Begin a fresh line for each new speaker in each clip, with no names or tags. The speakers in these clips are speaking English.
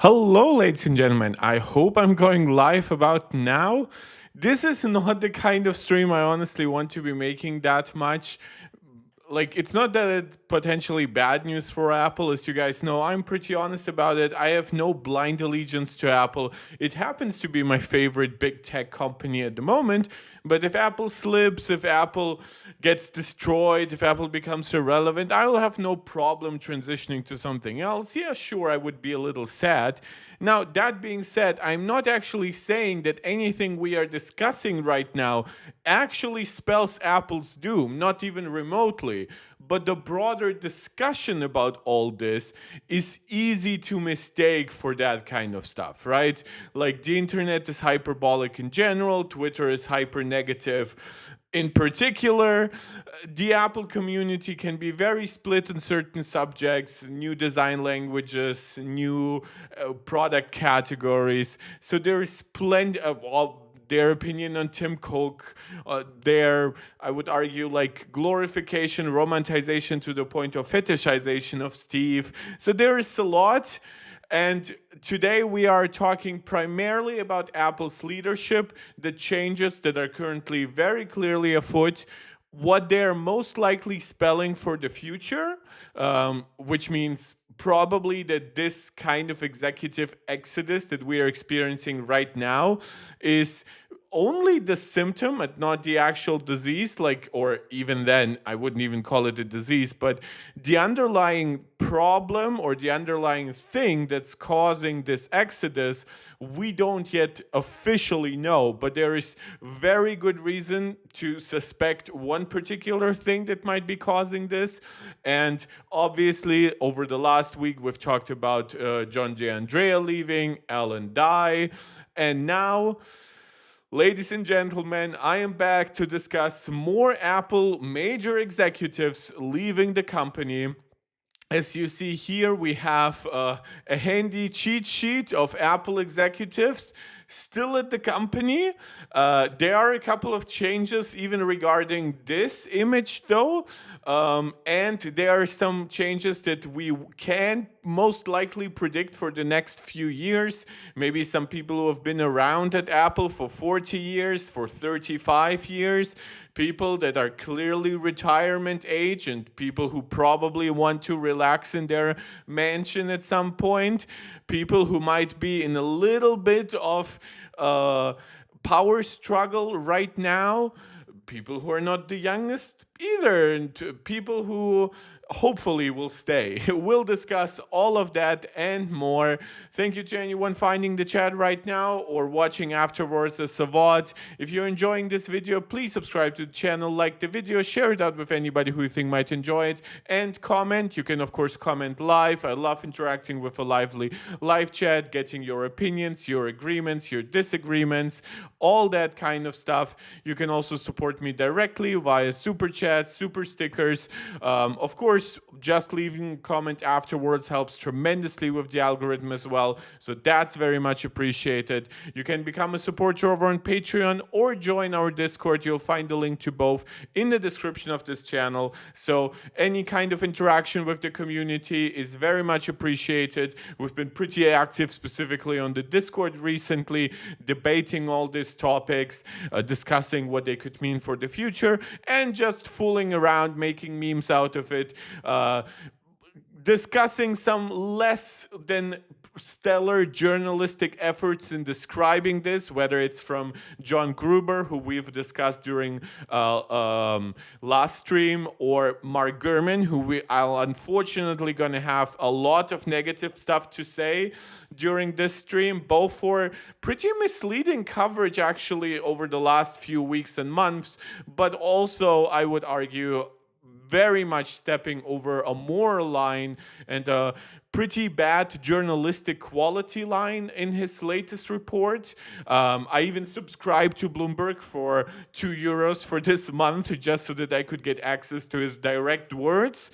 Hello, ladies and gentlemen. I hope I'm going live about now. This is not the kind of stream I honestly want to be making that much. Like, it's not that it's potentially bad news for Apple. As you guys know, I'm pretty honest about it. I have no blind allegiance to Apple. It happens to be my favorite big tech company at the moment. But if Apple slips, if Apple gets destroyed, if Apple becomes irrelevant, I will have no problem transitioning to something else. Yeah, sure, I would be a little sad. Now, that being said, I'm not actually saying that anything we are discussing right now actually spells Apple's doom, not even remotely. But the broader discussion about all this is easy to mistake for that kind of stuff, right? Like the internet is hyperbolic in general, Twitter is hyper negative. In particular, the Apple community can be very split on certain subjects, new design languages, new product categories. So there is plenty of their opinion on Tim Cook, their, I would argue, like glorification, romanticization to the point of fetishization of Steve. So there is a lot. And today we are talking primarily about Apple's leadership, the changes that are currently very clearly afoot, what they're most likely spelling for the future, which means probably that this kind of executive exodus that we are experiencing right now is only the symptom and not the actual disease, like, or even then I wouldn't even call it a disease, but the underlying problem or the underlying thing that's causing this exodus we don't yet officially know, but there is very good reason to suspect one particular thing that might be causing this. And obviously over the last week we've talked about John J. Andrea leaving, Alan Dye, and now, ladies and gentlemen, I am back to discuss more Apple major executives leaving the company. As you see here, we have a handy cheat sheet of Apple executives still at the company. There are a couple of changes even regarding this image though. And there are some changes that we can most likely predict for the next few years. Maybe some people who have been around at Apple for 40 years, for 35 years, people that are clearly retirement age and people who probably want to relax in their mansion at some point, people who might be in a little bit of power struggle right now, people who are not the youngest either, and people who hopefully will stay. We'll discuss all of that and more. Thank you to anyone finding the chat right now or watching afterwards as a VOD. If you're enjoying this video, please subscribe to the channel, like the video, share it out with anybody who you think might enjoy it, and comment. You can of course comment live. I love interacting with a lively live chat, getting your opinions, your agreements, your disagreements, all that kind of stuff. You can also support me directly via super chats, super stickers. Of course, just leaving a comment afterwards helps tremendously with the algorithm as well, so that's very much appreciated. You can become a supporter over on Patreon or join our Discord. You'll find the link to both in the description of this channel, so any kind of interaction with the community is very much appreciated. We've been pretty active specifically on the Discord recently, debating all these topics, discussing what they could mean for the future, and just fooling around, making memes out of it, discussing some less than stellar journalistic efforts in describing this, whether it's from John Gruber, who we've discussed during last stream, or Mark Gurman, who we are unfortunately going to have a lot of negative stuff to say during this stream, both for pretty misleading coverage actually over the last few weeks and months, but also, I would argue, very much stepping over a moral line and a pretty bad journalistic quality line in his latest report. I even subscribed to Bloomberg for €2 for this month just so that I could get access to his direct words.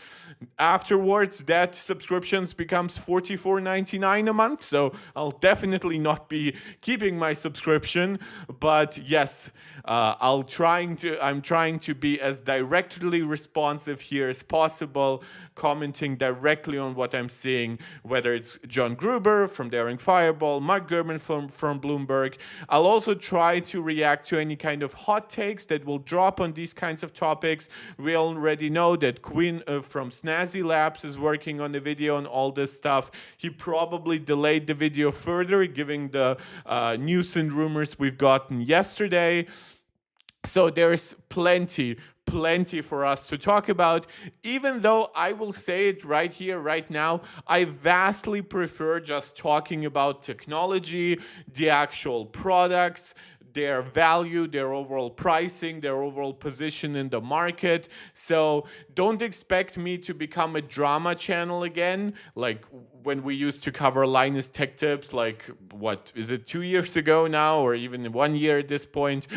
Afterwards, that subscription becomes $44.99 a month, so I'll definitely not be keeping my subscription. But yes, I'm trying to be as directly responsive here as possible, commenting directly on what I'm seeing reacting, whether it's John Gruber from Daring Fireball, Mark Gurman from Bloomberg. I'll also try to react to any kind of hot takes that will drop on these kinds of topics. We already know that Quinn from Snazzy Labs is working on the video on all this stuff. He probably delayed the video further, given the news and rumors we've gotten yesterday. So there's plenty for us to talk about, even though I will say it right here, right now, I vastly prefer just talking about technology, the actual products, their value, their overall pricing, their overall position in the market. So don't expect me to become a drama channel again, like when we used to cover Linus Tech Tips, like, what is it, 2 years ago now, or even 1 year at this point.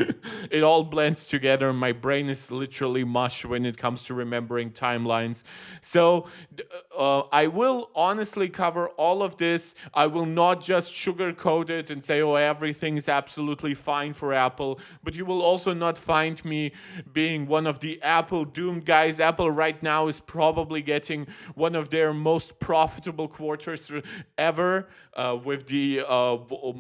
It all blends together. My brain is literally mush when it comes to remembering timelines. So I will honestly cover all of this. I will not just sugarcoat it and say, oh, everything is absolutely fine for Apple, but you will also not find me being one of the Apple doomed guys. Apple right now is probably getting one of their most profitable quarters ever, with the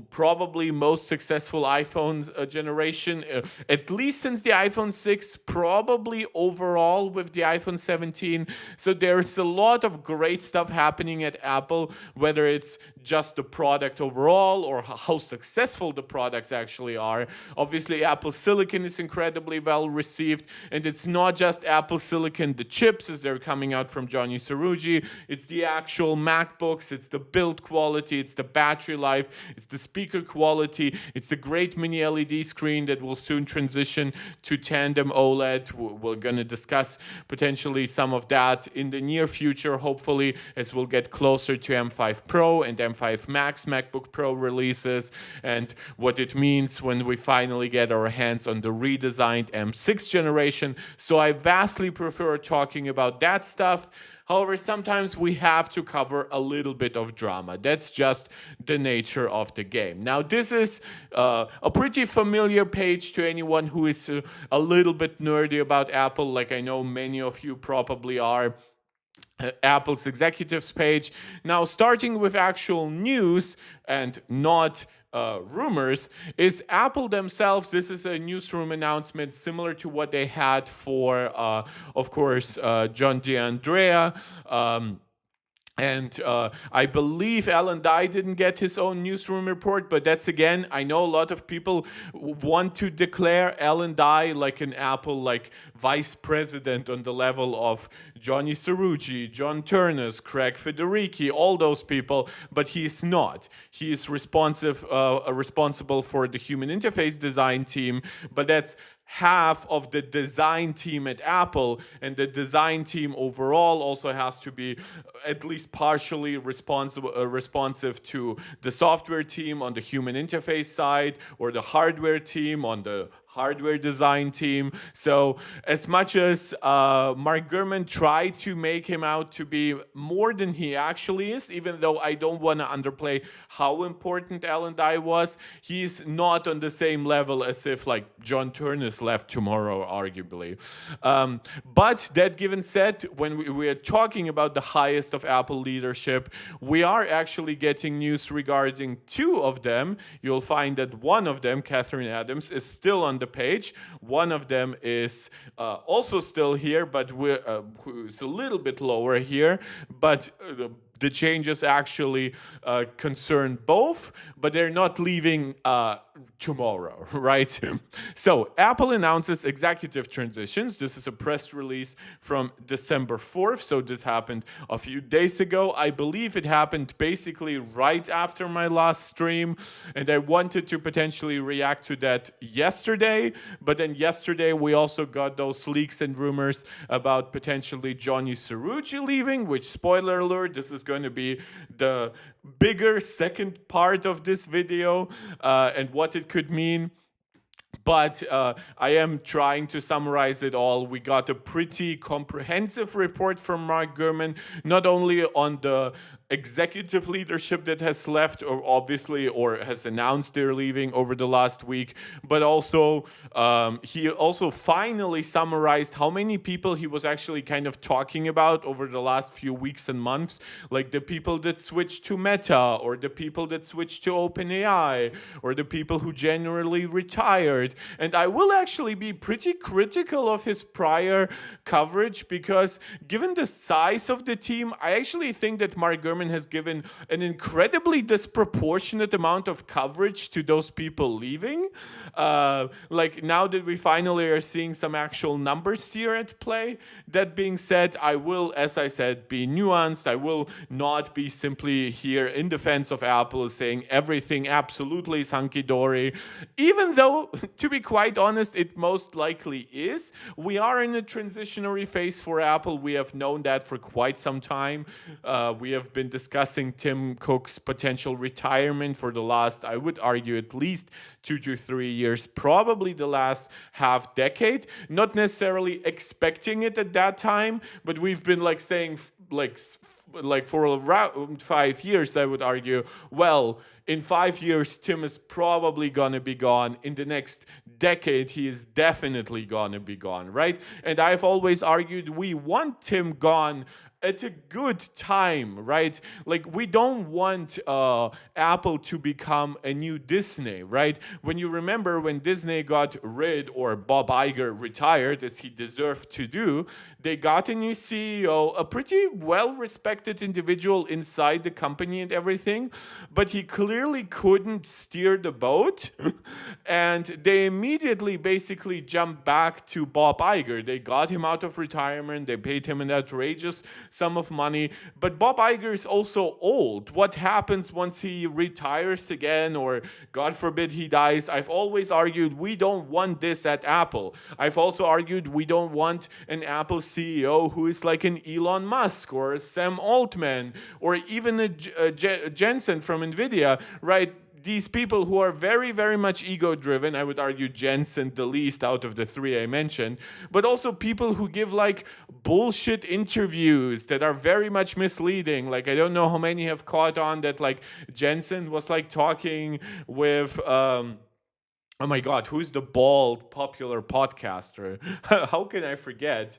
probably most successful iPhone generation, at least since the iPhone 6, probably overall with the iPhone 17. So there's a lot of great stuff happening at Apple, whether it's just the product overall or how successful the products actually are. Obviously, Apple Silicon is incredibly well received, and it's not just Apple Silicon, the chips as they're coming out from Johny Srouji, it's the actual MacBooks, it's the build quality, it's the battery life, it's the speaker quality, it's the great mini LED screen that will soon transition to tandem OLED. We're going to discuss potentially some of that in the near future, hopefully, as we'll get closer to M5 Pro and M5 Max MacBook Pro releases, and what it means when we finally get our hands on the redesigned M6 generation. So I vastly prefer talking about that stuff. However, sometimes we have to cover a little bit of drama. That's just the nature of the game. Now, this is a pretty familiar page to anyone who is a little bit nerdy about Apple, like I know many of you probably are. Apple's executives page. Now, starting with actual news and not rumors, is Apple themselves. This is a newsroom announcement similar to what they had for, of course, John DeAndrea. And I believe Alan Dye didn't get his own newsroom report, but that's, again, I know a lot of people want to declare Alan Dye like an Apple, like, vice president on the level of Johny Srouji, John Turnus, Craig Federighi, all those people, but he's not. He is responsible for the human interface design team, but that's half of the design team at Apple, and the design team overall also has to be at least partially responsive to the software team on the human interface side, or the hardware team on the hardware design team. So as much as Mark Gurman tried to make him out to be more than he actually is, even though I don't want to underplay how important Alan Dye was, he's not on the same level as if, like, John Turnus left tomorrow, arguably. But that given said, when we are talking about the highest of Apple leadership, we are actually getting news regarding two of them. You'll find that one of them, Catherine Adams, is still on the page. One of them is also still here, but who's a little bit lower here. But the changes actually concern both, but they're not leaving tomorrow, right? So Apple announces executive transitions. This is a press release from December 4th. So this happened a few days ago. I believe it happened basically right after my last stream. And I wanted to potentially react to that yesterday. But then yesterday we also got those leaks and rumors about potentially Johny Srouji leaving, which, spoiler alert, this is going to be the bigger second part of this video, and what it could mean. but I am trying to summarize it all. We got a pretty comprehensive report from Mark Gurman, not only on the executive leadership that has left, or obviously, or has announced they're leaving over the last week, but also he also finally summarized how many people he was actually kind of talking about over the last few weeks and months, like the people that switched to Meta, or the people that switched to OpenAI, or the people who generally retired. And I will actually be pretty critical of his prior coverage, because given the size of the team, I actually think that Mark Gurman has given an incredibly disproportionate amount of coverage to those people leaving. Like now that we finally are seeing some actual numbers here at play. That being said, I will, as I said, be nuanced. I will not be simply here in defense of Apple saying everything absolutely is hunky-dory, even though, to be quite honest, it most likely is. We are in a transitionary phase for Apple. We have known that for quite some time. We have been discussing Tim Cook's potential retirement for the last, I would argue, at least 2 to 3 years, probably the last half decade. Not necessarily expecting it at that time, but we've been like saying like for around 5 years, I would argue, well, in 5 years, Tim is probably going to be gone. In the next decade, he is definitely going to be gone, right? And I've always argued we want Tim gone at a good time, right? Like, we don't want Apple to become a new Disney, right? When you remember when Disney got rid, or Bob Iger retired, as he deserved to do, they got a new CEO, a pretty well-respected individual inside the company and everything, but he clearly couldn't steer the boat, and they immediately basically jumped back to Bob Iger. They got him out of retirement, they paid him an outrageous sum of money, but Bob Iger is also old. What happens once he retires again, or God forbid he dies? I've always argued we don't want this at Apple. I've also argued we don't want an Apple CEO who is like an Elon Musk or a Sam Altman or even a Jensen from NVIDIA, right? These people who are very, very much ego-driven. I would argue Jensen the least out of the three I mentioned, but also people who give like bullshit interviews that are very much misleading. Like, I don't know how many have caught on that like Jensen was like talking with oh my God, who's the bald popular podcaster? How can I forget?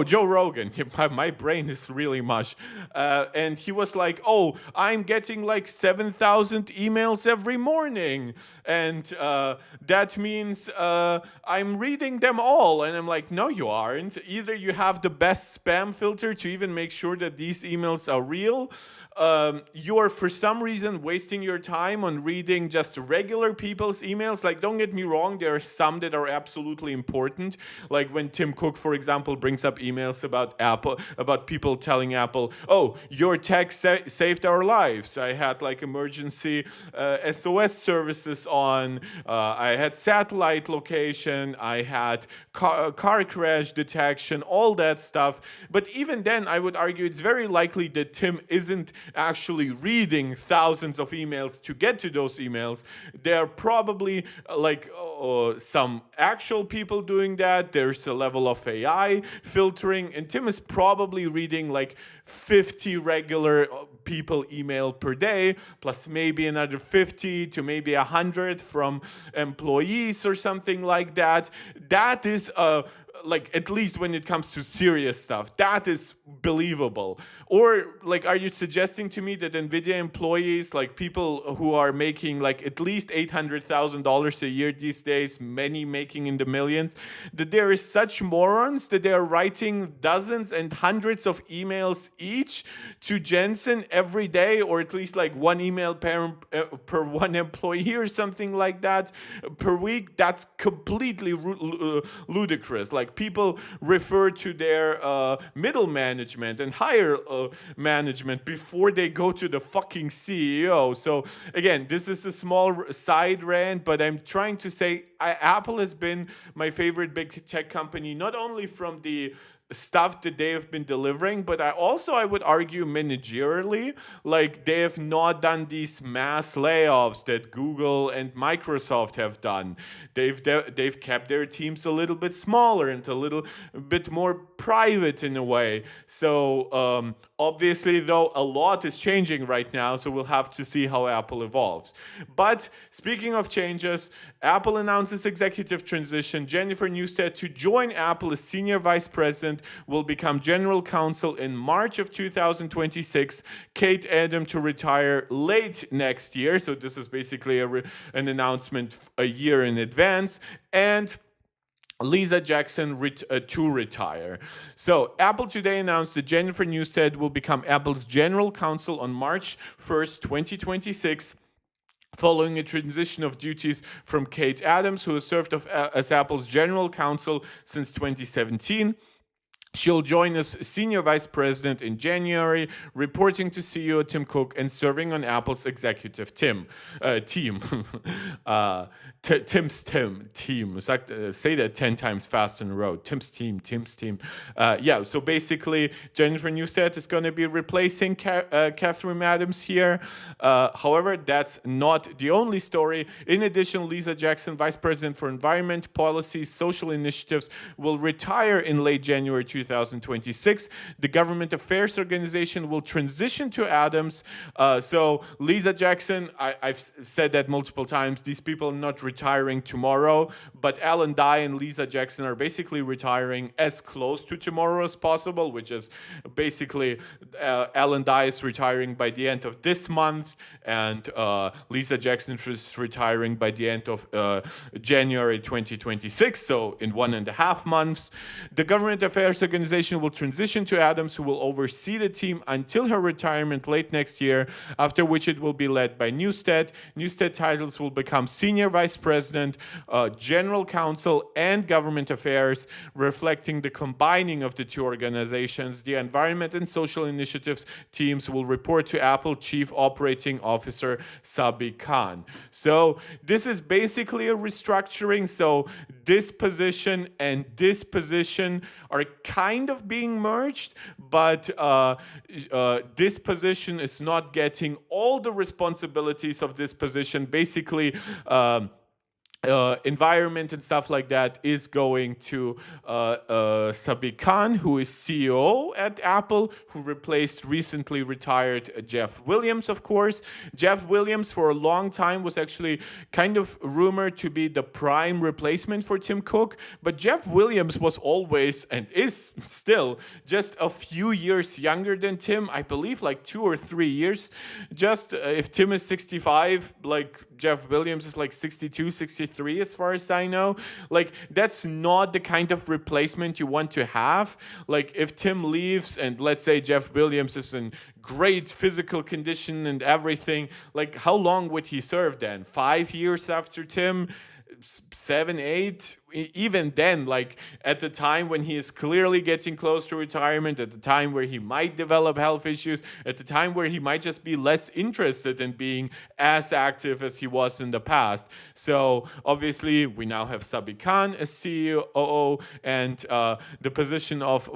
Joe Rogan. My brain is really mush. And he was like, oh, I'm getting like 7,000 emails every morning. And that means I'm reading them all. And I'm like, no, you aren't. Either you have the best spam filter to even make sure that these emails are real. You're for some reason wasting your time on reading just regular people's emails. Like, don't get me wrong, there are some that are absolutely important. Like when Tim Cook, for example, brings up emails about Apple, about people telling Apple, oh, your tech saved our lives. I had like emergency SOS services on. I had satellite location. I had car crash detection, all that stuff. But even then, I would argue it's very likely that Tim isn't actually reading thousands of emails to get to those emails. There are probably like some actual people doing that. There's a level of AI filtering, and Tim is probably reading like 50 regular people email per day, plus maybe another 50 to maybe 100 from employees or something like that. That is like, at least when it comes to serious stuff, that is believable. Or like, are you suggesting to me that NVIDIA employees, like people who are making like at least $800,000 a year these days, many making in the millions, that there is such morons that they are writing dozens and hundreds of emails each to Jensen every day, or at least like one email per one employee or something like that per week? That's completely ludicrous. Like, people refer to their middle management and higher management before they go to the fucking CEO. So again, this is a small side rant, but I'm trying to say Apple has been my favorite big tech company, not only from the stuff that they have been delivering, but I would argue managerially, like they have not done these mass layoffs that Google and Microsoft have done. They've kept their teams a little bit smaller and a little bit more private in a way. So obviously, though, a lot is changing right now, so we'll have to see how Apple evolves. But speaking of changes, Apple announces executive transition. Jennifer Newstead to join Apple as senior vice president will become general counsel in March of 2026. Kate Adam to retire late next year. So this is basically an announcement a year in advance. And Lisa Jackson to retire. So Apple today announced that Jennifer Newstead will become Apple's general counsel on March 1st, 2026. Following a transition of duties from Kate Adams, who has served as Apple's general counsel since 2017. She'll join as senior vice president in January, reporting to CEO Tim Cook and serving on Apple's executive team. Team. Say that 10 times fast in a row. Tim's team. So basically, Jennifer Newstead is going to be replacing Catherine Adams here. However, that's not the only story. In addition, Lisa Jackson, vice president for environment, policy, social initiatives, will retire in late January 2026. The Government Affairs Organization will transition to Adams. So Lisa Jackson, I've said that multiple times, these people are not retiring tomorrow, but Alan Dye and Lisa Jackson are basically retiring as close to tomorrow as possible, which is basically Alan Dye is retiring by the end of this month, and Lisa Jackson is retiring by the end of January 2026, so in 1.5 months. The Government Affairs Organization will transition to Adams, who will oversee the team until her retirement late next year, after which it will be led by Newstead. Newstead titles will become Senior Vice President, General Counsel, and Government Affairs, reflecting the combining of the two organizations. The Environment and Social Initiatives teams will report to Apple Chief Operating Officer Sabi Khan. So this is basically a restructuring. So this position and this position are kind of being merged, but this position is not getting all the responsibilities of this position. Basically, environment and stuff like that is going to Sabi Khan, who is CEO at Apple, who replaced recently retired Jeff Williams, of course. Jeff Williams, for a long time, was actually kind of rumored to be the prime replacement for Tim Cook, but Jeff Williams was always, and is still, just a few years younger than Tim. I believe like 2 or 3 years. Just if Tim is 65, like Jeff Williams is like 62, 63, as far as I know. Like, that's not the kind of replacement you want to have. Like, if Tim leaves and let's say Jeff Williams is in great physical condition and everything, like, how long would he serve then? 5 years after Tim? 7, 8? Even then, like at the time when he is clearly getting close to retirement, at the time where he might develop health issues, at the time where he might just be less interested in being as active as he was in the past. So obviously we now have Sabi Khan as CEO, and the position of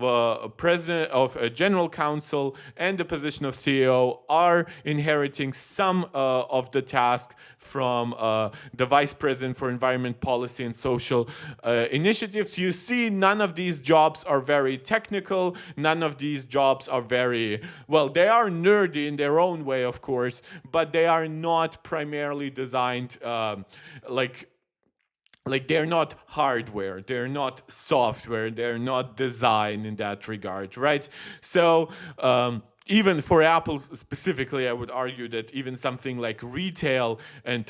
president of general counsel and the position of CEO are inheriting some of the task from the vice president for environment policy and social initiatives. You see, none of these jobs are very technical. None of these jobs are very, well, they are nerdy in their own way, of course, but they are not primarily designed like they're not hardware, they're not software, they're not design in that regard, right? So even for Apple specifically, I would argue that even something like retail and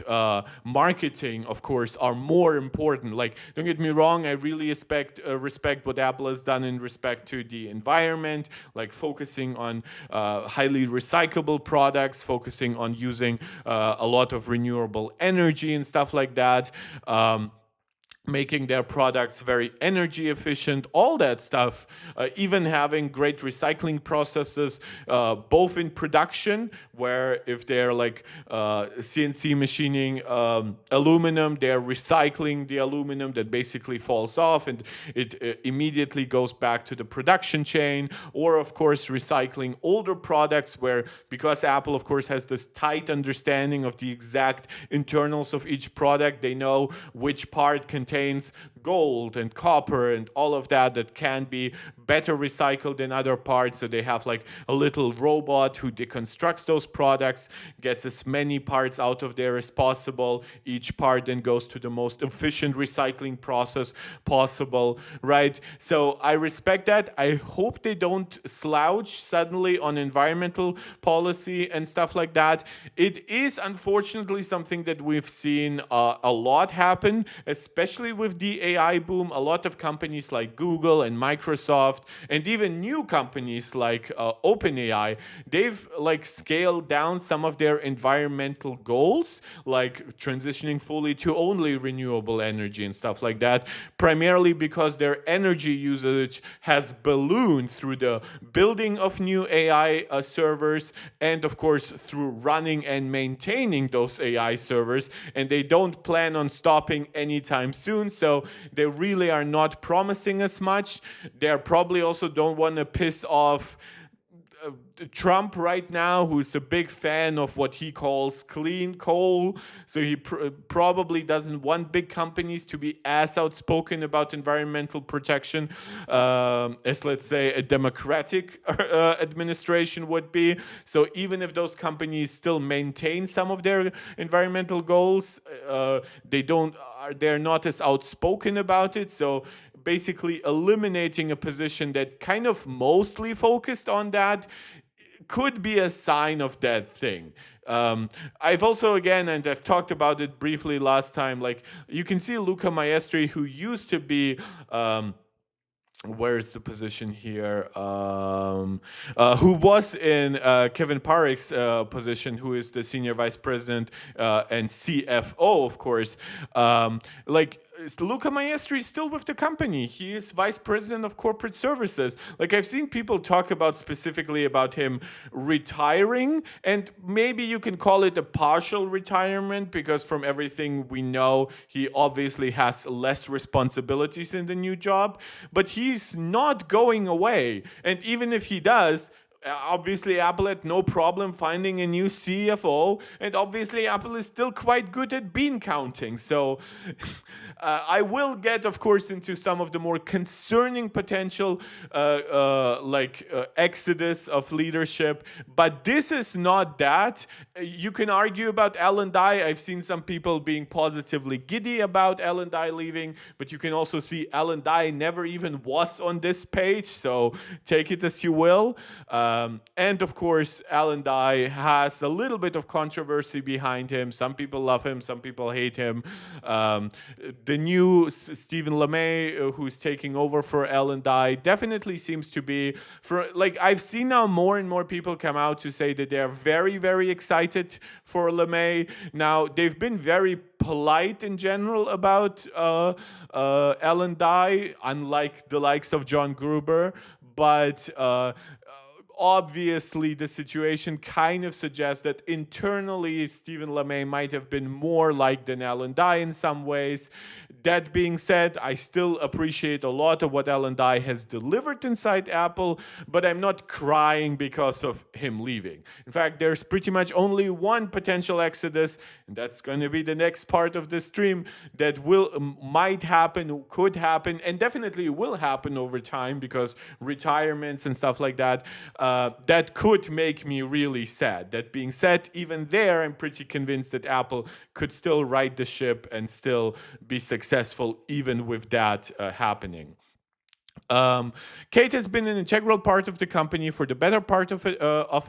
marketing, of course, are more important. Like, don't get me wrong, I really respect what Apple has done in respect to the environment, like focusing on highly recyclable products, focusing on using a lot of renewable energy and stuff like that. making their products very energy efficient, all that stuff, even having great recycling processes, both in production, where if they're like CNC machining aluminum, they're recycling the aluminum that basically falls off and it immediately goes back to the production chain, or of course recycling older products where, because Apple of course has this tight understanding of the exact internals of each product, they know which part contains gold and copper and all of that can be better recycled than other parts. So they have like a little robot who deconstructs those products, gets as many parts out of there as possible. Each part then goes to the most efficient recycling process possible, right? So I respect that. I hope they don't slouch suddenly on environmental policy and stuff like that. It is unfortunately something that we've seen a lot happen, especially with the AI boom. A lot of companies like Google and Microsoft, and even new companies like OpenAI, they've like scaled down some of their environmental goals, like transitioning fully to only renewable energy and stuff like that, primarily because their energy usage has ballooned through the building of new AI servers, and of course through running and maintaining those AI servers, and they don't plan on stopping anytime soon. So they really are not promising as much. They probably also don't want to piss off Trump right now, who's a big fan of what he calls clean coal. So he probably doesn't want big companies to be as outspoken about environmental protection as, let's say, a Democratic administration would be. So even if those companies still maintain some of their environmental goals, they're not as outspoken about it. So basically eliminating a position that kind of mostly focused on that could be a sign of that thing. I've also, again, and I've talked about it briefly last time, like you can see Luca Maestri, who used to be where's the position here? Who was in Kevin Parekh's position, who is the senior vice president and CFO, of course. Like Luca Maestri is still with the company. He is vice president of corporate services. Like I've seen people talk about specifically about him retiring, and maybe you can call it a partial retirement because from everything we know, he obviously has less responsibilities in the new job, but he's not going away. And even if he does, obviously Apple had no problem finding a new CFO, and obviously Apple is still quite good at bean counting. So I will get, of course, into some of the more concerning potential exodus of leadership, but this is not that. You can argue about Alan Dye. I've seen some people being positively giddy about Alan Dye leaving, but you can also see Alan Dye never even was on this page, so take it as you will. And of course, Alan Dye has a little bit of controversy behind him. Some people love him, some people hate him. The new Stephen LeMay, who's taking over for Alan Dye, definitely seems to be, I've seen now more and more people come out to say that they're very, very excited for LeMay. Now, they've been very polite in general about Alan Dye, unlike the likes of John Gruber, but obviously the situation kind of suggests that internally Stephen LeMay might have been more liked than Alan Dye in some ways. That being said, I still appreciate a lot of what Alan Dye has delivered inside Apple, but I'm not crying because of him leaving. In fact, there's pretty much only one potential exodus, and that's going to be the next part of the stream that might happen, could happen, and definitely will happen over time because retirements and stuff like that, that could make me really sad. That being said, even there, I'm pretty convinced that Apple could still right the ship and still be successful even with that happening. Kate has been an integral part of the company for the better part of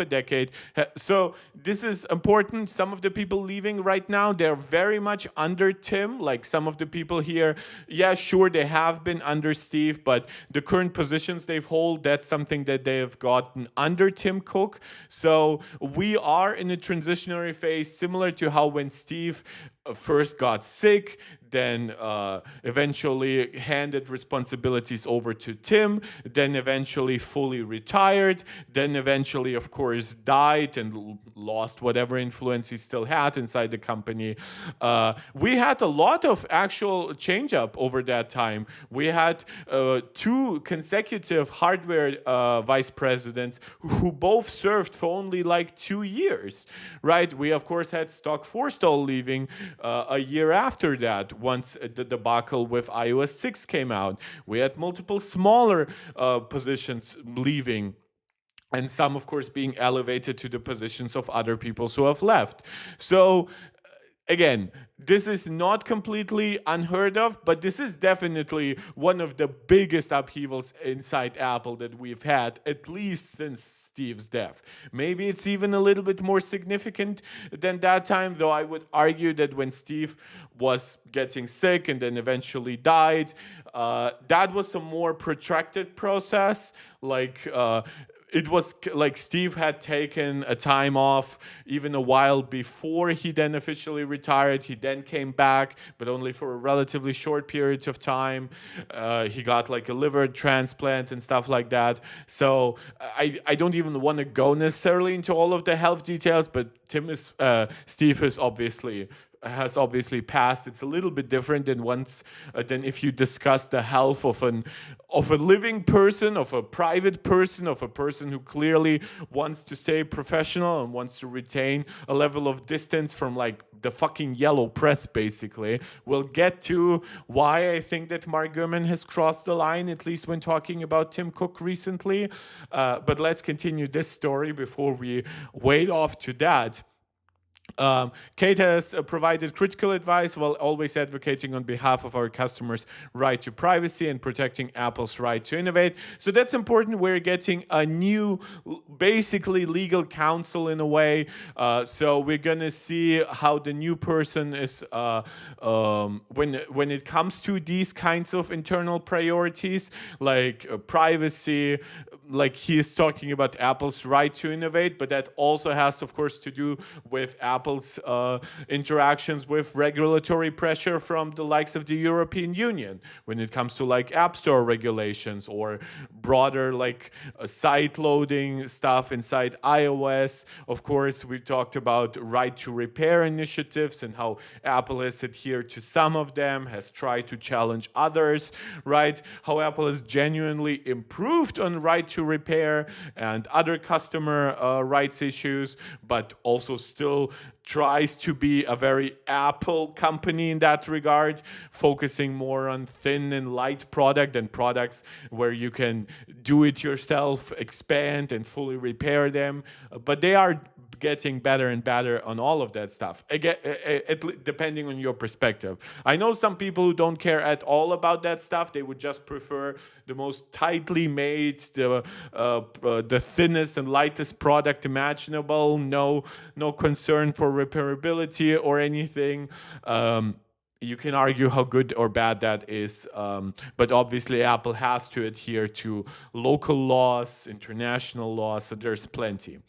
a decade. So this is important. Some of the people leaving right now, they're very much under Tim. Like some of the people here, yeah, sure, they have been under Steve, but the current positions they've hold, that's something that they have gotten under Tim Cook. So we are in a transitionary phase, similar to how when Steve first got sick, then eventually handed responsibilities over to Tim, then eventually fully retired, then eventually, of course, died and lost whatever influence he still had inside the company. We had a lot of actual change up over that time. We had 2 consecutive hardware vice presidents who both served for only like 2 years, right? We, of course, had Stock Forstall leaving a year after that, once the debacle with iOS 6 came out. We had multiple smaller positions leaving, and some, of course, being elevated to the positions of other people who have left. So again, this is not completely unheard of, but this is definitely one of the biggest upheavals inside Apple that we've had, at least since Steve's death. Maybe it's even a little bit more significant than that time, though I would argue that when Steve was getting sick and then eventually died, that was a more protracted process. It was like Steve had taken a time off even a while before he then officially retired. He then came back, but only for a relatively short period of time. He got like a liver transplant and stuff like that. So I don't even want to go necessarily into all of the health details, but Steve is has obviously passed. It's a little bit different than if you discuss the health of a living person, of a private person, of a person who clearly wants to stay professional and wants to retain a level of distance from like the fucking yellow press, basically. We'll get to why I think that Mark Gurman has crossed the line, at least when talking about Tim Cook recently. But let's continue this story before we wade off to that. Kate has provided critical advice while always advocating on behalf of our customers' right to privacy and protecting Apple's right to innovate. So that's important. We're getting a new, basically legal counsel in a way. So we're gonna see how the new person is when it comes to these kinds of internal priorities, like privacy. Like he is talking about Apple's right to innovate, but that also has, of course, to do with Apple's interactions with regulatory pressure from the likes of the European Union when it comes to like App Store regulations or broader like site loading stuff inside iOS. Of course, we talked about right to repair initiatives and how Apple has adhered to some of them, has tried to challenge others, right? How Apple has genuinely improved on right to repair and other customer rights issues, but also still tries to be a very Apple company in that regard, focusing more on thin and light product and products where you can do it yourself, expand and fully repair them. But they are getting better and better on all of that stuff, again, depending on your perspective. I know some people who don't care at all about that stuff. They would just prefer the most tightly made, the thinnest and lightest product imaginable. No concern for repairability or anything. You can argue how good or bad that is, but obviously Apple has to adhere to local laws, international laws, so there's plenty.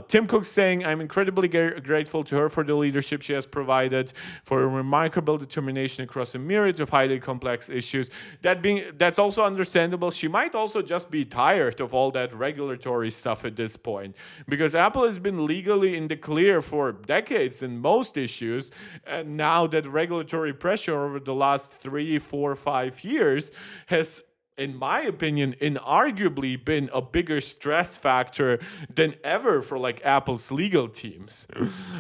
Tim Cook saying, I'm incredibly grateful to her for the leadership she has provided, for a remarkable determination across a myriad of highly complex issues. That's also understandable. She might also just be tired of all that regulatory stuff at this point, because Apple has been legally in the clear for decades in most issues, and now that regulatory pressure over the last 3, 4, 5 years has, in my opinion, inarguably been a bigger stress factor than ever for like Apple's legal teams.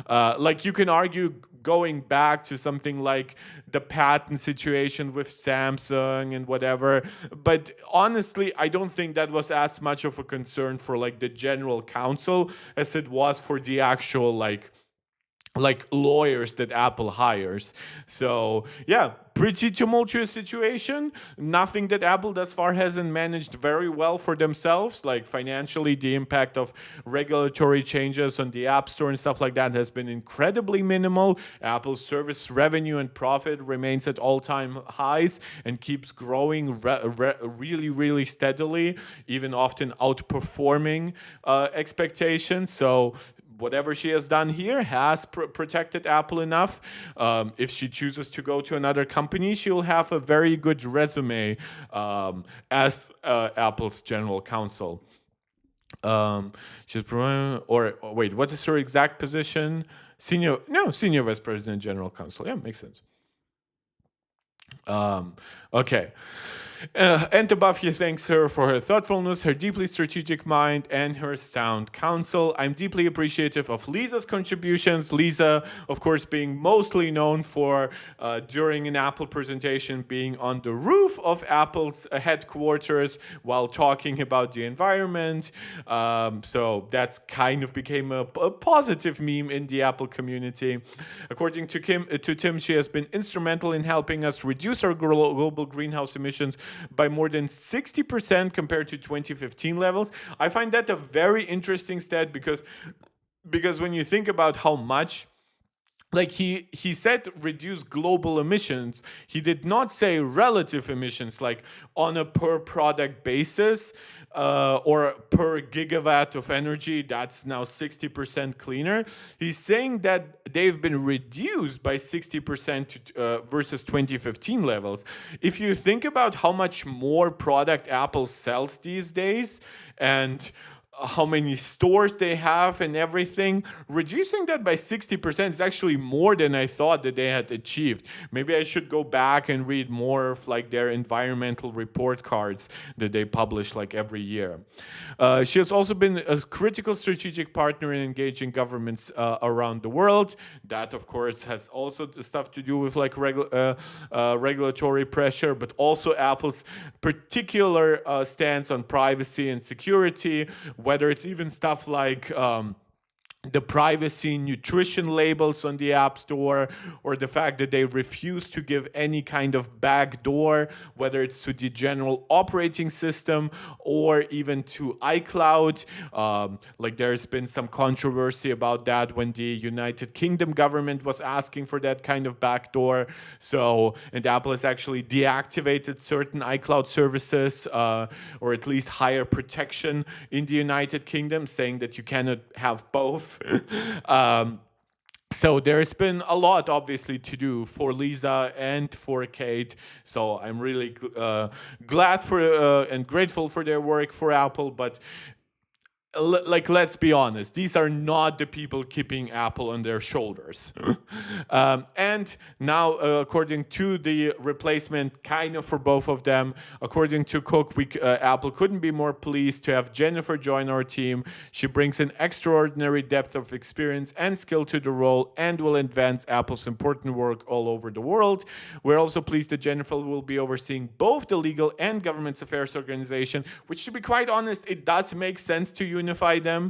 Like you can argue going back to something like the patent situation with Samsung and whatever, but honestly, I don't think that was as much of a concern for like the general counsel as it was for the actual like lawyers that Apple hires. So yeah, pretty tumultuous situation. Nothing that Apple thus far hasn't managed very well for themselves. Like financially, the impact of regulatory changes on the App Store and stuff like that has been incredibly minimal. Apple's service revenue and profit remains at all-time highs and keeps growing really, really steadily, even often outperforming expectations. So whatever she has done here has protected Apple enough. If she chooses to go to another company, she will have a very good resume as Apple's general counsel. She's wait, what is her exact position? Senior vice president, general counsel. Yeah, makes sense. Okay. And above, he thanks her for her thoughtfulness, her deeply strategic mind, and her sound counsel. I'm deeply appreciative of Lisa's contributions. Lisa, of course, being mostly known for, during an Apple presentation, being on the roof of Apple's headquarters while talking about the environment. So that kind of became a positive meme in the Apple community. According to Tim, she has been instrumental in helping us reduce our global greenhouse emissions by more than 60% compared to 2015 levels. I find that a very interesting stat because when you think about how much, like he said reduce global emissions, he did not say relative emissions, like on a per product basis or per gigawatt of energy, that's now 60% cleaner. He's saying that they've been reduced by 60% versus 2015 levels. If you think about how much more product Apple sells these days and how many stores they have and everything, reducing that by 60% is actually more than I thought that they had achieved. Maybe I should go back and read more of like their environmental report cards that they publish like every year. She has also been a critical strategic partner in engaging governments around the world. That, of course, has also stuff to do with like regulatory pressure, but also Apple's particular stance on privacy and security, whether it's even stuff like the privacy nutrition labels on the App Store, or the fact that they refuse to give any kind of backdoor, whether it's to the general operating system or even to iCloud. Like there's been some controversy about that when the United Kingdom government was asking for that kind of backdoor. So, and Apple has actually deactivated certain iCloud services, or at least higher protection in the United Kingdom, saying that you cannot have both. So there's been a lot, obviously, to do for Lisa and for Kate. So I'm really glad for and grateful for their work for Apple. But like, let's be honest, these are not the people keeping Apple on their shoulders. And now, according to the replacement, kind of for both of them, according to Cook, Apple couldn't be more pleased to have Jennifer join our team. She brings an extraordinary depth of experience and skill to the role and will advance Apple's important work all over the world. We're also pleased that Jennifer will be overseeing both the legal and government affairs organization, which, to be quite honest, it does make sense to unify them,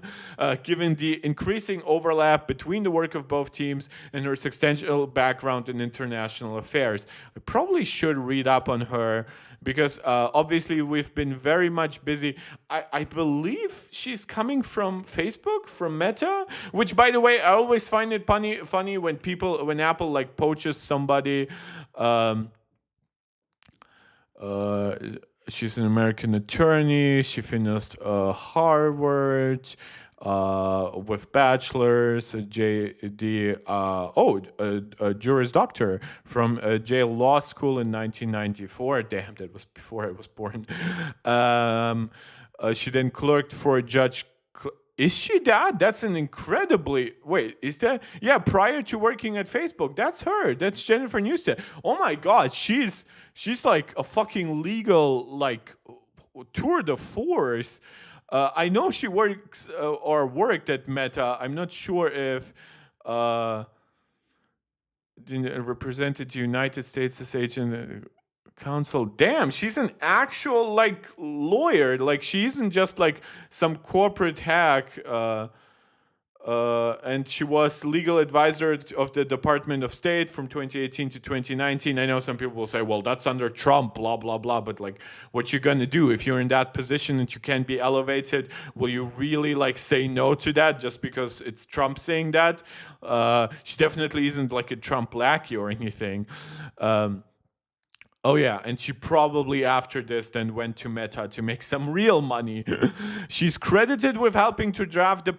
given the increasing overlap between the work of both teams and her substantial background in international affairs. I probably should read up on her because obviously we've been very much busy. I believe she's coming from Facebook, from Meta, which, by the way, I always find it funny when Apple like poaches somebody. She's an American attorney. She finished Harvard with bachelor's, a Juris Doctor from Yale Law School in 1994. Damn, that was before I was born. She then clerked for a judge. Is she that? That's an incredibly... Wait, is that... Yeah, prior to working at Facebook. That's her. That's Jennifer Newstead. Oh my God, she's like a fucking legal, like, tour de force. I know she works or worked at Meta. I'm not sure if... represented the United States as agent... Counsel. Damn, she's an actual like lawyer. Like she isn't just like some corporate hack. And she was legal advisor of the Department of State from 2018 to 2019. I know some people will say, well, that's under Trump, blah, blah, blah. But like, what you gonna do if you're in that position and you can't be elevated? Will you really like say no to that just because it's Trump saying that? She definitely isn't like a Trump lackey or anything. Oh yeah, and she probably after this then went to Meta to make some real money. She's credited with helping to draft the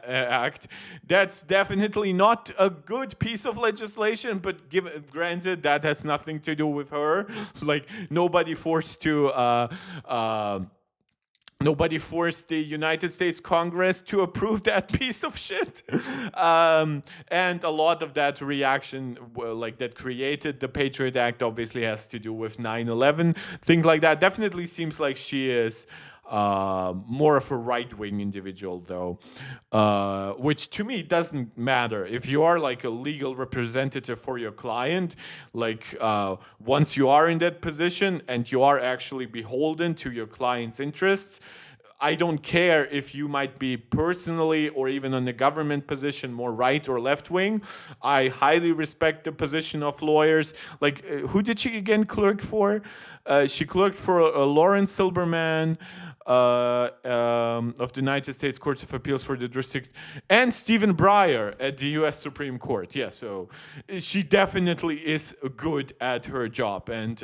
Act. That's definitely not a good piece of legislation, but granted that has nothing to do with her. Like nobody forced to nobody forced the United States Congress to approve that piece of shit. And a lot of that reaction, well, like that created the Patriot Act, obviously has to do with 9/11. Things like that. Definitely seems like she is more of a right-wing individual, though, which to me doesn't matter. If you are like a legal representative for your client, like once you are in that position and you are actually beholden to your client's interests, I don't care if you might be personally or even on the government position more right or left wing. I highly respect the position of lawyers. Like, who did she again clerk for? She clerked for Lawrence Silberman of the United States Courts of Appeals for the District, and Stephen Breyer at the U.S. Supreme Court. Yeah, so she definitely is good at her job. And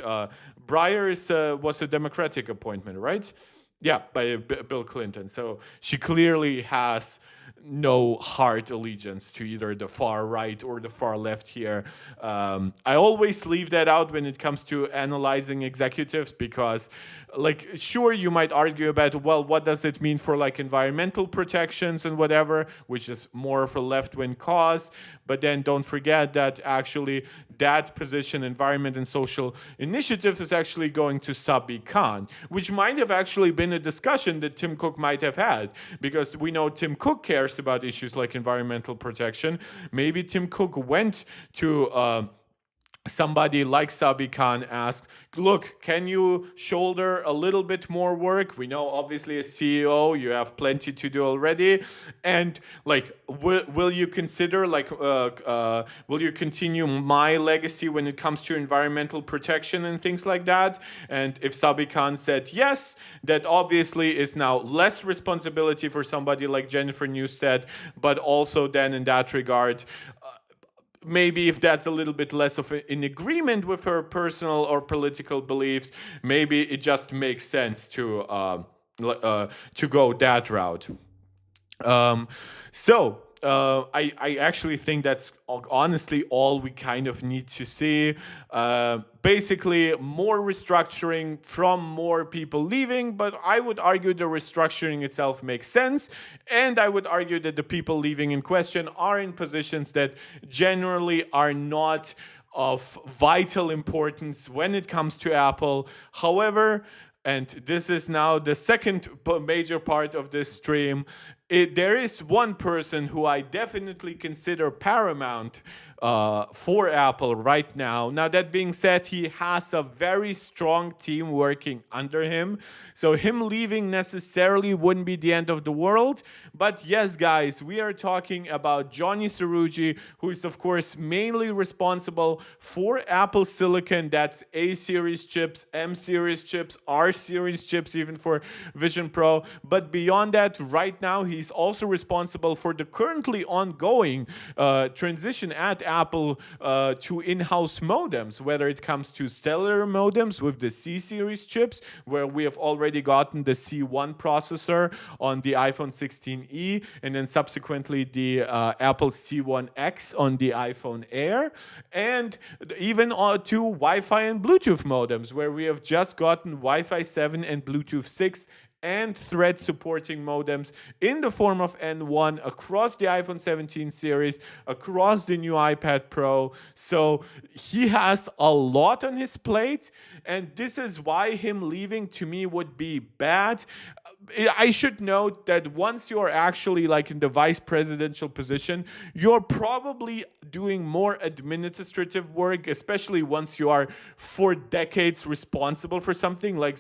Breyer was a Democratic appointment, right? Yeah, by Bill Clinton. So she clearly has no hard allegiance to either the far right or the far left here. I always leave that out when it comes to analyzing executives because, like, sure, you might argue about, well, what does it mean for like environmental protections and whatever, which is more of a left-wing cause. But then don't forget that actually that position, environment and social initiatives, is actually going to Sabi Khan, which might have actually been a discussion that Tim Cook might have had, because we know Tim Cook cares about issues like environmental protection. Maybe Tim Cook went to somebody like Sabi Khan, asked, look, can you shoulder a little bit more work? We know, obviously, as CEO, you have plenty to do already. And, like, will you consider, like, will you continue my legacy when it comes to environmental protection and things like that? And if Sabi Khan said yes, that obviously is now less responsibility for somebody like Jennifer Newstead, but also then in that regard, maybe if that's a little bit less of in agreement with her personal or political beliefs, maybe it just makes sense to go that route. I actually think that's honestly all we kind of need to see. Basically, more restructuring from more people leaving, but I would argue the restructuring itself makes sense, and I would argue that the people leaving in question are in positions that generally are not of vital importance when it comes to Apple. However, and this is now the second major part of this stream, there is one person who I definitely consider paramount for Apple right now. Now, that being said, he has a very strong team working under him. So him leaving necessarily wouldn't be the end of the world. But yes, guys, we are talking about Johny Srouji, who is, of course, mainly responsible for Apple Silicon. That's A-series chips, M-series chips, R-series chips, even for Vision Pro. But beyond that, right now, he's also responsible for the currently ongoing transition at Apple to in-house modems, whether it comes to cellular modems with the C-series chips, where we have already gotten the C1 processor on the iPhone 16e, and then subsequently the Apple C1X on the iPhone Air, and even to Wi-Fi and Bluetooth modems, where we have just gotten Wi-Fi 7 and Bluetooth 6 and thread supporting modems in the form of N1 across the iPhone 17 series, across the new iPad Pro. So he has a lot on his plate, and this is why him leaving to me would be bad. I should note that once you're actually like in the vice presidential position, you're probably doing more administrative work, especially once you are for decades responsible for something. Like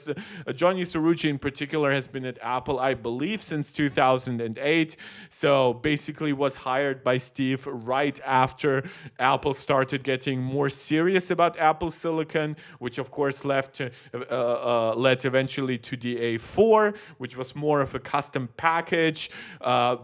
Johny Srouji in particular Taylor has been at Apple, I believe, since 2008. So basically was hired by Steve right after Apple started getting more serious about Apple Silicon, which of course led eventually to the A4, which was more of a custom package.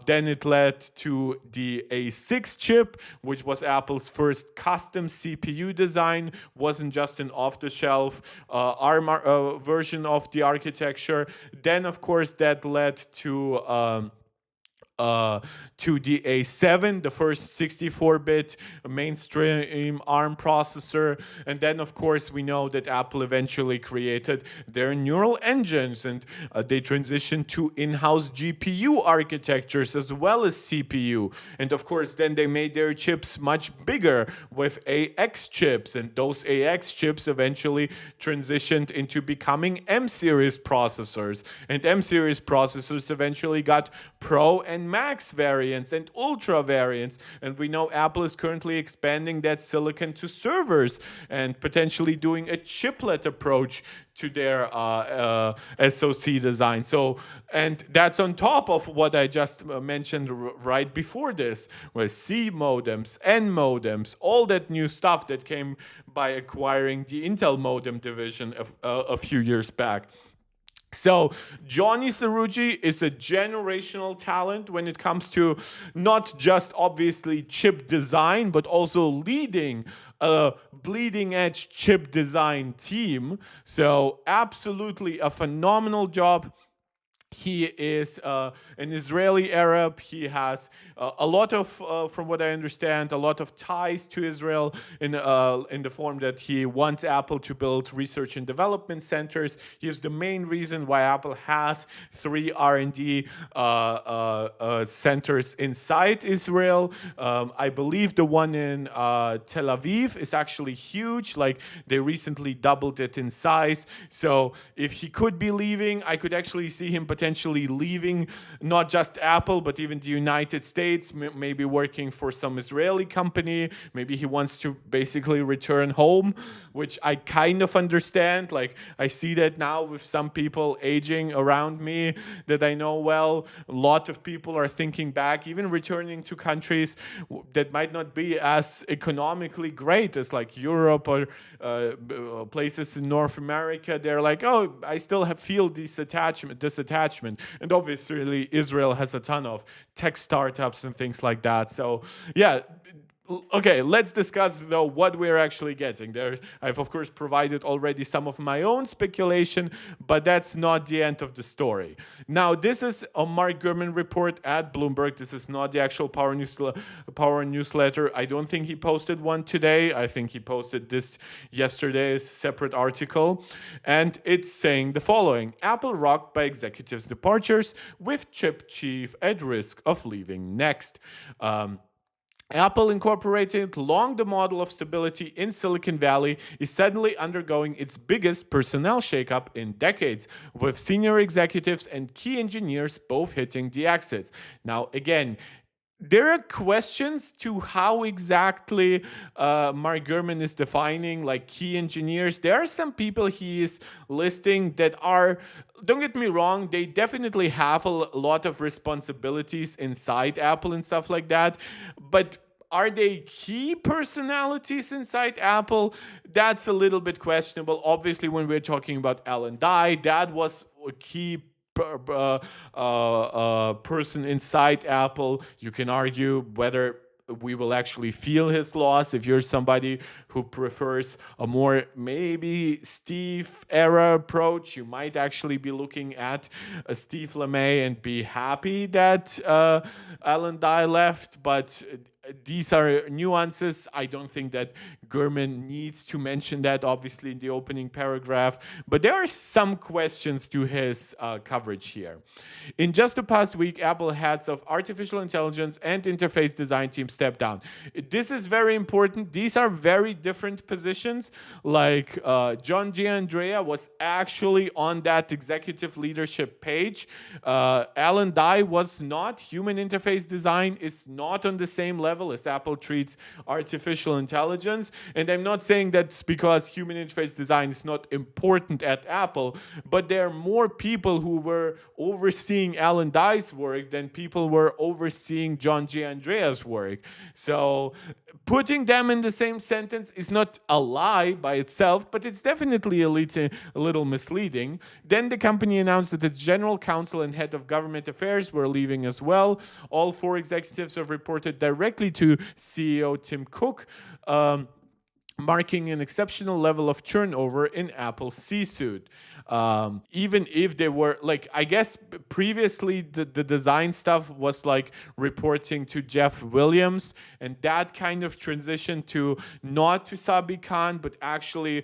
Then it led to the A6 chip, which was Apple's first custom CPU design. Wasn't just an off-the-shelf ARM version of the architecture. Then, of course, that led to the A7, the first 64-bit mainstream ARM processor. And then, of course, we know that Apple eventually created their neural engines, and they transitioned to in-house GPU architectures as well as CPU. And, of course, then they made their chips much bigger with AX chips, and those AX chips eventually transitioned into becoming M-series processors. And M-series processors eventually got Pro and Max variants and Ultra variants, and we know Apple is currently expanding that silicon to servers and potentially doing a chiplet approach to their SoC design. So, and that's on top of what I just mentioned right before this, with C modems, N modems, all that new stuff that came by acquiring the Intel modem division a few years back. So Johny Srouji is a generational talent when it comes to not just obviously chip design, but also leading a bleeding edge chip design team. So absolutely a phenomenal job. He is an Israeli Arab. He has a lot of, from what I understand, a lot of ties to Israel in the form that he wants Apple to build research and development centers. He is the main reason why Apple has 3 R&D centers inside Israel. I believe the one in Tel Aviv is actually huge. Like, they recently doubled it in size. So if he could be leaving, I could actually see him potentially leaving not just Apple, but even the United States, maybe working for some Israeli company. Maybe he wants to basically return home, which I kind of understand. Like, I see that now with some people aging around me that I know well. A lot of people are thinking back, even returning to countries that might not be as economically great as like Europe or places in North America. They're like, oh, I still feel this attachment. And obviously Israel has a ton of tech startups and things like that. So yeah. Okay, let's discuss though what we're actually getting there. I've of course provided already some of my own speculation, but that's not the end of the story. Now, this is a Mark Gurman report at Bloomberg. This is not the actual Power newsletter. I don't think he posted one today. I think he posted this yesterday's separate article, and it's saying the following: Apple rocked by executives' departures, with chip chief at risk of leaving next. Apple Incorporated, long the model of stability in Silicon Valley, is suddenly undergoing its biggest personnel shakeup in decades, with senior executives and key engineers both hitting the exits. Now, again, there are questions to how exactly Mark Gurman is defining like key engineers. There are some people he is listing that are, don't get me wrong, they definitely have a lot of responsibilities inside Apple and stuff like that. But are they key personalities inside Apple? That's a little bit questionable. Obviously, when we're talking about Alan Dye, that was a key person inside Apple. You can argue whether we will actually feel his loss. If you're somebody who prefers a more maybe Steve era approach, you might actually be looking at Steve LeMay and be happy that Alan Dye left. But these are nuances. I don't think that Gurman needs to mention that, obviously, in the opening paragraph. But there are some questions to his coverage here. In just the past week, Apple heads of artificial intelligence and interface design team stepped down. This is very important. These are very different positions. Like John Giandrea was actually on that executive leadership page. Alan Dye was not. Human interface design is not on the same level level as Apple treats artificial intelligence. And I'm not saying that's because human interface design is not important at Apple, but there are more people who were overseeing Alan Dye's work than people were overseeing John G. Andrea's work. So putting them in the same sentence is not a lie by itself, but it's definitely a little misleading. Then the company announced that its general counsel and head of government affairs were leaving as well. All four executives have reported directly to CEO Tim Cook. Marking an exceptional level of turnover in Apple's C-suite. Even if they were, like, I guess previously the design stuff was like reporting to Jeff Williams, and that kind of transition to not to Sabi Khan, but actually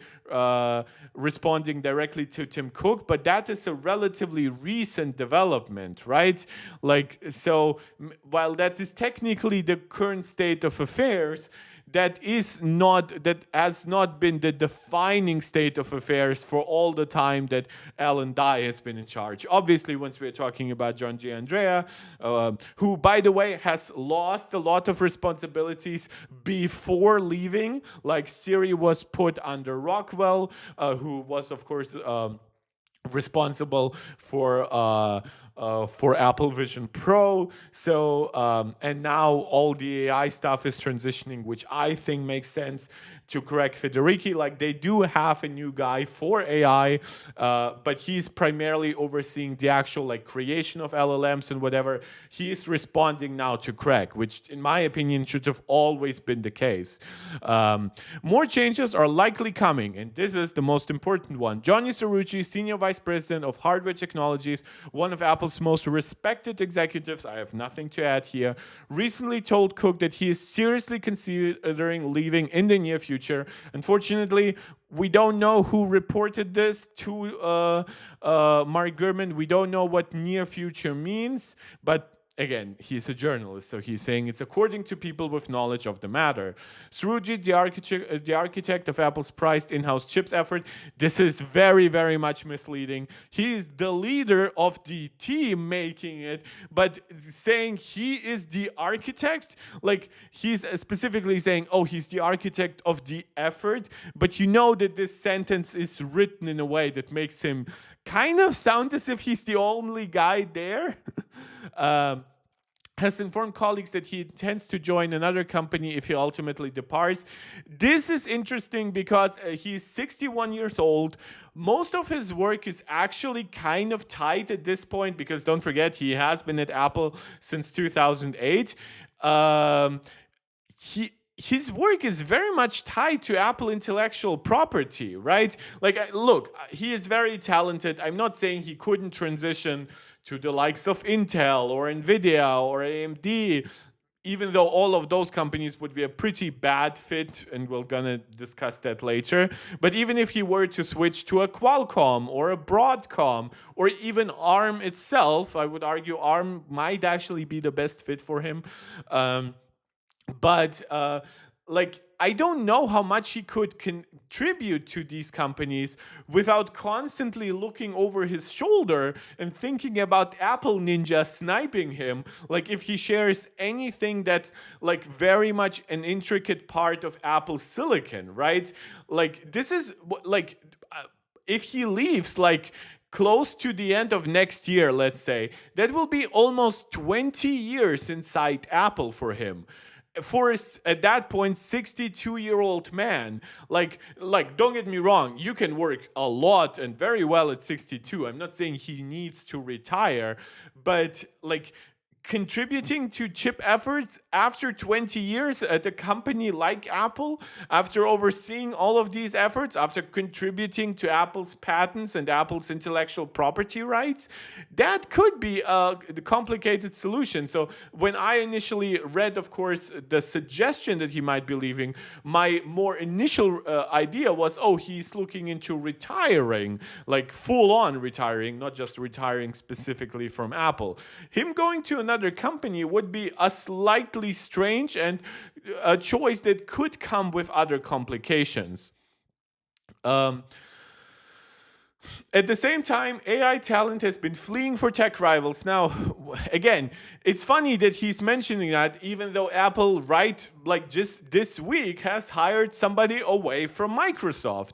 responding directly to Tim Cook. But that is a relatively recent development, right? Like, so while that is technically the current state of affairs, that has not been the defining state of affairs for all the time that Alan Dye has been in charge. Obviously, once we're talking about John G. Andrea, who, by the way, has lost a lot of responsibilities before leaving, like Siri was put under Rockwell, who was, of course, responsible for Apple Vision Pro. So and now all the AI stuff is transitioning, which I think makes sense, to Greg Federici. Like, they do have a new guy for AI, but he's primarily overseeing the actual like creation of LLMs and whatever. He is responding now to Craig, which in my opinion should have always been the case. More changes are likely coming, and this is the most important one. Johny Srouji, Senior Vice President of Hardware Technologies, one of Apple's most respected executives, I have nothing to add here, recently told Cook that he is seriously considering leaving in the near future. Unfortunately, we don't know who reported this to Mark Gurman. We don't know what near future means, but again, he's a journalist, so he's saying it's according to people with knowledge of the matter. Srouji, the architect of Apple's priced in-house chips effort, this is very, very much misleading. He's the leader of the team making it, but saying he is the architect, like he's specifically saying, oh, he's the architect of the effort, but you know that this sentence is written in a way that makes him kind of sound as if he's the only guy there. Has informed colleagues that he intends to join another company if he ultimately departs. This is interesting because he's 61 years old. Most of his work is actually kind of tight at this point because don't forget, he has been at Apple since 2008. His work is very much tied to Apple intellectual property, right? Like, look, he is very talented. I'm not saying he couldn't transition to the likes of Intel or Nvidia or AMD, even though all of those companies would be a pretty bad fit, and we're gonna discuss that later. But even if he were to switch to a Qualcomm or a Broadcom or even ARM itself, I would argue ARM might actually be the best fit for him. But I don't know how much he could contribute to these companies without constantly looking over his shoulder and thinking about Apple Ninja sniping him. Like, if he shares anything that's like very much an intricate part of Apple silicon, right? Like, this is like, if he leaves, like, close to the end of next year, let's say, that will be almost 20 years inside Apple for him. For at that point 62-year-old man, like don't get me wrong, you can work a lot and very well at 62. I'm not saying he needs to retire, but like contributing to chip efforts after 20 years at a company like Apple, after overseeing all of these efforts, after contributing to Apple's patents and Apple's intellectual property rights, that could be a complicated solution. So when I initially read, of course, the suggestion that he might be leaving, my more initial idea was, oh, he's looking into retiring, like full-on retiring, not just retiring specifically from Apple. Him going to another company would be a slightly strange and a choice that could come with other complications. At the same time, AI talent has been fleeing for tech rivals. Now, again, it's funny that he's mentioning that, even though Apple, right, like just this week, has hired somebody away from Microsoft.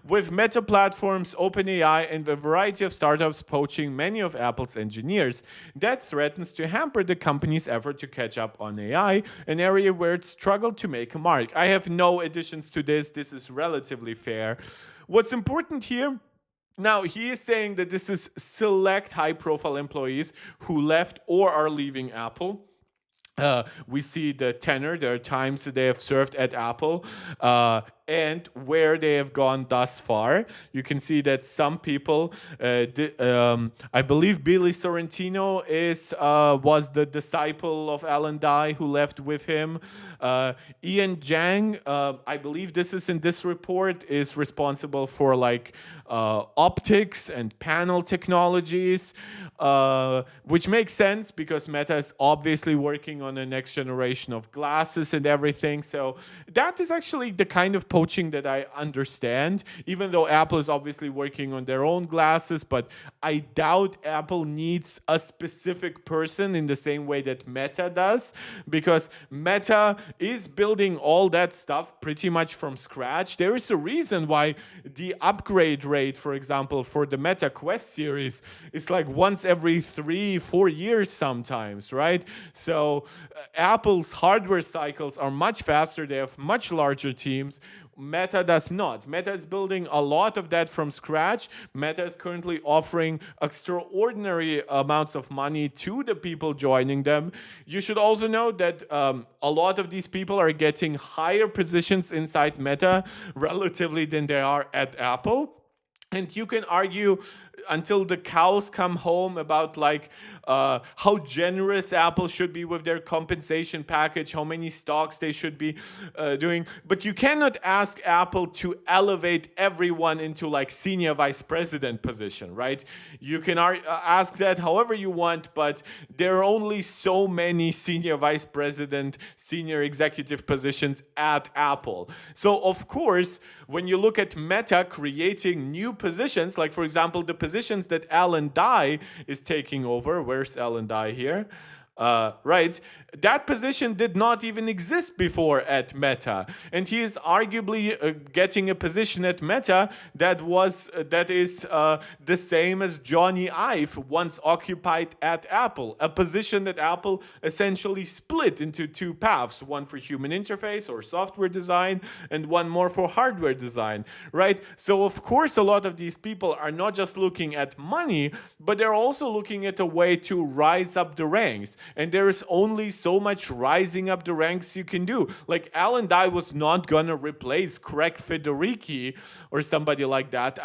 With Meta Platforms, OpenAI, and a variety of startups poaching many of Apple's engineers, that threatens to hamper the company's effort to catch up on AI, an area where it struggled to make a mark. I have no additions to this. This is relatively fair. What's important here, now, he is saying that this is select high profile employees who left or are leaving Apple. We see the tenor, there are times that they have served at Apple, and where they have gone thus far. You can see that some people, I believe Billy Sorrentino was the disciple of Alan Dye who left with him. Ian Zhang, I believe this is in this report, is responsible for like optics and panel technologies, which makes sense because Meta is obviously working on the next generation of glasses and everything. So that is actually the kind of poaching that I understand, even though Apple is obviously working on their own glasses. But I doubt Apple needs a specific person in the same way that Meta does, because Meta is building all that stuff pretty much from scratch. There is a reason why the upgrade rate, for example, for the Meta Quest series is like once every 3-4 years sometimes, right? So Apple's hardware cycles are much faster. They have much larger teams. Meta does not. Meta is building a lot of that from scratch. Meta is currently offering extraordinary amounts of money to the people joining them. You should also know that a lot of these people are getting higher positions inside Meta relatively than they are at Apple. And you can argue until the cows come home about like how generous Apple should be with their compensation package, how many stocks they should be doing. But you cannot ask Apple to elevate everyone into like senior vice president position, right? You can ask that however you want, but there are only so many senior vice president, senior executive positions at Apple. So of course, when you look at Meta creating new positions, like for example, the positions that Alan Dye is taking over. Where's Alan Dye here? Right, that position did not even exist before at Meta, and he is arguably getting a position at Meta that is the same as Johny Ive once occupied at Apple, a position that Apple essentially split into two paths, one for human interface or software design and one more for hardware design, right? So of course a lot of these people are not just looking at money, but they're also looking at a way to rise up the ranks. And there is only so much rising up the ranks you can do. Like Alan Dye was not gonna replace Craig Federighi or somebody like that.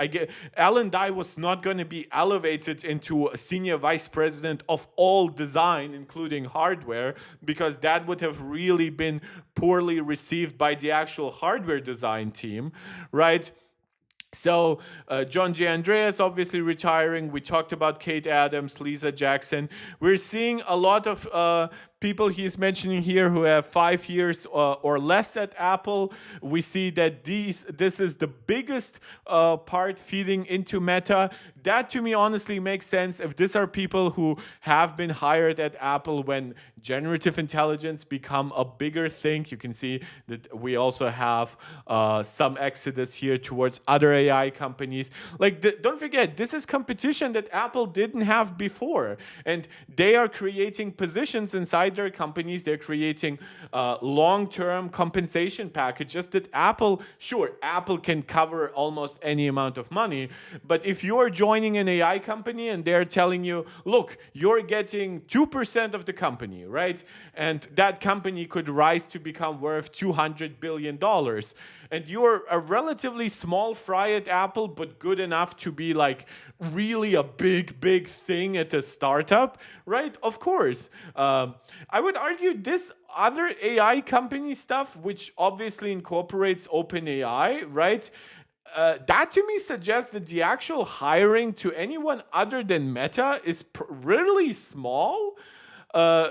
Alan Dye was not gonna be elevated into a senior vice president of all design, including hardware, because that would have really been poorly received by the actual hardware design team, right? So John J. Andreas obviously retiring. We talked about Kate Adams, Lisa Jackson. We're seeing a lot of people he's mentioning here who have 5 years or less at Apple. We see that this is the biggest part feeding into Meta. That to me honestly makes sense. If these are people who have been hired at Apple when generative intelligence become a bigger thing, you can see that we also have some exodus here towards other AI companies. Like, don't forget, this is competition that Apple didn't have before, and they are creating positions inside their companies. They're creating long-term compensation packages that Apple can cover almost any amount of money, but if you're joining an AI company and they're telling you, look, you're getting 2% of the company, right? And that company could rise to become worth $200 billion. And you're a relatively small fry at Apple, but good enough to be like really a big thing at a startup, right? Of course. I would argue this other AI company stuff, which obviously incorporates OpenAI, right? That to me suggests that the actual hiring to anyone other than Meta is really small.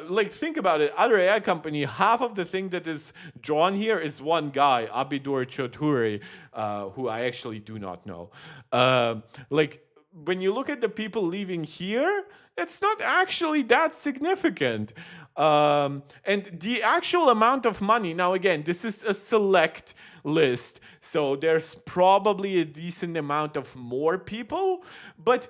like think about it. Other AI company, half of the thing that is drawn here is one guy, Abidor Choudhury, who I actually do not know. Like when you look at the people leaving here, it's not actually that significant. And the actual amount of money, now again, this is a select list, so there's probably a decent amount of more people, but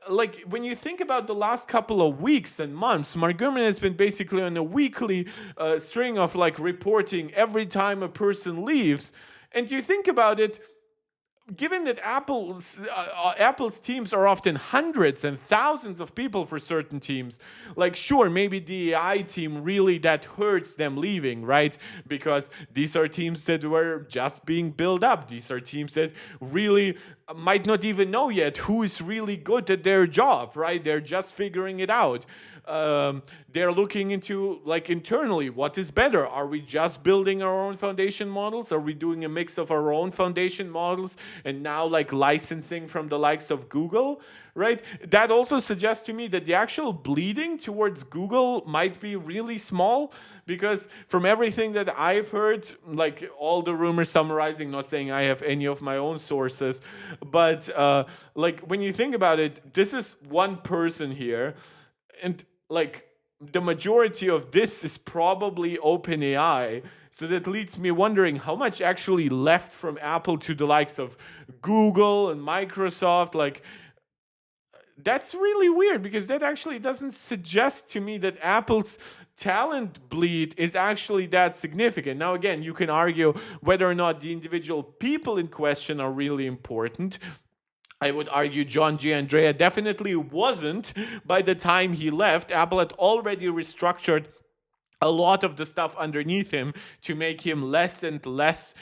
like when you think about the last couple of weeks and months, Mark Gurman has been basically on a weekly string of like reporting every time a person leaves, and you think about it, given that Apple's teams are often hundreds and thousands of people for certain teams, like sure, maybe the AI team really that hurts them leaving, right? Because these are teams that were just being built up. These are teams that really might not even know yet who is really good at their job, right? They're just figuring it out. They're looking into like internally, what is better? Are we just building our own foundation models? Are we doing a mix of our own foundation models and now like licensing from the likes of Google, right? That also suggests to me that the actual bleeding towards Google might be really small, because from everything that I've heard, like all the rumors summarizing, not saying I have any of my own sources, but like when you think about it, this is one person here, and like the majority of this is probably OpenAI. So that leads me wondering how much actually left from Apple to the likes of Google and Microsoft. Like, that's really weird, because that actually doesn't suggest to me that Apple's talent bleed is actually that significant. Now, again, you can argue whether or not the individual people in question are really important. I would argue John Giandrea definitely wasn't. By the time he left, Apple had already restructured a lot of the stuff underneath him to make him less and less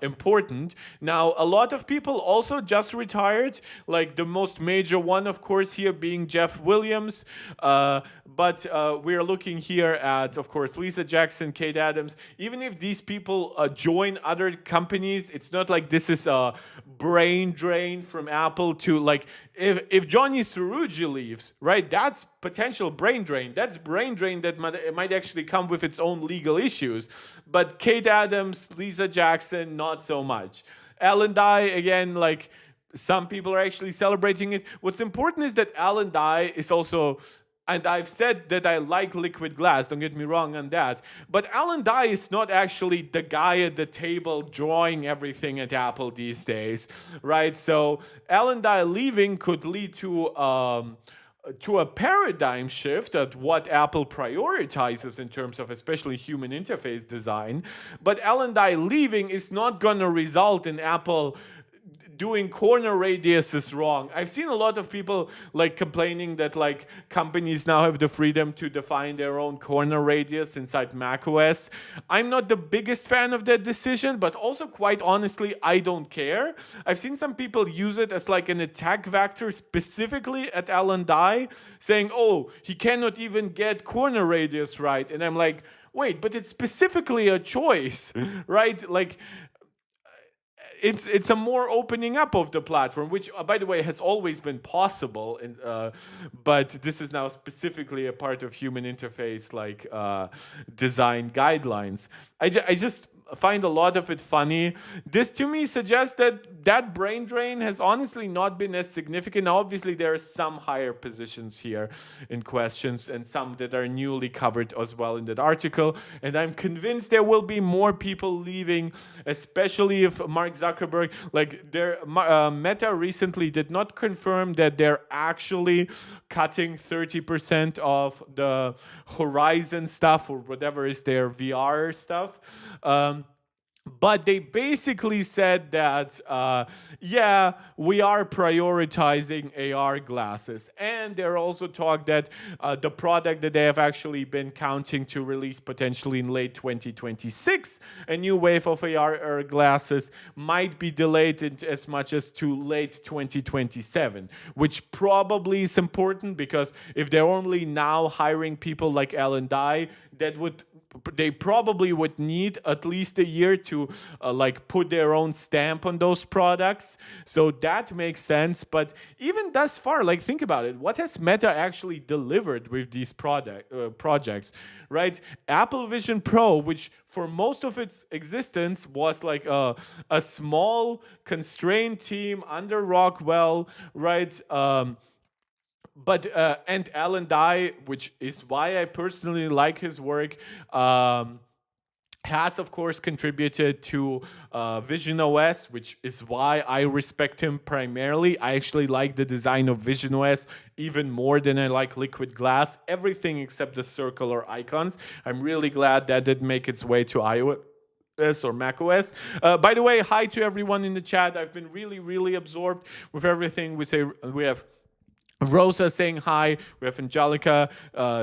important. Now, a lot of people also just retired, like the most major one, of course, here being Jeff Williams. But we're looking here at, of course, Lisa Jackson, Kate Adams. Even if these people join other companies, it's not like this is a brain drain from Apple to like, if Johny Srouji leaves, right, that's potential brain drain. That's brain drain that might actually come with its own legal issues. But Kate Adams, Lisa Jackson, not so much. Alan Dye, again, like some people are actually celebrating it. What's important is that Alan Dye is also, and I've said that I like liquid glass, don't get me wrong on that, but Alan Dye is not actually the guy at the table drawing everything at Apple these days, right? So Alan Dye leaving could lead to a paradigm shift at what Apple prioritizes in terms of especially human interface design. But Alan Dye leaving is not going to result in Apple doing corner radiuses wrong. I've seen a lot of people like complaining that like companies now have the freedom to define their own corner radius inside macOS. I'm not the biggest fan of that decision, but also quite honestly, I don't care. I've seen some people use it as like an attack vector specifically at Alan Dye, saying, oh, he cannot even get corner radius right. And I'm like, wait, but it's specifically a choice, right? Like, it's a more opening up of the platform, which, by the way, has always been possible. But this is now specifically a part of human interface, like design guidelines. I just find a lot of it funny. This to me suggests that that brain drain has honestly not been as significant. Now, obviously, there are some higher positions here in questions and some that are newly covered as well in that article. And I'm convinced there will be more people leaving, especially if Mark Zuckerberg, like Meta recently did not confirm that they're actually cutting 30% of the Horizon stuff or whatever is their VR stuff. But they basically said that, yeah, we are prioritizing AR glasses. And there also talk that the product that they have actually been counting to release potentially in late 2026, a new wave of AR glasses, might be delayed as much as to late 2027, which probably is important, because if they're only now hiring people like Alan Dye, that would they probably would need at least a year to like put their own stamp on those products. So that makes sense. But even thus far, like think about it, what has Meta actually delivered with these projects, right? Apple Vision Pro, which for most of its existence was like a small constrained team under Rockwell, right? But and Alan Dye, which is why I personally like his work, has of course contributed to Vision OS, which is why I respect him primarily. I actually like the design of Vision OS even more than I like Liquid Glass. Everything except the circular icons. I'm really glad that did make its way to iOS or macOS. By the way, hi to everyone in the chat. I've been really absorbed with everything. We have Rosa saying hi. We have Angelica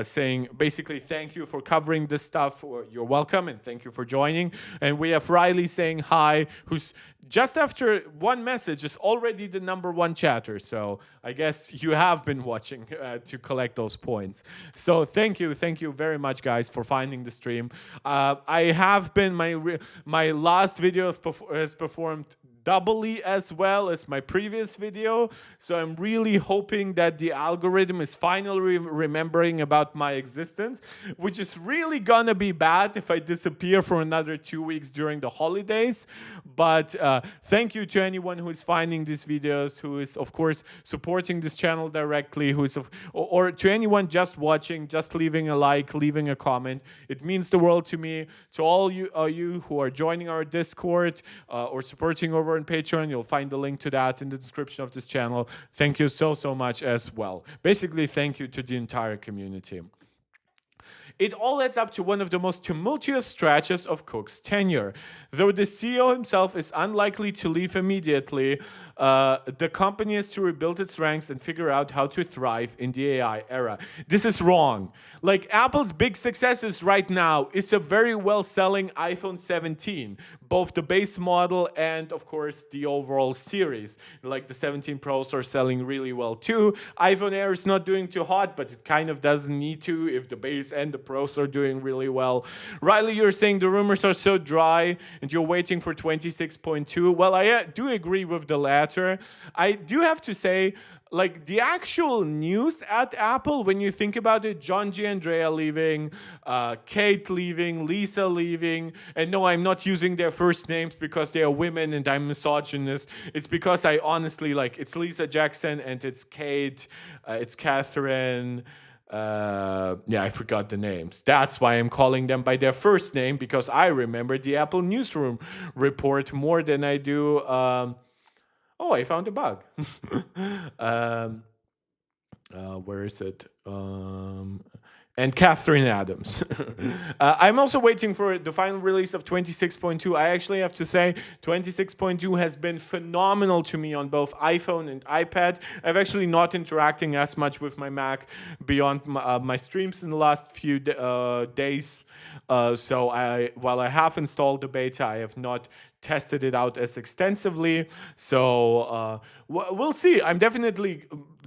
saying basically thank you for covering this stuff. You're welcome and thank you for joining. And we have Riley saying hi, who's just after one message is already the #1 chatter. So I guess you have been watching to collect those points. So thank you very much, guys, for finding the stream. I have been my last video has performed doubly as well as my previous video. So I'm really hoping that the algorithm is finally remembering about my existence, which is really gonna be bad if I disappear for another 2 weeks during the holidays. But thank you to anyone who is finding these videos, who is of course supporting this channel directly, or to anyone just watching, just leaving a like, leaving a comment. It means the world to me. To all you who are joining our Discord or supporting over on Patreon, you'll find the link to that in the description of this channel. Thank you so much as well. Basically, thank you to the entire community. It all adds up to one of the most tumultuous stretches of Cook's tenure. Though the CEO himself is unlikely to leave immediately, the company has to rebuild its ranks and figure out how to thrive in the AI era. This is wrong. Like, Apple's big successes right now is a very well-selling iPhone 17, both the base model and, of course, the overall series. Like, the 17 Pros are selling really well too. iPhone Air is not doing too hot, but it kind of doesn't need to if the base and the Pros are doing really well. Riley, you're saying the rumors are so dry and you're waiting for 26.2. Well, I do agree with the latter. I do have to say, like, the actual news at Apple, when you think about it, John G. Andrea leaving, Kate leaving, Lisa leaving, and no, I'm not using their first names because they are women and I'm misogynist. It's because I honestly, like, it's Lisa Jackson and it's Kate, it's Catherine. Yeah, I forgot the names. That's why I'm calling them by their first name, because I remember the Apple Newsroom report more than I do. Oh, I found a bug. Where is it? And Catherine Adams. I'm also waiting for the final release of 26.2. I actually have to say 26.2 has been phenomenal to me on both iPhone and iPad. I've actually not interacting as much with my Mac beyond my streams in the last few days. So while I have installed the beta, I have not tested it out as extensively. So we'll see. I'm definitely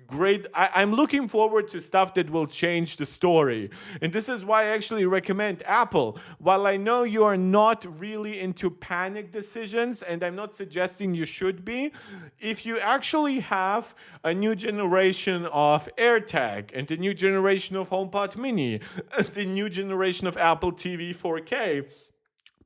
great. I'm looking forward to stuff that will change the story. And this is why I actually recommend Apple. While I know you are not really into panic decisions, and I'm not suggesting you should be, if you actually have a new generation of AirTag and a new generation of HomePod Mini, the new generation of Apple TV 4K,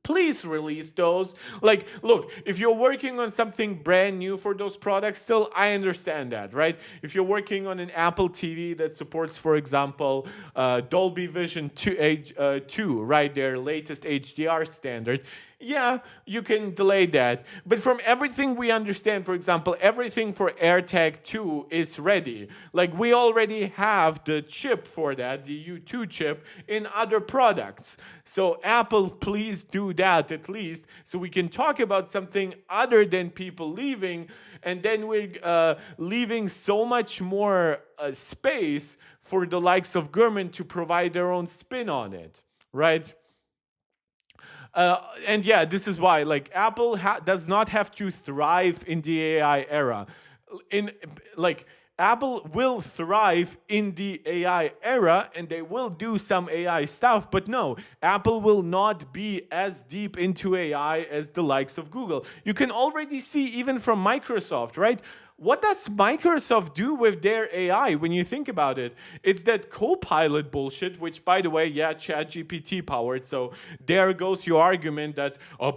please release those. Like, look, if you're working on something brand new for those products, still, I understand that, right? If you're working on an Apple TV that supports, for example, Dolby Vision 2, right, their latest HDR standard, yeah, you can delay that. But from everything we understand, for example, everything for AirTag 2 is ready. Like, we already have the chip for that, the U2 chip, in other products. So Apple, please do that at least, so we can talk about something other than people leaving, and then we're leaving so much more space for the likes of Gurman to provide their own spin on it, right? And yeah, this is why, like, Apple does not have to thrive in the AI era. In like, Apple will thrive in the AI era and they will do some AI stuff, but no, Apple will not be as deep into AI as the likes of Google. You can already see even from Microsoft, right? What does Microsoft do with their AI when you think about it? It's that Copilot bullshit, which, by the way, yeah, ChatGPT powered. So there goes your argument that a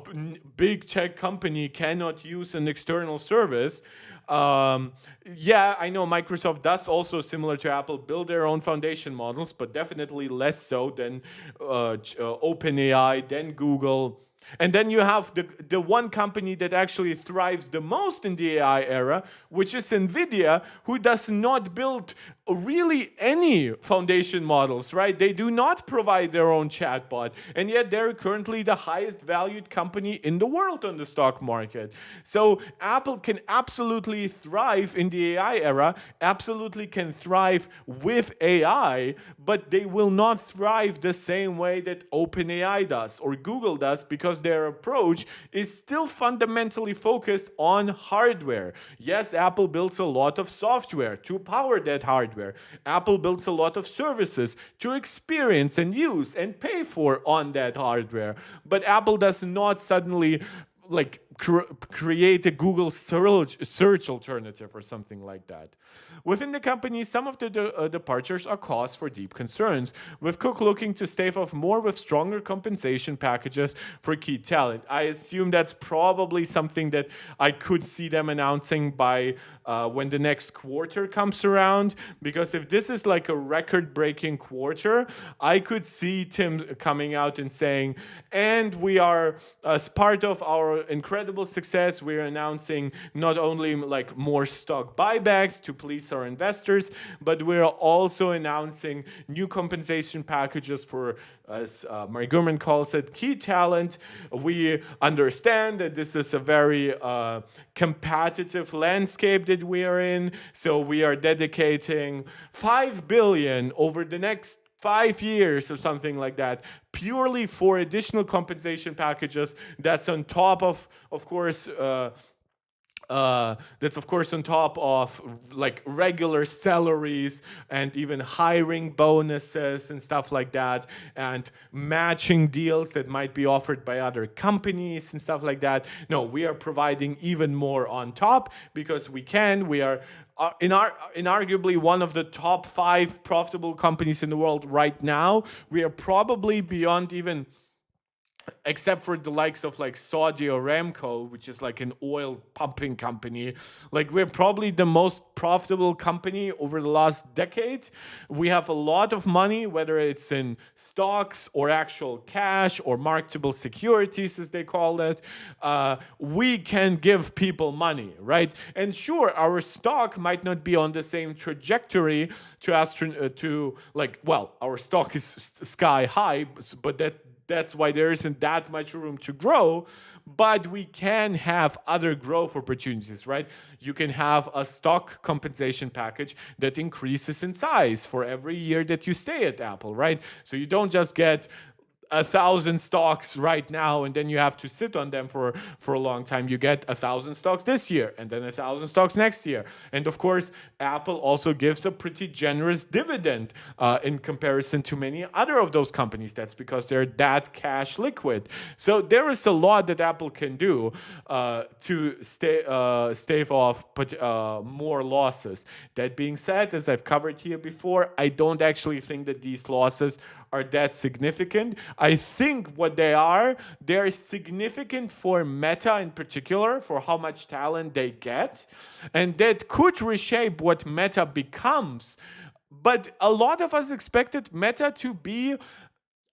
big tech company cannot use an external service. Yeah, I know Microsoft does also, similar to Apple, build their own foundation models, but definitely less so than OpenAI, than Google. And then you have the one company that actually thrives the most in the AI era, which is NVIDIA, who does not build really any foundation models, right? They do not provide their own chatbot, and yet they're currently the highest valued company in the world on the stock market. So Apple can absolutely thrive in the AI era, absolutely can thrive with AI, but they will not thrive the same way that OpenAI does or Google does, because their approach is still fundamentally focused on hardware. Yes, Apple builds a lot of software to power that hardware. Apple builds a lot of services to experience and use and pay for on that hardware. But Apple does not suddenly like create a Google search alternative or something like that. Within the company, some of the departures are cause for deep concerns, with Cook looking to stave off more with stronger compensation packages for key talent. I assume that's probably something that I could see them announcing by when the next quarter comes around, because if this is like a record-breaking quarter, I could see Tim coming out and saying, and we are, as part of our incredible success, we're announcing not only like more stock buybacks to please our investors, but we're also announcing new compensation packages for, as Mary Gurman calls it, key talent. We understand that this is a very competitive landscape that we are in, so we are dedicating $5 billion over the next 5 years or something like that, purely for additional compensation packages. That's on top of course, that's of course on top of like regular salaries and even hiring bonuses and stuff like that, and matching deals that might be offered by other companies and stuff like that. No, we are providing even more on top because we can. We are inarguably one of the top 5 profitable companies in the world right now. We are probably beyond even, except for the likes of like Saudi Aramco, which is like an oil pumping company, like we're probably the most profitable company over the last decade. We have a lot of money, whether it's in stocks or actual cash or marketable securities, as they call it. We can give people money, right? And sure, our stock might not be on the same trajectory to like, well, our stock is sky high, but that's why there isn't that much room to grow, but we can have other growth opportunities, right? You can have a stock compensation package that increases in size for every year that you stay at Apple, right? So you don't just get 1,000 stocks right now and then you have to sit on them for a long time. You get 1,000 stocks this year and then 1,000 stocks next year. And of course, Apple also gives a pretty generous dividend in comparison to many other of those companies. That's because they're that cash liquid. So there is a lot that Apple can do to stave off more losses. That being said, as I've covered here before, I don't actually think that these losses are that significant. I think what they're significant for Meta in particular, for how much talent they get, and that could reshape what Meta becomes. But a lot of us expected Meta to be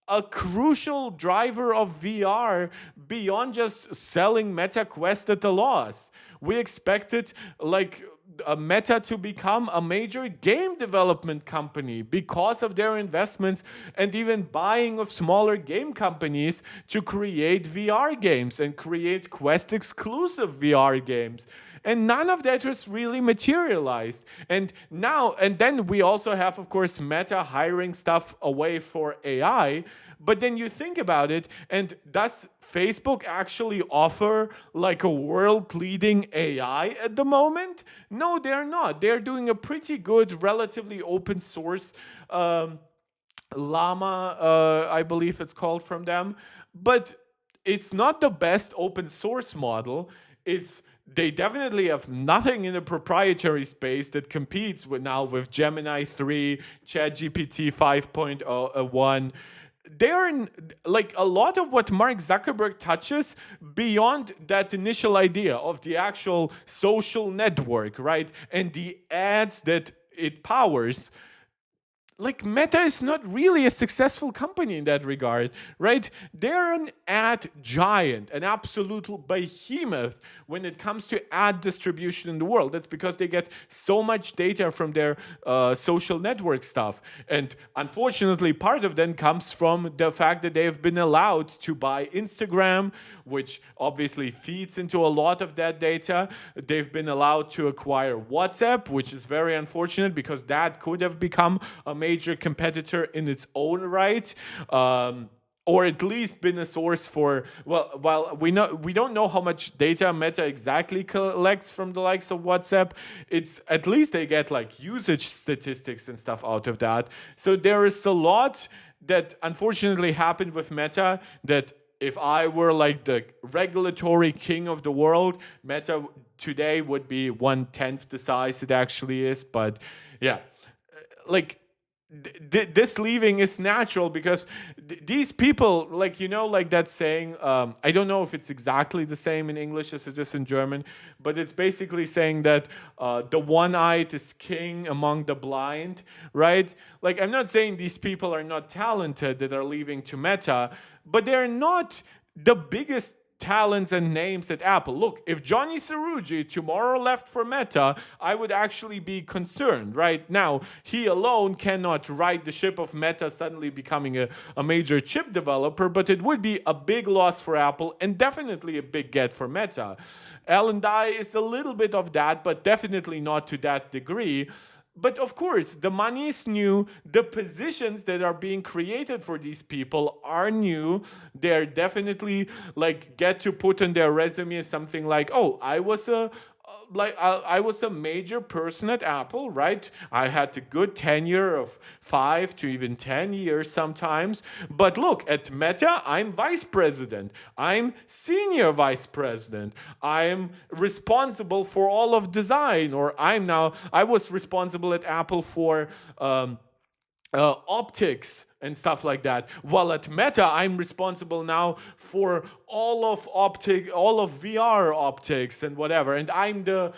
a crucial driver of VR beyond just selling Meta Quest at a loss. We expected like a Meta to become a major game development company because of their investments and even buying of smaller game companies to create VR games and create Quest exclusive VR games. And none of that was really materialized. And then we also have, of course, Meta hiring stuff away for AI. But then you think about it, and does Facebook actually offer like a world leading AI at the moment? No, they're not. They're doing a pretty good, relatively open source Llama, I believe it's called from them. But it's not the best open source model. It's they definitely have nothing in the proprietary space that competes with now with Gemini 3, ChatGPT 5.1. They're in, like a lot of what Mark Zuckerberg touches beyond that initial idea of the actual social network, right? And the ads that it powers, like Meta is not really a successful company in that regard, right? They're an ad giant, an absolute behemoth when it comes to ad distribution in the world. That's because they get so much data from their social network stuff. And unfortunately, part of them comes from the fact that they've been allowed to buy Instagram, which obviously feeds into a lot of that data. They've been allowed to acquire WhatsApp, which is very unfortunate because that could have become a major competitor in its own right. Or at least been a source for, well, we don't know how much data Meta exactly collects from the likes of WhatsApp. It's at least they get like usage statistics and stuff out of that. So there is a lot that unfortunately happened with Meta that if I were like the regulatory king of the world, Meta today would be 1/10 the size it actually is. But yeah, like this leaving is natural because these people, like, like that saying, I don't know if it's exactly the same in English as it is in German, but it's basically saying that the one-eyed is king among the blind, right? Like, I'm not saying these people are not talented that are leaving to Meta, but they're not the biggest talents and names at Apple. Look, if Johny Srouji tomorrow left for Meta, I would actually be concerned. Right now, he alone cannot right the ship of Meta suddenly becoming a major chip developer, but it would be a big loss for Apple and definitely a big get for Meta. Alan Dye is a little bit of that, but definitely not to that degree. But of course, the money is new. The positions that are being created for these people are new. They're definitely like get to put on their resume something like, "Oh, I was a major person at Apple, right? I had a good tenure of 5 to even 10 years sometimes. But look, at Meta, I'm vice president. I'm senior vice president. I'm responsible for all of design, or I was responsible at Apple for optics and stuff like that. While at Meta, I'm responsible now for all of VR optics and whatever. And I'm the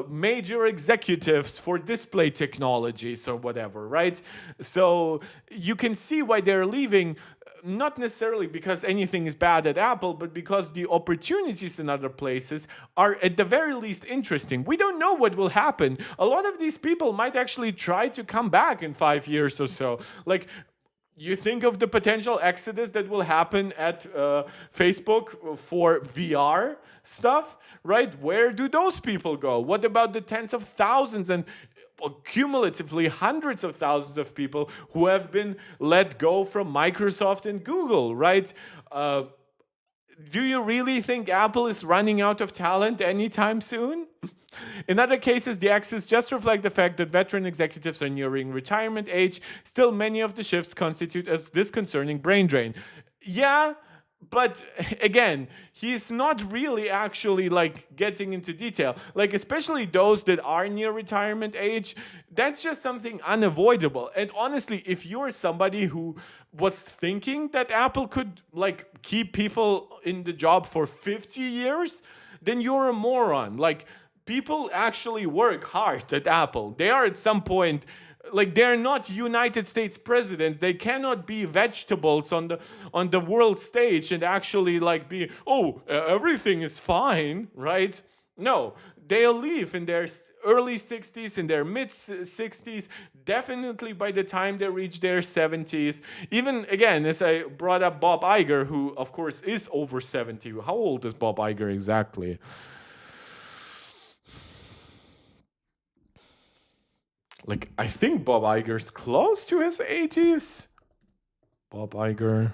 major executives for display technologies or whatever, right? So you can see why they're leaving. Not necessarily because anything is bad at Apple, but because the opportunities in other places are at the very least interesting. We don't know what will happen. A lot of these people might actually try to come back in 5 years or so. Like, you think of the potential exodus that will happen at Facebook for VR stuff, right? Where do those people go? What about the tens of thousands and cumulatively hundreds of thousands of people who have been let go from Microsoft and Google, right? Do you really think Apple is running out of talent anytime soon? In other cases, the exits just reflect the fact that veteran executives are nearing retirement age. Still, many of the shifts constitute as disconcerting brain drain. Yeah, but again, he's not really actually like getting into detail. Like, especially those that are near retirement age, that's just something unavoidable. And honestly, if you're somebody who was thinking that Apple could like keep people in the job for 50 years, then you're a moron. Like, people actually work hard at Apple. They are at some point, like, they're not United States presidents. They cannot be vegetables on the world stage and actually like be, everything is fine, right? No, they'll leave in their early 60s, in their mid 60s, definitely by the time they reach their 70s. Even again, as I brought up Bob Iger, who of course is over 70. How old is Bob Iger exactly? Like, I think Bob Iger's close to his 80s. Bob Iger.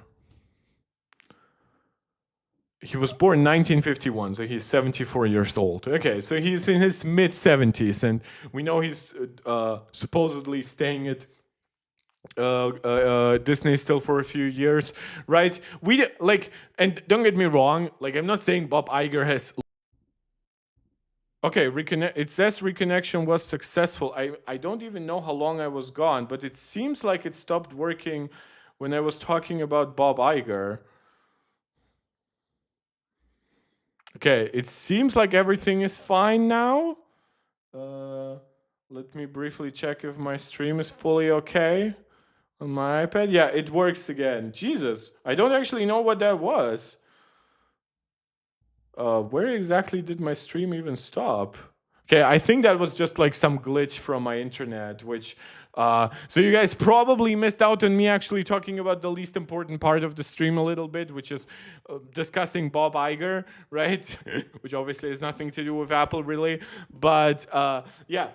He was born 1951, so he's 74 years old. Okay, so he's in his mid 70s, and we know he's supposedly staying at Disney still for a few years, right? We like, and don't get me wrong, like I'm not saying Bob Iger has. Okay, it says reconnection was successful. I don't even know how long I was gone, but it seems like it stopped working when I was talking about Bob Iger. Okay, it seems like everything is fine now. Let me briefly check if my stream is fully okay on my iPad. Yeah, it works again. Jesus, I don't actually know what that was. Where exactly did my stream even stop? Okay, I think that was just like some glitch from my internet, which so you guys probably missed out on me actually talking about the least important part of the stream a little bit, which is discussing Bob Iger, right? Which obviously has nothing to do with Apple really. But yeah,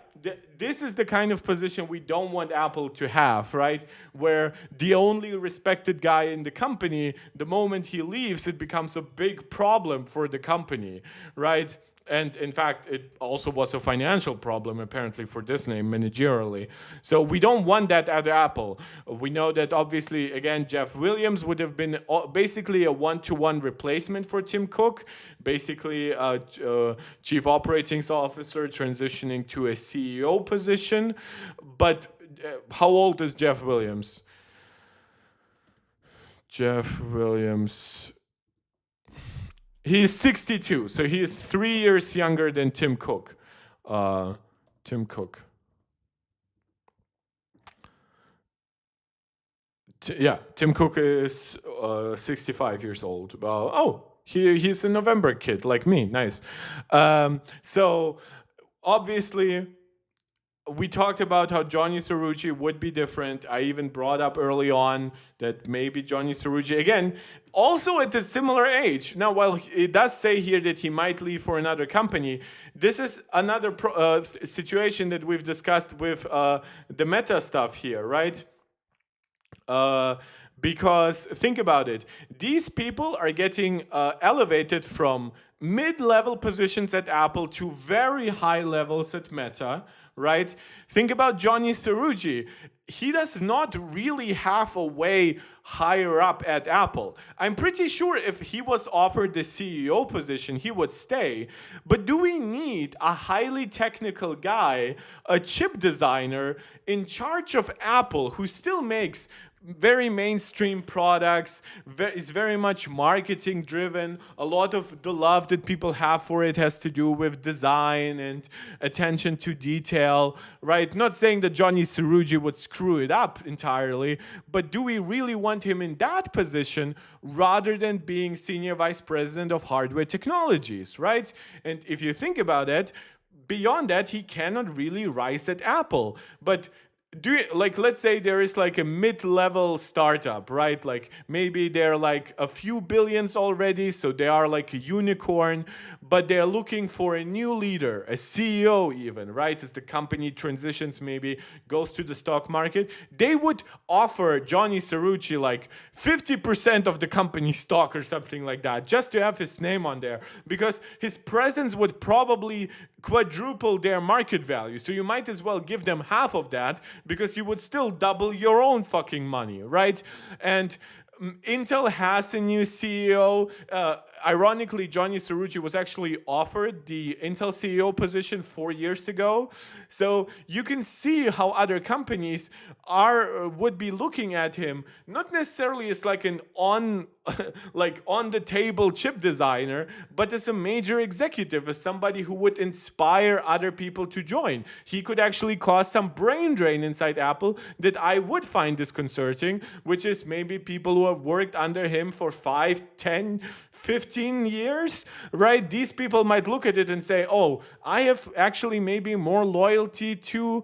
this is the kind of position we don't want Apple to have, right? Where the only respected guy in the company, the moment he leaves, it becomes a big problem for the company, right? And in fact, it also was a financial problem, apparently, for Disney managerially. So we don't want that at Apple. We know that, obviously, again, Jeff Williams would have been basically a one-to-one replacement for Tim Cook, basically a chief operating officer transitioning to a CEO position. But how old is Jeff Williams? Jeff Williams... He is 62, so he is 3 years younger than Tim Cook. Tim Cook. Yeah, Tim Cook is 65 years old. He's a November kid like me. Nice. So obviously, we talked about how Johny Srouji would be different. I even brought up early on that maybe Johny Srouji, again, also at a similar age. Now, while it does say here that he might leave for another company, this is another situation that we've discussed with the Meta stuff here, right? Because think about it. These people are getting elevated from mid-level positions at Apple to very high levels at Meta, right? Think about Johny Srouji. He does not really have a way higher up at Apple. I'm pretty sure if he was offered the CEO position, he would stay. But do we need a highly technical guy, a chip designer, in charge of Apple who still makes very mainstream products, is very much marketing driven. A lot of the love that people have for it has to do with design and attention to detail, right? Not saying that Johny Srouji would screw it up entirely, but do we really want him in that position rather than being senior vice president of hardware technologies, right? And if you think about it, beyond that, he cannot really rise at Apple. But let's say there is like a mid-level startup, right? Like maybe they're like a few billions already, so they are like a unicorn, but they're looking for a new leader, a CEO even, right? As the company transitions, maybe goes to the stock market, they would offer Johny Srouji like 50% of the company stock or something like that, just to have his name on there, because his presence would probably quadruple their market value. So you might as well give them half of that, because you would still double your own fucking money, right? And Intel has a new CEO. Ironically, Johny Srouji was actually offered the Intel CEO position 4 years ago. So you can see how other companies would be looking at him, not necessarily as like an on the table chip designer, but as a major executive, as somebody who would inspire other people to join. He could actually cause some brain drain inside Apple that I would find disconcerting, which is maybe people who have worked under him for 5, 10, 15 years, right? These people might look at it and say, oh, I have actually maybe more loyalty to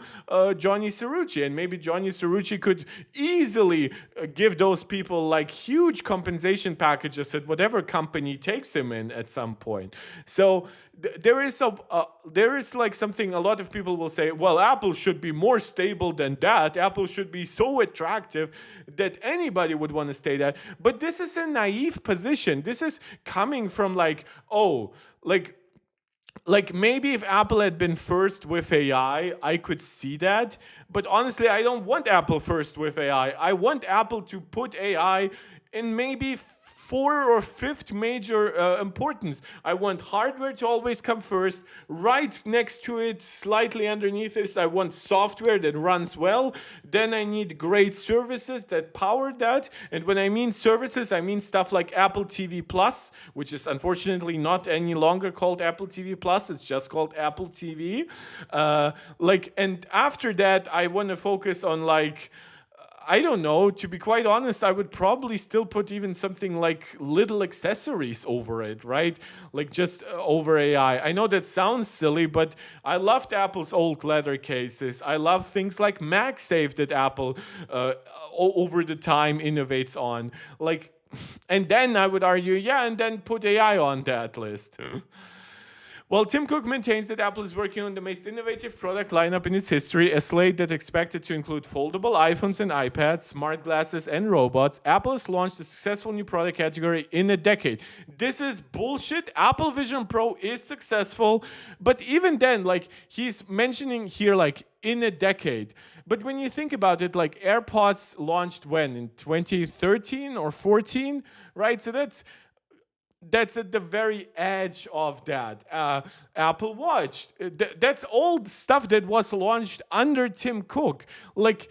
Johny Srouji, and maybe Johny Srouji could easily give those people like huge compensation optimization packages at whatever company takes them in at some point. So there is like something a lot of people will say, well, Apple should be more stable than that. Apple should be so attractive that anybody would want to stay there. But this is a naive position. This is coming from like, oh, like maybe if Apple had been first with AI, I could see that. But honestly, I don't want Apple first with AI. I want Apple to put AI in maybe fourth or fifth major importance. I want hardware to always come first. Right next to it, slightly underneath this, I want software that runs well. Then I need great services that power that. And when I mean services, I mean stuff like Apple TV Plus, which is unfortunately not any longer called Apple TV Plus. It's just called Apple TV. And after that, I want to focus on like, I don't know, to be quite honest, I would probably still put even something like little accessories over it, right? Like just over AI. I know that sounds silly, but I loved Apple's old leather cases. I love things like MagSafe that Apple over the time innovates on. Like, and then I would argue, yeah, and then put AI on that list. Well, Tim Cook maintains that Apple is working on the most innovative product lineup in its history, a slate that expected to include foldable iPhones and iPads, smart glasses, and robots. Apple has launched a successful new product category in a decade. This is bullshit. Apple Vision Pro is successful, but even then, like, he's mentioning here, like, in a decade. But when you think about it, like, AirPods launched when? In 2013 or 14, right? So that's at the very edge of that. Apple Watch, that's all stuff that was launched under Tim Cook. Like,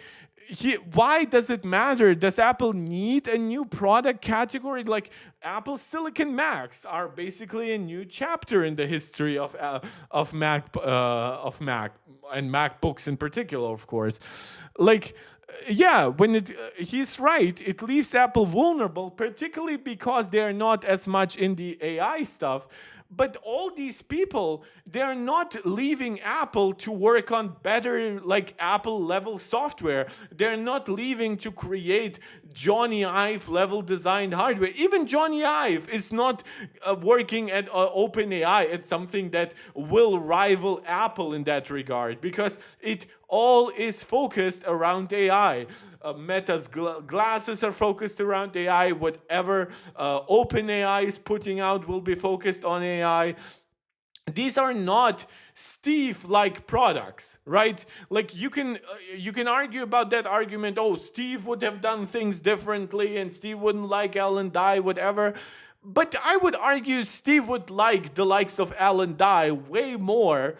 why does it matter? Does Apple need a new product category? Like, Apple Silicon Macs are basically a new chapter in the history of Mac and MacBooks in particular, of course. Like, yeah, when he's right, it leaves Apple vulnerable, particularly because they're not as much in the AI stuff. But all these people, they're not leaving Apple to work on better, like, Apple level software. They're not leaving to create Johny Ive level designed hardware. Even Johny Ive is not working at OpenAI. It's something that will rival Apple in that regard, because it all is focused around AI. Meta's glasses are focused around AI. Whatever OpenAI is putting out will be focused on AI. These are not Steve-like products, right? Like, you can argue about that argument. Oh, Steve would have done things differently, and Steve wouldn't like Alan Dye, whatever. But I would argue Steve would like the likes of Alan Dye way more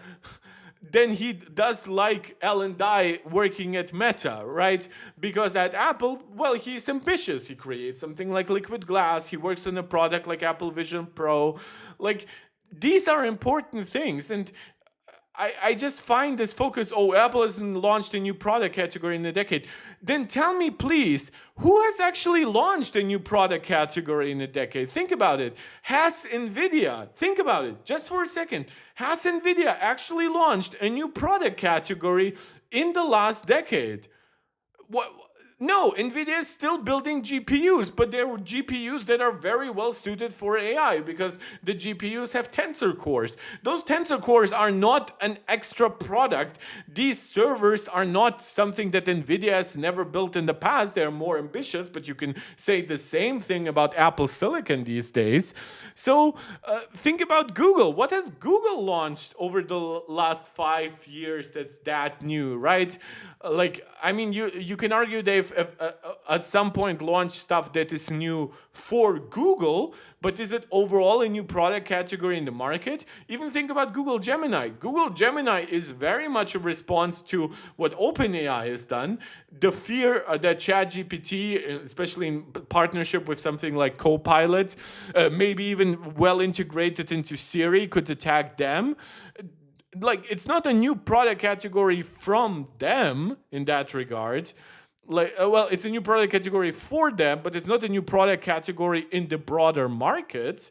than he does like Alan Dye working at Meta, right? Because at Apple, well, he's ambitious. He creates something like Liquid Glass. He works on a product like Apple Vision Pro. Like, these are important things. And I just find this focus, oh, Apple hasn't launched a new product category in a decade. Then tell me, please, who has actually launched a new product category in a decade? Think about it. Has NVIDIA, think about it just for a second, has NVIDIA actually launched a new product category in the last decade? What? No, NVIDIA is still building GPUs, but they're GPUs that are very well suited for AI because the GPUs have tensor cores. Those tensor cores are not an extra product. These servers are not something that NVIDIA has never built in the past. They're more ambitious, but you can say the same thing about Apple Silicon these days. So think about Google. What has Google launched over the last 5 years that's that new, right? Like, I mean, you can argue they've at some point launched stuff that is new for Google, but is it overall a new product category in the market? Even think about Google Gemini. Google Gemini is very much a response to what OpenAI has done. The fear that ChatGPT, especially in partnership with something like Copilot, maybe even well integrated into Siri, could attack them. Like, it's not a new product category from them in that regard. Like, well, it's a new product category for them, but it's not a new product category in the broader market.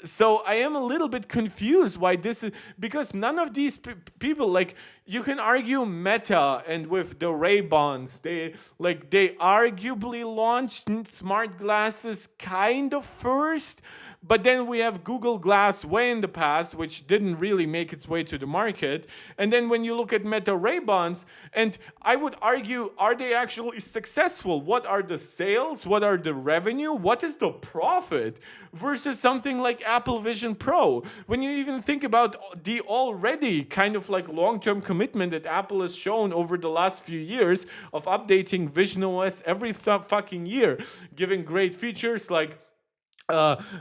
So I am a little bit confused why this is, because none of these people, like, you can argue Meta and with the Ray-Bans, they arguably launched smart glasses kind of first, but then we have Google Glass way in the past, which didn't really make its way to the market. And then when you look at Meta Ray-Bans, and I would argue, are they actually successful? What are the sales? What are the revenue? What is the profit? Versus something like Apple Vision Pro. When you even think about the already kind of like long-term commitment that Apple has shown over the last few years of updating Vision OS every fucking year, giving great features like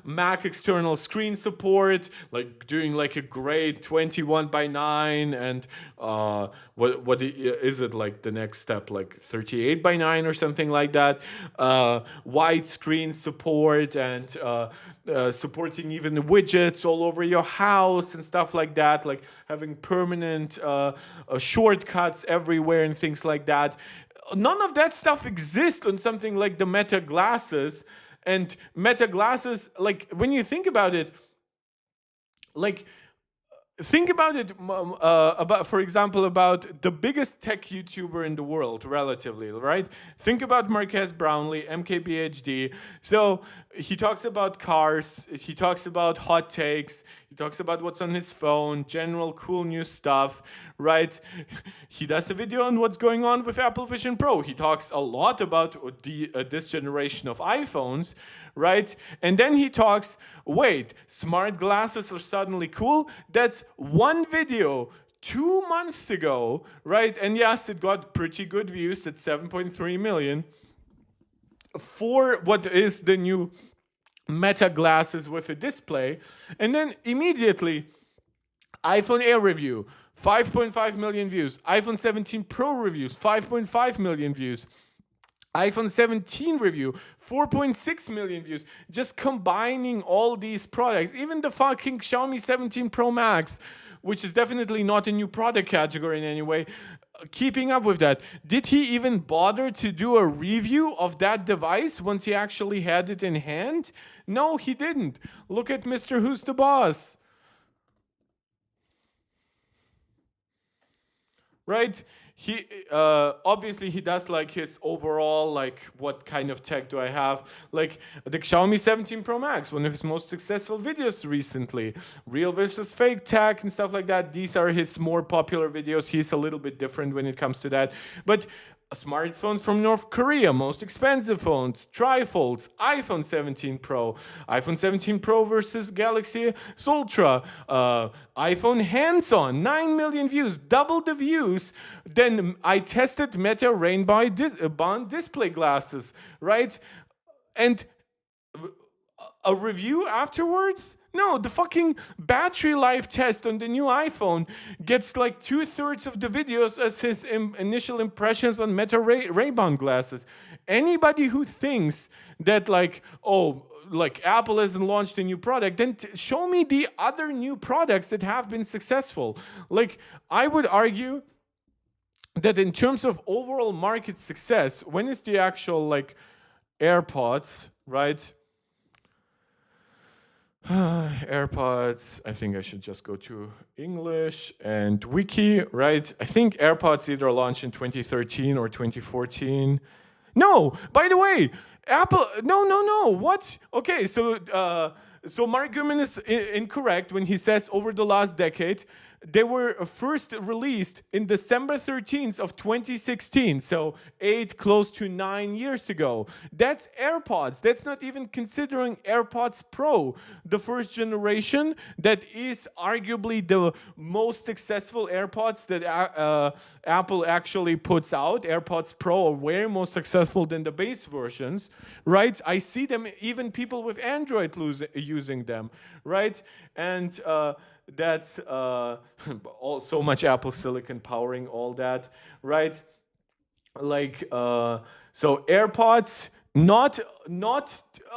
Mac external screen support, like doing like a great 21:9, and what is it, like the next step, like 38:9 or something like that, widescreen support, and supporting even the widgets all over your house and stuff like that, like having permanent shortcuts everywhere and things like that. None of that stuff exists on something like the Meta glasses. And Meta glasses, like when you think about it, like think about it about, for example, about the biggest tech YouTuber in the world, relatively, right? Think about Marques Brownlee, MKBHD. So he talks about cars, he talks about hot takes, he talks about what's on his phone, general cool new stuff, right? He does a video on what's going on with Apple Vision Pro. He talks a lot about this generation of iPhones, right? And then he talks, wait, smart glasses are suddenly cool? That's one video 2 months ago, right? And yes, it got pretty good views at 7.3 million for what is the new Meta glasses with a display. And then immediately, iPhone Air review, 5.5 million views. iPhone 17 Pro reviews, 5.5 million views. iPhone 17 review, 4.6 million views. Just combining all these products, even the fucking Xiaomi 17 Pro Max, which is definitely not a new product category in any way, keeping up with that. Did he even bother to do a review of that device once he actually had it in hand? No, he didn't. Look at Mr. Who's the Boss. Right? He obviously he does like his overall, like, what kind of tech do I have, like the Xiaomi 17 Pro Max, one of his most successful videos recently, real versus fake tech and stuff like that. These are his more popular videos. He's a little bit different when it comes to that. But smartphones from North Korea, most expensive phones, trifolds, iPhone 17 Pro, iPhone 17 Pro versus Galaxy Ultra, iPhone hands-on, 9 million views, double the views. Then I tested Meta Rainbow Bond display glasses, right? And a review afterwards? No, the fucking battery life test on the new iPhone gets like 2/3 of the videos as his initial impressions on Meta Ray-Ban glasses. Anybody who thinks that like, oh, like Apple hasn't launched a new product, then show me the other new products that have been successful. Like, I would argue that in terms of overall market success, when is the actual like AirPods, right? AirPods, I think I should just go to English and Wiki, right? I think AirPods either launched in 2013 or 2014. No, by the way, Apple, no, what? Okay, so Mark Gurman is incorrect when he says over the last decade. They were first released in December 13th of 2016, so 8, close to 9 years ago. That's AirPods. That's not even considering AirPods Pro, the first generation that is arguably the most successful AirPods that Apple actually puts out. AirPods Pro are way more successful than the base versions, right? I see them, even people with Android using them, right? And that's so much Apple Silicon powering all that, right? Like, so AirPods, not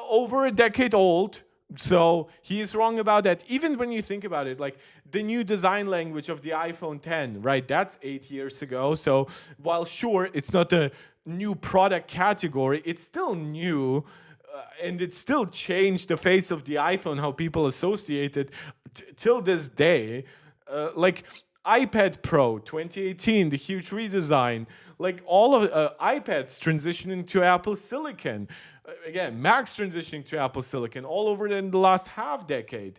over a decade old. So he's wrong about that. Even when you think about it, like the new design language of the iPhone 10, right? That's 8 years ago. So while sure, it's not a new product category, it's still new. And it still changed the face of the iPhone, how people associate it till this day. Like, iPad Pro 2018, the huge redesign, like all of iPads transitioning to Apple Silicon. Again, Macs transitioning to Apple Silicon all over in the last half decade.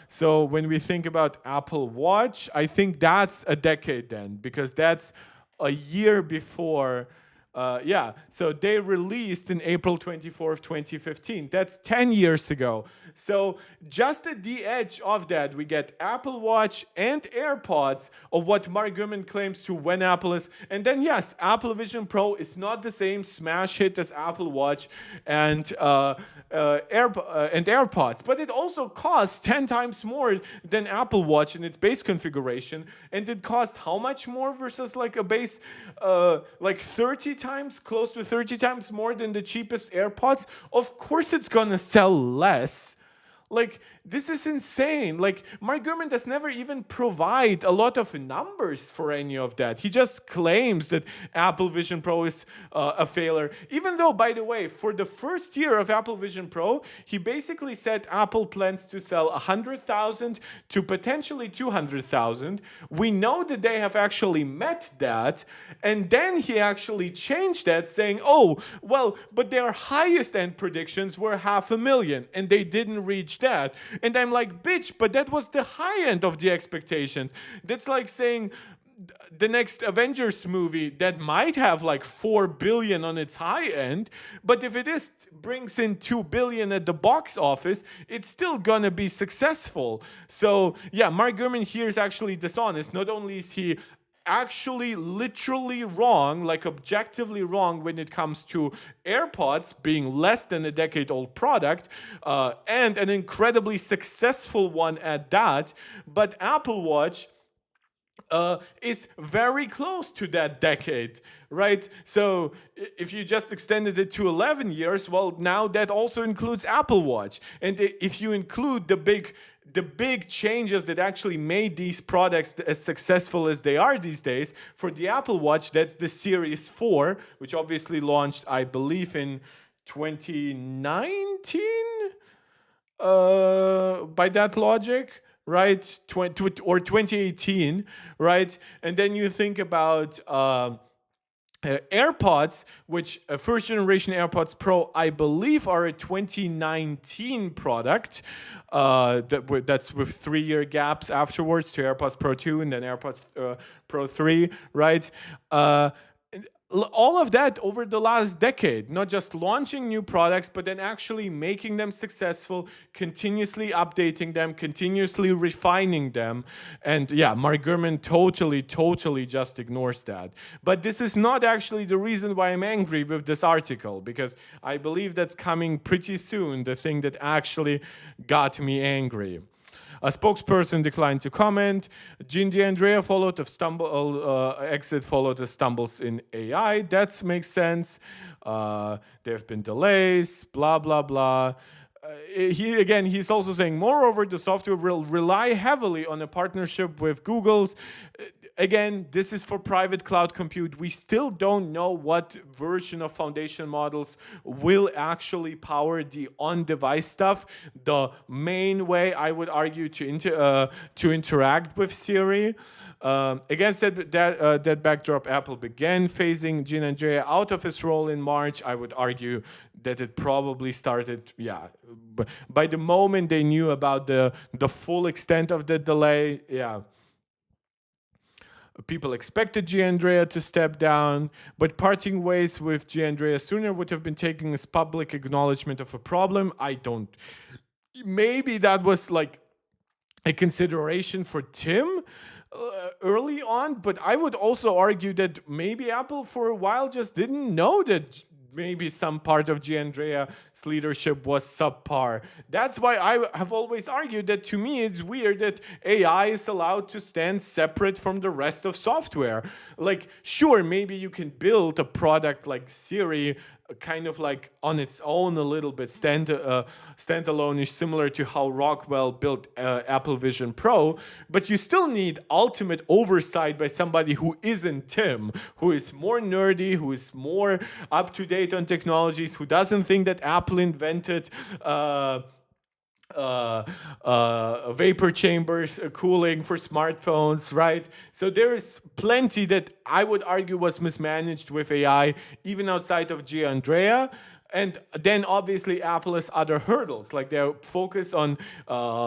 So when we think about Apple Watch, I think that's a decade then, because that's a year before. So they released in April 24th, 2015. That's 10 years ago. So just at the edge of that, we get Apple Watch and AirPods of what Mark Gurman claims to when Apple is. And then yes, Apple Vision Pro is not the same smash hit as Apple Watch and AirPods, but it also costs 10 times more than Apple Watch in its base configuration. And it costs how much more versus like a base, like 30 times, close to 30 times more than the cheapest AirPods? Of course it's gonna sell less. Like, this is insane. Like, Mark Gurman does never even provide a lot of numbers for any of that. He just claims that Apple Vision Pro is a failure. Even though, by the way, for the first year of Apple Vision Pro, he basically said Apple plans to sell 100,000 to potentially 200,000. We know that they have actually met that. And then he actually changed that, saying, oh, well, but their highest end predictions were 500,000, and they didn't reach that. And I'm like, bitch, but that was the high end of the expectations. That's like saying the next Avengers movie that might have like 4 billion on its high end, but if it is brings in 2 billion at the box office, it's still gonna be successful. So yeah, Mark Gurman here is actually dishonest. Not only is he actually literally wrong, like objectively wrong when it comes to AirPods being less than a decade-old product, and an incredibly successful one at that, but Apple Watch is very close to that decade, right? So if you just extended it to 11 years, well, now that also includes Apple Watch. And if you include the big changes that actually made these products as successful as they are these days, for the Apple Watch, that's the Series 4, which obviously launched, I believe, in 2019, by that logic, right? Or 2018, right? And then you think about AirPods, which first generation AirPods Pro, I believe, are a 2019 product. That's with 3-year gaps afterwards to AirPods Pro 2 and then AirPods Pro 3, right? All of that over the last decade, not just launching new products, but then actually making them successful, continuously updating them, continuously refining them. And yeah, Mark Gurman totally just ignores that. But this is not actually the reason why I'm angry with this article, because I believe that's coming pretty soon, the thing that actually got me angry. A spokesperson declined to comment. Gene D'Andrea followed the exit followed the stumbles in AI. That makes sense. There have been delays, blah, blah, blah. He's also saying, moreover, the software will rely heavily on a partnership with Google's. Again, this is for private cloud compute. We still don't know what version of foundation models will actually power the on-device stuff. The main way, I would argue, to interact with Siri. Against that backdrop, Apple began phasing Gene D'Andrea out of his role in March. I would argue that it probably started, by the moment they knew about the full extent of the delay, people expected D'Andrea to step down, but parting ways with D'Andrea sooner would have been taken as public acknowledgement of a problem. Maybe that was like a consideration for Tim early on, but I would also argue that maybe Apple for a while just didn't know that maybe some part of D'Andrea's leadership was subpar. That's why I have always argued that, to me, it's weird that AI is allowed to stand separate from the rest of software. Like, sure, maybe you can build a product like Siri kind of like on its own a little bit, standalone-ish, similar to how Rockwell built Apple Vision Pro, but you still need ultimate oversight by somebody who isn't Tim, who is more nerdy, who is more up-to-date on technologies, who doesn't think that Apple invented vapor chambers cooling for smartphones, right? So there is plenty that I would argue was mismanaged with AI, even outside of Andrea. And then obviously Apple has other hurdles, like their focus on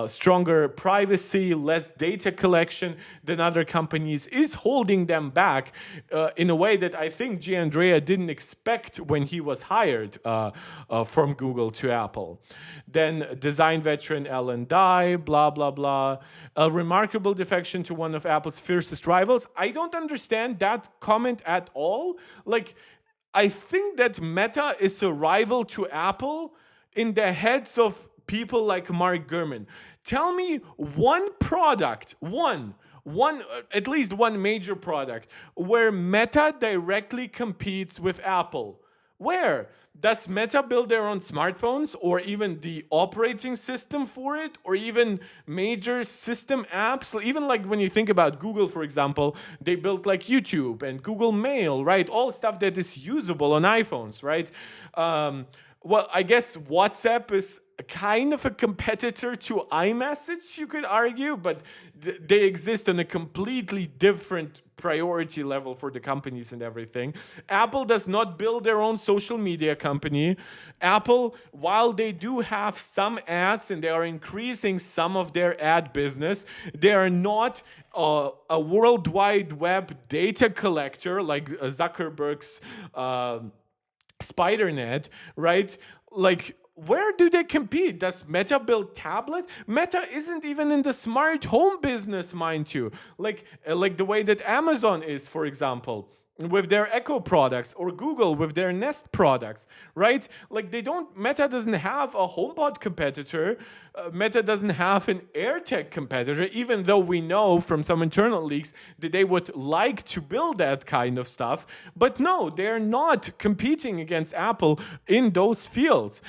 stronger privacy, less data collection than other companies is holding them back in a way that I think Andrea didn't expect when he was hired from Google to Apple. Then design veteran Ellen Dye, blah, blah, blah. A remarkable defection to one of Apple's fiercest rivals. I don't understand that comment at all. Like, I think that Meta is a rival to Apple in the heads of people like Mark Gurman. Tell me one product, at least one major product, where Meta directly competes with Apple. Where? Does Meta build their own smartphones or even the operating system for it or even major system apps? Even like when you think about Google, for example, they built like YouTube and Google Mail, right? All stuff that is usable on iPhones, right? Well, I guess WhatsApp is kind of a competitor to iMessage, you could argue, but they exist on a completely different priority level for the companies and everything. Apple does not build their own social media company. Apple, while they do have some ads and they are increasing some of their ad business, they are not a World Wide Web data collector like Zuckerberg's SpiderNet, right? Like, where do they compete? Does Meta build tablet? Meta isn't even in the smart home business, mind you. Like the way that Amazon is, for example, with their Echo products, or Google with their Nest products, right? Like Meta doesn't have a HomePod competitor. Meta doesn't have an AirTag competitor, even though we know from some internal leaks that they would like to build that kind of stuff. But no, they're not competing against Apple in those fields.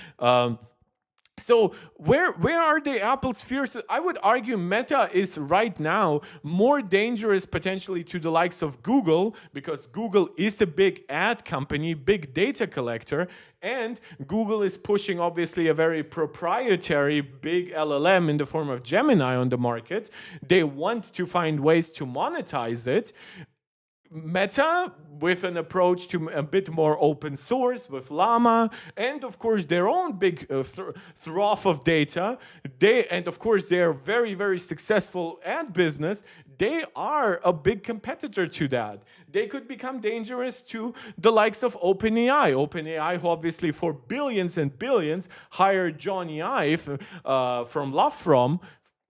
So where are the Apple's fears? I would argue Meta is right now more dangerous potentially to the likes of Google, because Google is a big ad company, big data collector, and Google is pushing obviously a very proprietary big LLM in the form of Gemini on the market. They want to find ways to monetize it. Meta, with an approach to a bit more open source with Llama, and of course their own big trough of data, and of course their very, very successful ad business, they are a big competitor to that. They could become dangerous to the likes of OpenAI. OpenAI, who obviously for billions and billions hired Johny from LoveFrom,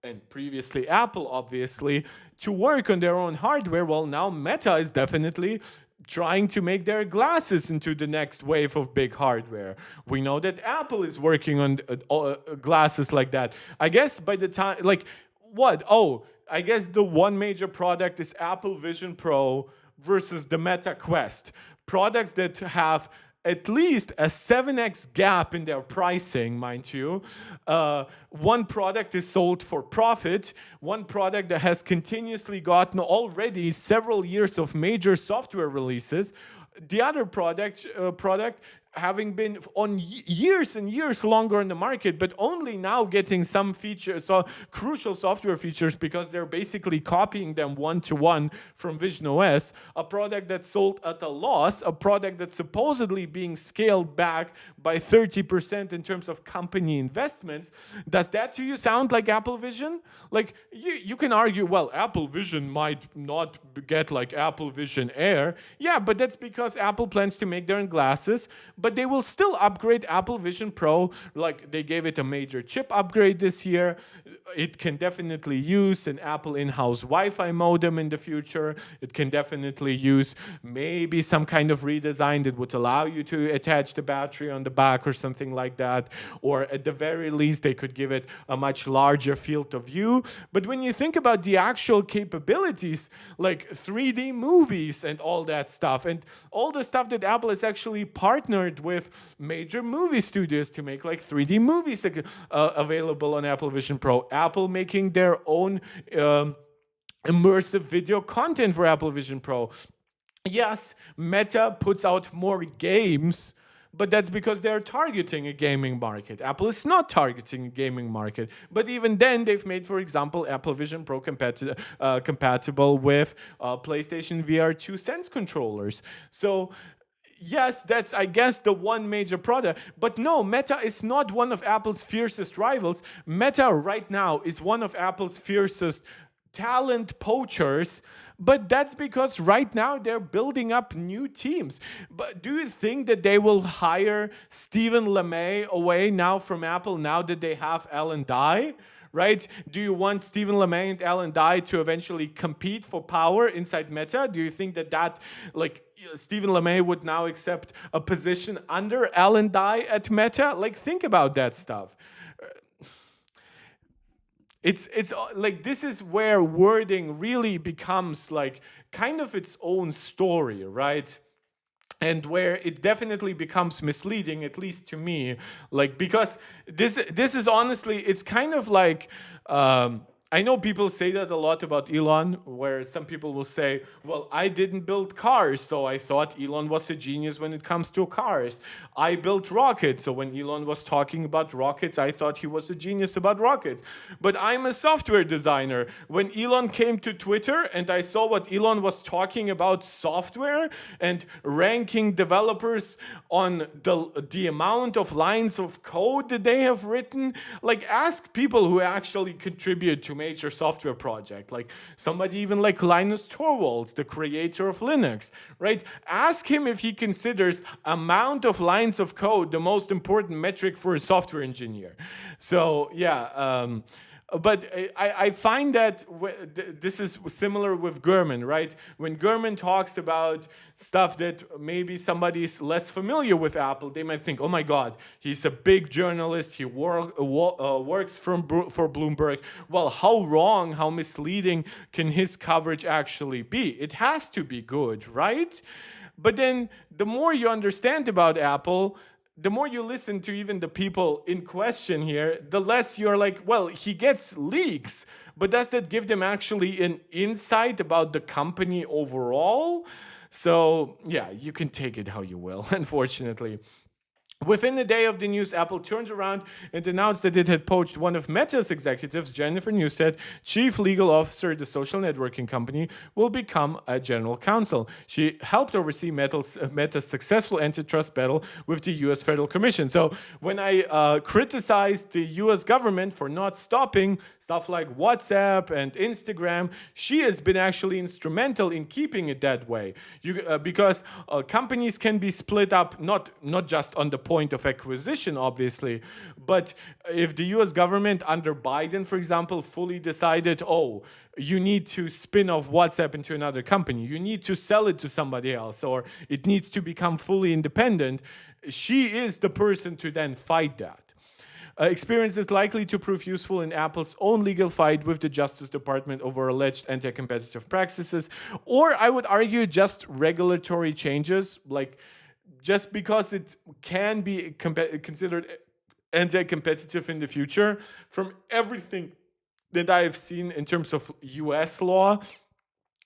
and previously Apple, obviously, to work on their own hardware. Well, now Meta is definitely trying to make their glasses into the next wave of big hardware. We know that Apple is working on glasses like that. I guess by the time, like, what? Oh, I guess the one major product is Apple Vision Pro versus the Meta Quest. Products that have at least a 7x gap in their pricing, mind you. One product is sold for profit. One product that has continuously gotten already several years of major software releases. The other product having been on years and years longer in the market, but only now getting some features, so crucial software features, because they're basically copying them one-to-one from Vision OS, a product that's sold at a loss, a product that's supposedly being scaled back by 30% in terms of company investments. Does that to you sound like Apple Vision? Like, you can argue, well, Apple Vision might not get like Apple Vision Air. Yeah, but that's because Apple plans to make their own glasses, but they will still upgrade Apple Vision Pro. Like, they gave it a major chip upgrade this year. It can definitely use an Apple in-house Wi-Fi modem in the future. It can definitely use maybe some kind of redesign that would allow you to attach the battery on the back or something like that. Or at the very least, they could give it a much larger field of view. But when you think about the actual capabilities, like 3D movies and all that stuff, and all the stuff that Apple has actually partnered with major movie studios to make like 3D movies available on Apple Vision Pro. Apple making their own immersive video content for Apple Vision Pro. Yes, Meta puts out more games, But that's because they're targeting a gaming market. Apple is not targeting a gaming market. But even then, they've made, for example, Apple Vision Pro compatible with PlayStation VR 2 Sense controllers. So yes, that's, I guess, the one major product. But no, Meta is not one of Apple's fiercest rivals. Meta right now is one of Apple's fiercest talent poachers. But that's because right now they're building up new teams. But do you think that they will hire Stephen LeMay away now from Apple now that they have Alan Dye? Right? Do you want Stephen LeMay and Alan Dye to eventually compete for power inside Meta? Do you think that like Stephen LeMay would now accept a position under Alan Dye at Meta? Like, think about that stuff. It's like, this is where wording really becomes like kind of its own story, right? And where it definitely becomes misleading, at least to me, like, because this is honestly, it's kind of like, I know people say that a lot about Elon, where some people will say, well, I didn't build cars, so I thought Elon was a genius when it comes to cars. I built rockets, so when Elon was talking about rockets, I thought he was a genius about rockets. But I'm a software designer. When Elon came to Twitter and I saw what Elon was talking about software and ranking developers on the amount of lines of code that they have written, like, ask people who actually contribute to major software project, like somebody even like Linus Torvalds, the creator of Linux, right? Ask him if he considers amount of lines of code the most important metric for a software engineer. So yeah, but I find that this is similar with Gurman, right? When Gurman talks about stuff that maybe somebody's less familiar with Apple, they might think, oh my God, he's a big journalist, he works for Bloomberg. Well, how wrong, how misleading can his coverage actually be? It has to be good, right? But then the more you understand about Apple, the more you listen to even the people in question here, the less you're like, well, he gets leaks, but does that give them actually an insight about the company overall? So yeah, you can take it how you will, unfortunately. Within a day of the news, Apple turned around and announced that it had poached one of Meta's executives, Jennifer Newstead, chief legal officer at the social networking company, will become a general counsel. She helped oversee Meta's successful antitrust battle with the U.S. Federal Commission. So when I criticized the U.S. government for not stopping stuff like WhatsApp and Instagram, she has been actually instrumental in keeping it that way. Because companies can be split up not just on the point of acquisition, obviously, but if the US government under Biden, for example, fully decided, oh, you need to spin off WhatsApp into another company, you need to sell it to somebody else, or it needs to become fully independent, she is the person to then fight that. Experience is likely to prove useful in Apple's own legal fight with the Justice Department over alleged anti-competitive practices, or I would argue just regulatory changes, like just because it can be considered anti-competitive in the future. From everything that I have seen in terms of US law,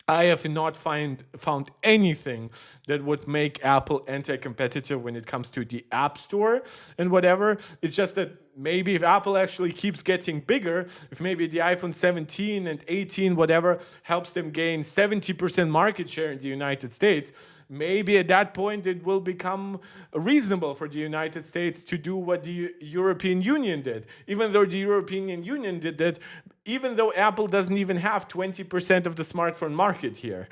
I have not found anything that would make Apple anti-competitive when it comes to the App Store and whatever. It's just that maybe if Apple actually keeps getting bigger, if maybe the iPhone 17 and 18, whatever, helps them gain 70% market share in the United States, maybe at that point it will become reasonable for the United States to do what the European Union did. Even though the European Union did that, even though Apple doesn't even have 20% of the smartphone market here.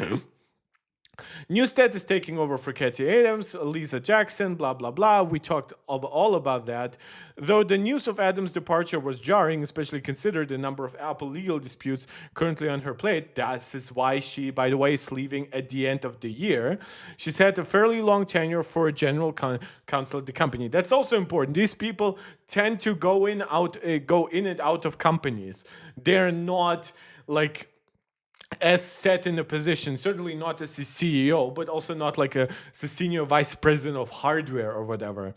Newstead is taking over for Katie Adams, Lisa Jackson, blah, blah, blah. We talked all about that. Though the news of Adams' departure was jarring, especially considered the number of Apple legal disputes currently on her plate. That is why she, by the way, is leaving at the end of the year. She's had a fairly long tenure for a general counsel at the company. That's also important. These people tend to go in and out of companies. They're not like as set in a position, certainly not as a CEO, but also not like a senior vice president of hardware or whatever.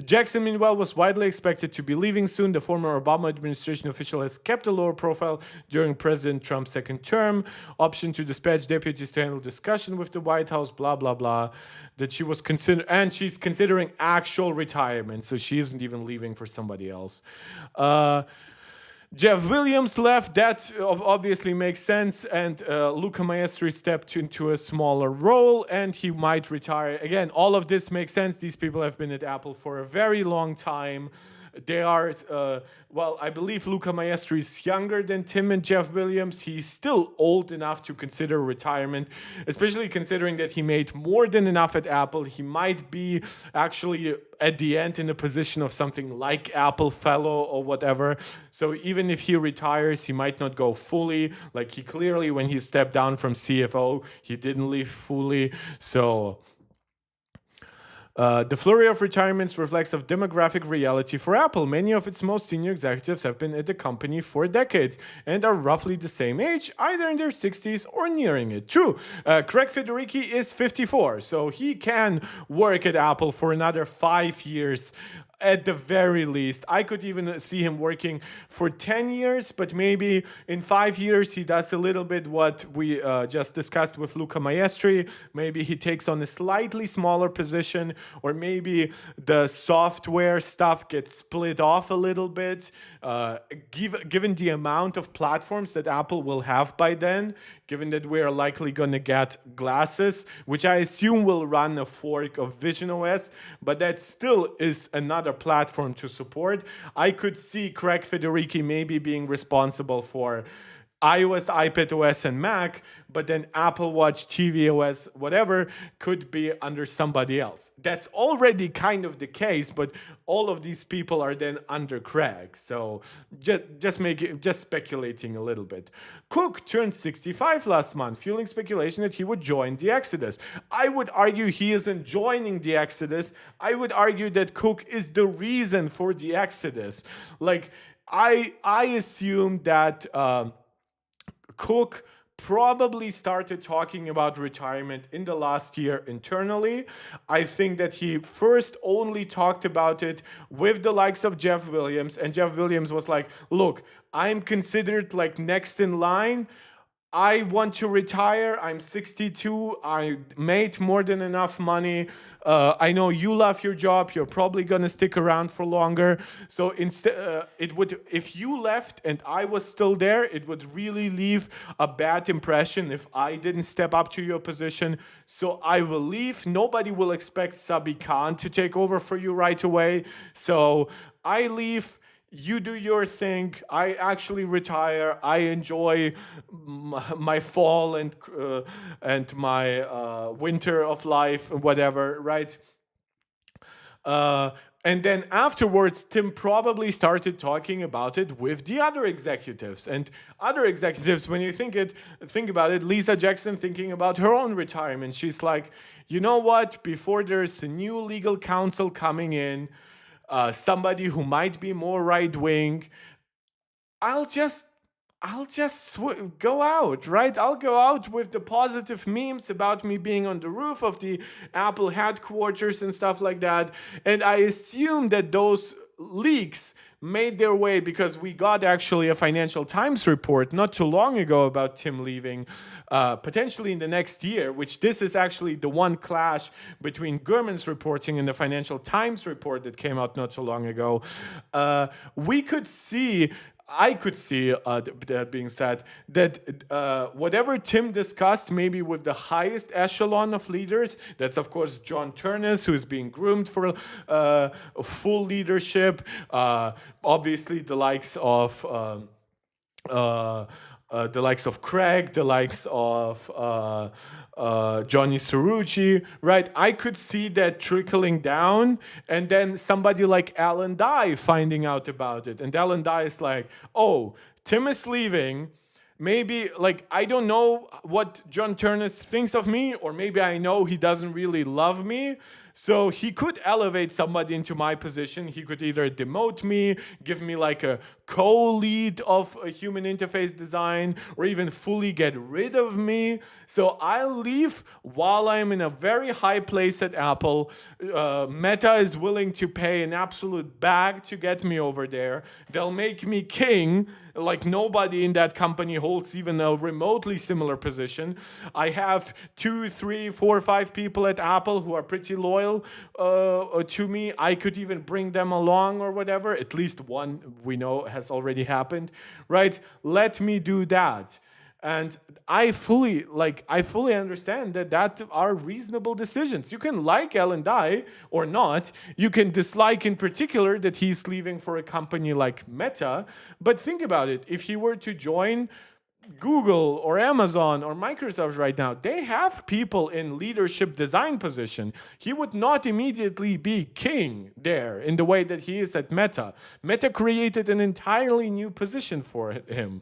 Jackson, meanwhile, was widely expected to be leaving soon. The former Obama administration official has kept a lower profile during President Trump's second term. Option to dispatch deputies to handle discussion with the White House, blah, blah, blah. That she was and she's considering actual retirement, so she isn't even leaving for somebody else. Jeff Williams left. That obviously makes sense. And Luca Maestri stepped into a smaller role, and he might retire. Again, all of this makes sense. These people have been at Apple for a very long time. They are, well, I believe Luca Maestri is younger than Tim and Jeff Williams. He's still old enough to consider retirement, especially considering that he made more than enough at Apple. He might be actually at the end in a position of something like Apple Fellow or whatever. So even if he retires, he might not go fully. Like he clearly, when he stepped down from CFO, he didn't leave fully. So the flurry of retirements reflects a demographic reality for Apple. Many of its most senior executives have been at the company for decades and are roughly the same age, either in their 60s or nearing it. True, Craig Federighi is 54, so he can work at Apple for another 5 years at the very least. I could even see him working for 10 years, but maybe in 5 years he does a little bit what we just discussed with Luca Maestri. Maybe he takes on a slightly smaller position, or maybe the software stuff gets split off a little bit. Given the amount of platforms that Apple will have by then, given that we are likely going to get glasses, which I assume will run a fork of Vision OS, but that still is another platform to support. I could see Craig Federighi maybe being responsible for iOS, iPadOS, and Mac, but then Apple Watch, tvOS, whatever, could be under somebody else. That's already kind of the case, but all of these people are then under Craig. So just speculating a little bit. Cook turned 65 last month, fueling speculation that he would join the Exodus. I would argue he isn't joining the Exodus. I would argue that Cook is the reason for the Exodus. Like, I assume that Cook probably started talking about retirement in the last year internally. I think that he first only talked about it with the likes of Jeff Williams, and Jeff Williams was like, look, I'm considered like next in line. I want to retire. I'm 62. I made more than enough money. I know you love your job. You're probably gonna stick around for longer. So instead, if you left and I was still there, it would really leave a bad impression if I didn't step up to your position. So I will leave. Nobody will expect Sabi Khan to take over for you right away. So I leave. You do your thing. I actually retire. I enjoy my fall and my winter of life, whatever, right? And then afterwards, Tim probably started talking about it with the other executives. And other executives, when you think about it, Lisa Jackson thinking about her own retirement. She's like, you know what? Before there's a new legal counsel coming in, somebody who might be more right-wing, I'll just go out, right? I'll go out with the positive memes about me being on the roof of the Apple headquarters and stuff like that. And I assume that those leaks made their way because we got actually a Financial Times report not too long ago about Tim leaving, potentially in the next year, which this is actually the one clash between Gurman's reporting and the Financial Times report that came out not too long ago. I could see, that being said, that whatever Tim discussed, maybe with the highest echelon of leaders, that's of course John Turnus, who is being groomed for full leadership. Obviously, the likes of Craig, the likes of Johny Srouji, right? I could see that trickling down, and then somebody like Alan Dye finding out about it. And Alan Dye is like, oh, Tim is leaving. Maybe, like, I don't know what John Turnus thinks of me, or maybe I know he doesn't really love me. So he could elevate somebody into my position. He could either demote me, give me like a co-lead of a human interface design, or even fully get rid of me. So I'll leave while I'm in a very high place at Apple. Meta is willing to pay an absolute bag to get me over there. They'll make me king. Like nobody in that company holds even a remotely similar position. I have 2, 3, 4, 5 people at Apple who are pretty loyal to me. I could even bring them along or whatever. At least one we know has already happened, right? Let me do that. And I fully understand that are reasonable decisions. You can like Ellen Dye or not. You can dislike in particular that he's leaving for a company like Meta. But think about it. If he were to join Google or Amazon or Microsoft right now, they have people in leadership design position. He would not immediately be king there in the way that he is at Meta. Meta created an entirely new position for him.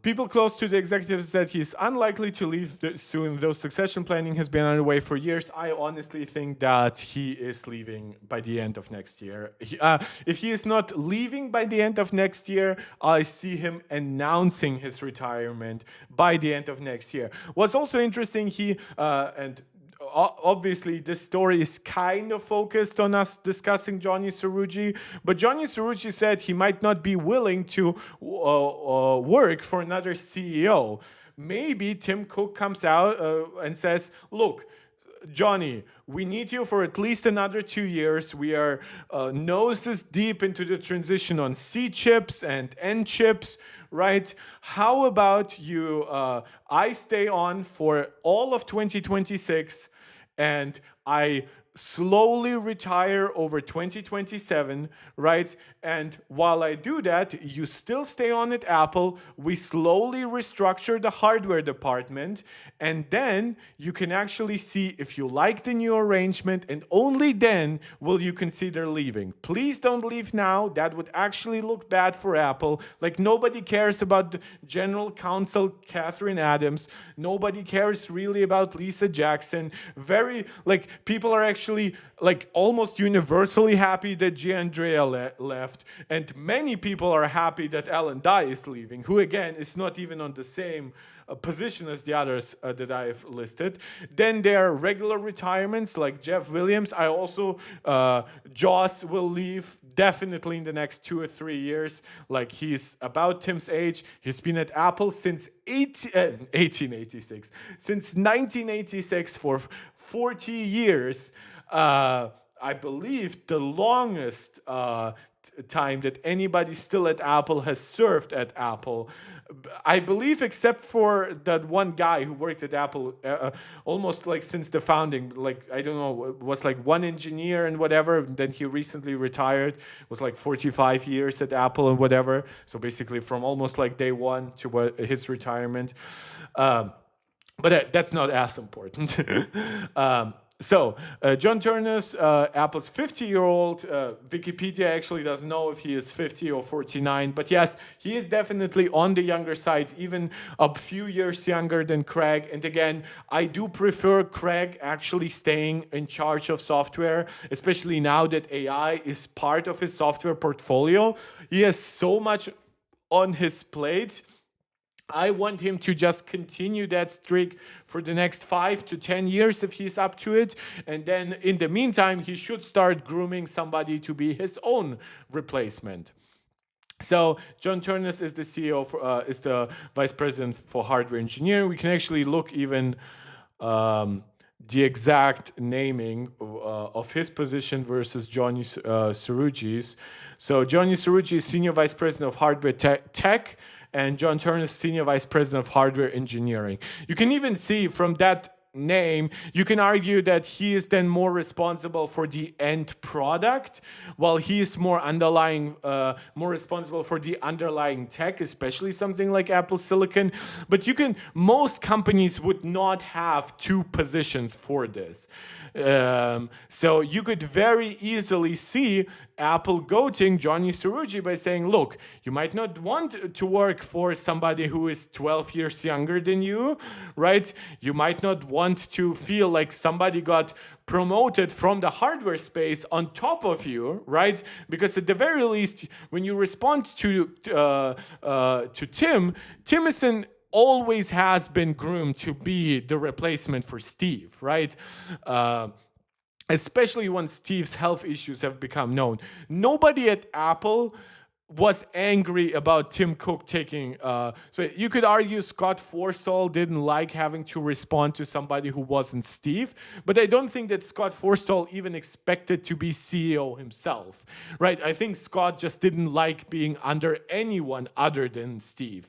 People close to the executives said he's unlikely to leave soon, though succession planning has been underway for years. I honestly think that he is leaving by the end of next year. If he is not leaving by the end of next year, I see him announcing his retirement by the end of next year. What's also interesting, obviously, this story is kind of focused on us discussing Johny Srouji, but Johny Srouji said he might not be willing to work for another CEO. Maybe Tim Cook comes out and says, look, Johny, we need you for at least another 2 years. We are noses deep into the transition on C chips and N chips, right? How about you, I stay on for all of 2026, and I slowly retire over 2027, right? And while I do that, you still stay on at Apple. We slowly restructure the hardware department, and then you can actually see if you like the new arrangement, and only then will you consider leaving. Please don't leave now. That would actually look bad for Apple. Like, nobody cares about the general counsel, Catherine Adams. Nobody cares really about Lisa Jackson. People are actually almost universally happy that Giandrea left, and many people are happy that Ellen Dye is leaving, who again is not even on the same position as the others that I've listed. Then there are regular retirements like Jeff Williams. I also, Joss will leave definitely in the next 2 or 3 years. Like, he's about Tim's age. He's been at Apple since 1886, since 1986 for 40 years. I believe the longest time that anybody still at Apple has served at Apple. I believe, except for that one guy who worked at Apple almost like since the founding, I don't know, was like one engineer and whatever. Then he recently retired. It was like 45 years at Apple and whatever. So basically from almost like day one to his retirement. But that's not as important. So, John Turnus, Apple's 50-year-old. Wikipedia actually doesn't know if he is 50 or 49. But yes, he is definitely on the younger side, even a few years younger than Craig. And again, I do prefer Craig actually staying in charge of software, especially now that AI is part of his software portfolio. He has so much on his plate. I want him to just continue that streak for the next 5 to 10 years if he's up to it. And then in the meantime, he should start grooming somebody to be his own replacement. So John Turnus is the CEO, is the vice president for hardware engineering. We can actually look even the exact naming of his position versus Johny Srouji's. So Johny Srouji is senior vice president of hardware tech, and John Turnus, Senior Vice President of Hardware Engineering. You can even see from that name, you can argue that he is then more responsible for the end product, while he is more responsible for the underlying tech, especially something like Apple Silicon. But most companies would not have 2 positions for this. So you could very easily see Apple goating Johny Srouji by saying, look, you might not want to work for somebody who is 12 years younger than you, right? You might not want want to feel like somebody got promoted from the hardware space on top of you, right? Because at the very least, when you respond to Tim, Timothy always has been groomed to be the replacement for Steve, right? Especially when Steve's health issues have become known. Nobody at Apple was angry about Tim Cook taking. So you could argue Scott Forstall didn't like having to respond to somebody who wasn't Steve, but I don't think that Scott Forstall even expected to be CEO himself, right? I think Scott just didn't like being under anyone other than Steve.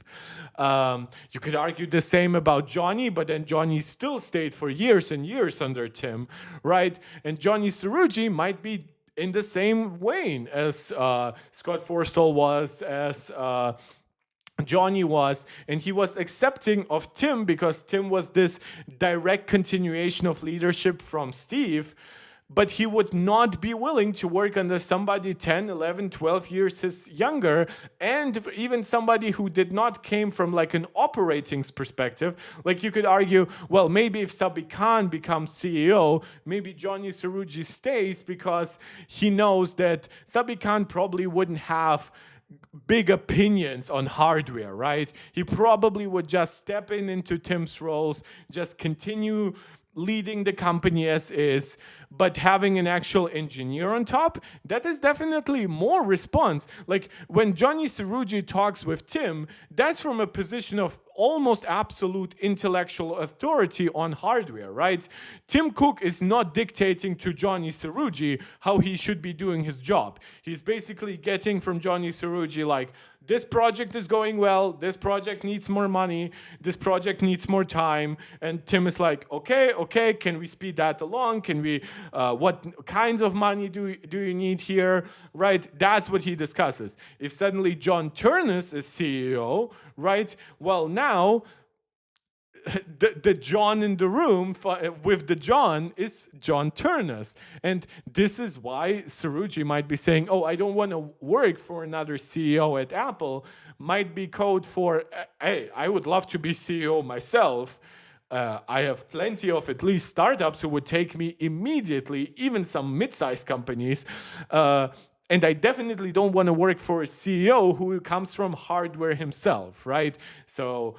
You could argue the same about Johny, but then Johny still stayed for years and years under Tim, right? And Johny Srouji might be in the same vein as Scott Forstall was, as Johny was, and he was accepting of Tim because Tim was this direct continuation of leadership from Steve, but he would not be willing to work under somebody 10, 11, 12 years his younger, and even somebody who did not came from like an operating perspective. Like you could argue, well, maybe if Sabi Khan becomes CEO, maybe Johny Srouji stays because he knows that Sabi Khan probably wouldn't have big opinions on hardware, right? He probably would just step into Tim's roles, just continue leading the company as is, but having an actual engineer on top, that is definitely more response. Like when Johny Srouji talks with Tim, that's from a position of almost absolute intellectual authority on hardware, right? Tim Cook is not dictating to Johny Srouji how he should be doing his job. He's basically getting from Johny Srouji like, this project is going well, this project needs more money, this project needs more time, and Tim is like, okay, can we speed that along? Can we, what kinds of money do you need here, right? That's what he discusses. If suddenly John Turnus is CEO, right, well now, the John in the room with the John is John Turnus. And this is why Srouji might be saying, oh, I don't want to work for another CEO at Apple. Might be code for, hey, I would love to be CEO myself. I have plenty of at least startups who would take me immediately, even some mid-sized companies. And I definitely don't want to work for a CEO who comes from hardware himself, right? So,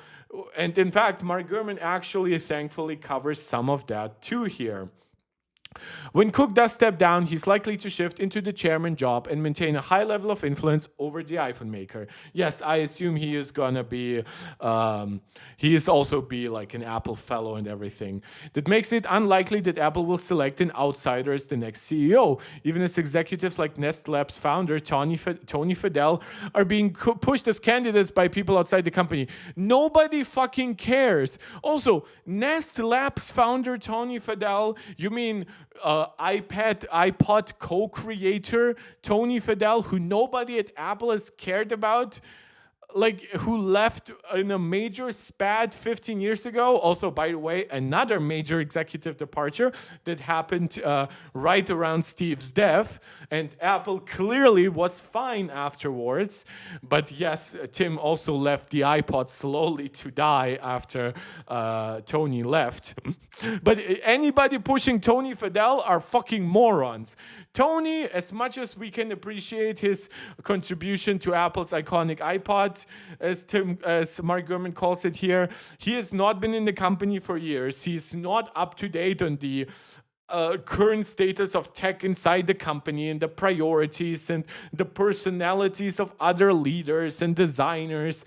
and in fact, Mark Gurman actually thankfully covers some of that too here. When Cook does step down, he's likely to shift into the chairman job and maintain a high level of influence over the iPhone maker. Yes, I assume he is gonna be, he is also be like an Apple fellow and everything. That makes it unlikely that Apple will select an outsider as the next CEO, even as executives like Nest Labs founder Tony Fadell are being pushed as candidates by people outside the company. Nobody fucking cares. Also, Nest Labs founder Tony Fadell, you mean iPod co-creator Tony Fadell, who nobody at Apple has cared about, like who left in a major spat 15 years ago. Also, by the way, another major executive departure that happened right around Steve's death, and Apple clearly was fine afterwards. But yes, Tim also left the iPod slowly to die after Tony left. But anybody pushing Tony Fadell are fucking morons. Tony, as much as we can appreciate his contribution to Apple's iconic iPod, as Mark Gurman calls it here, he has not been in the company for years. He's not up to date on the current status of tech inside the company and the priorities and the personalities of other leaders and designers.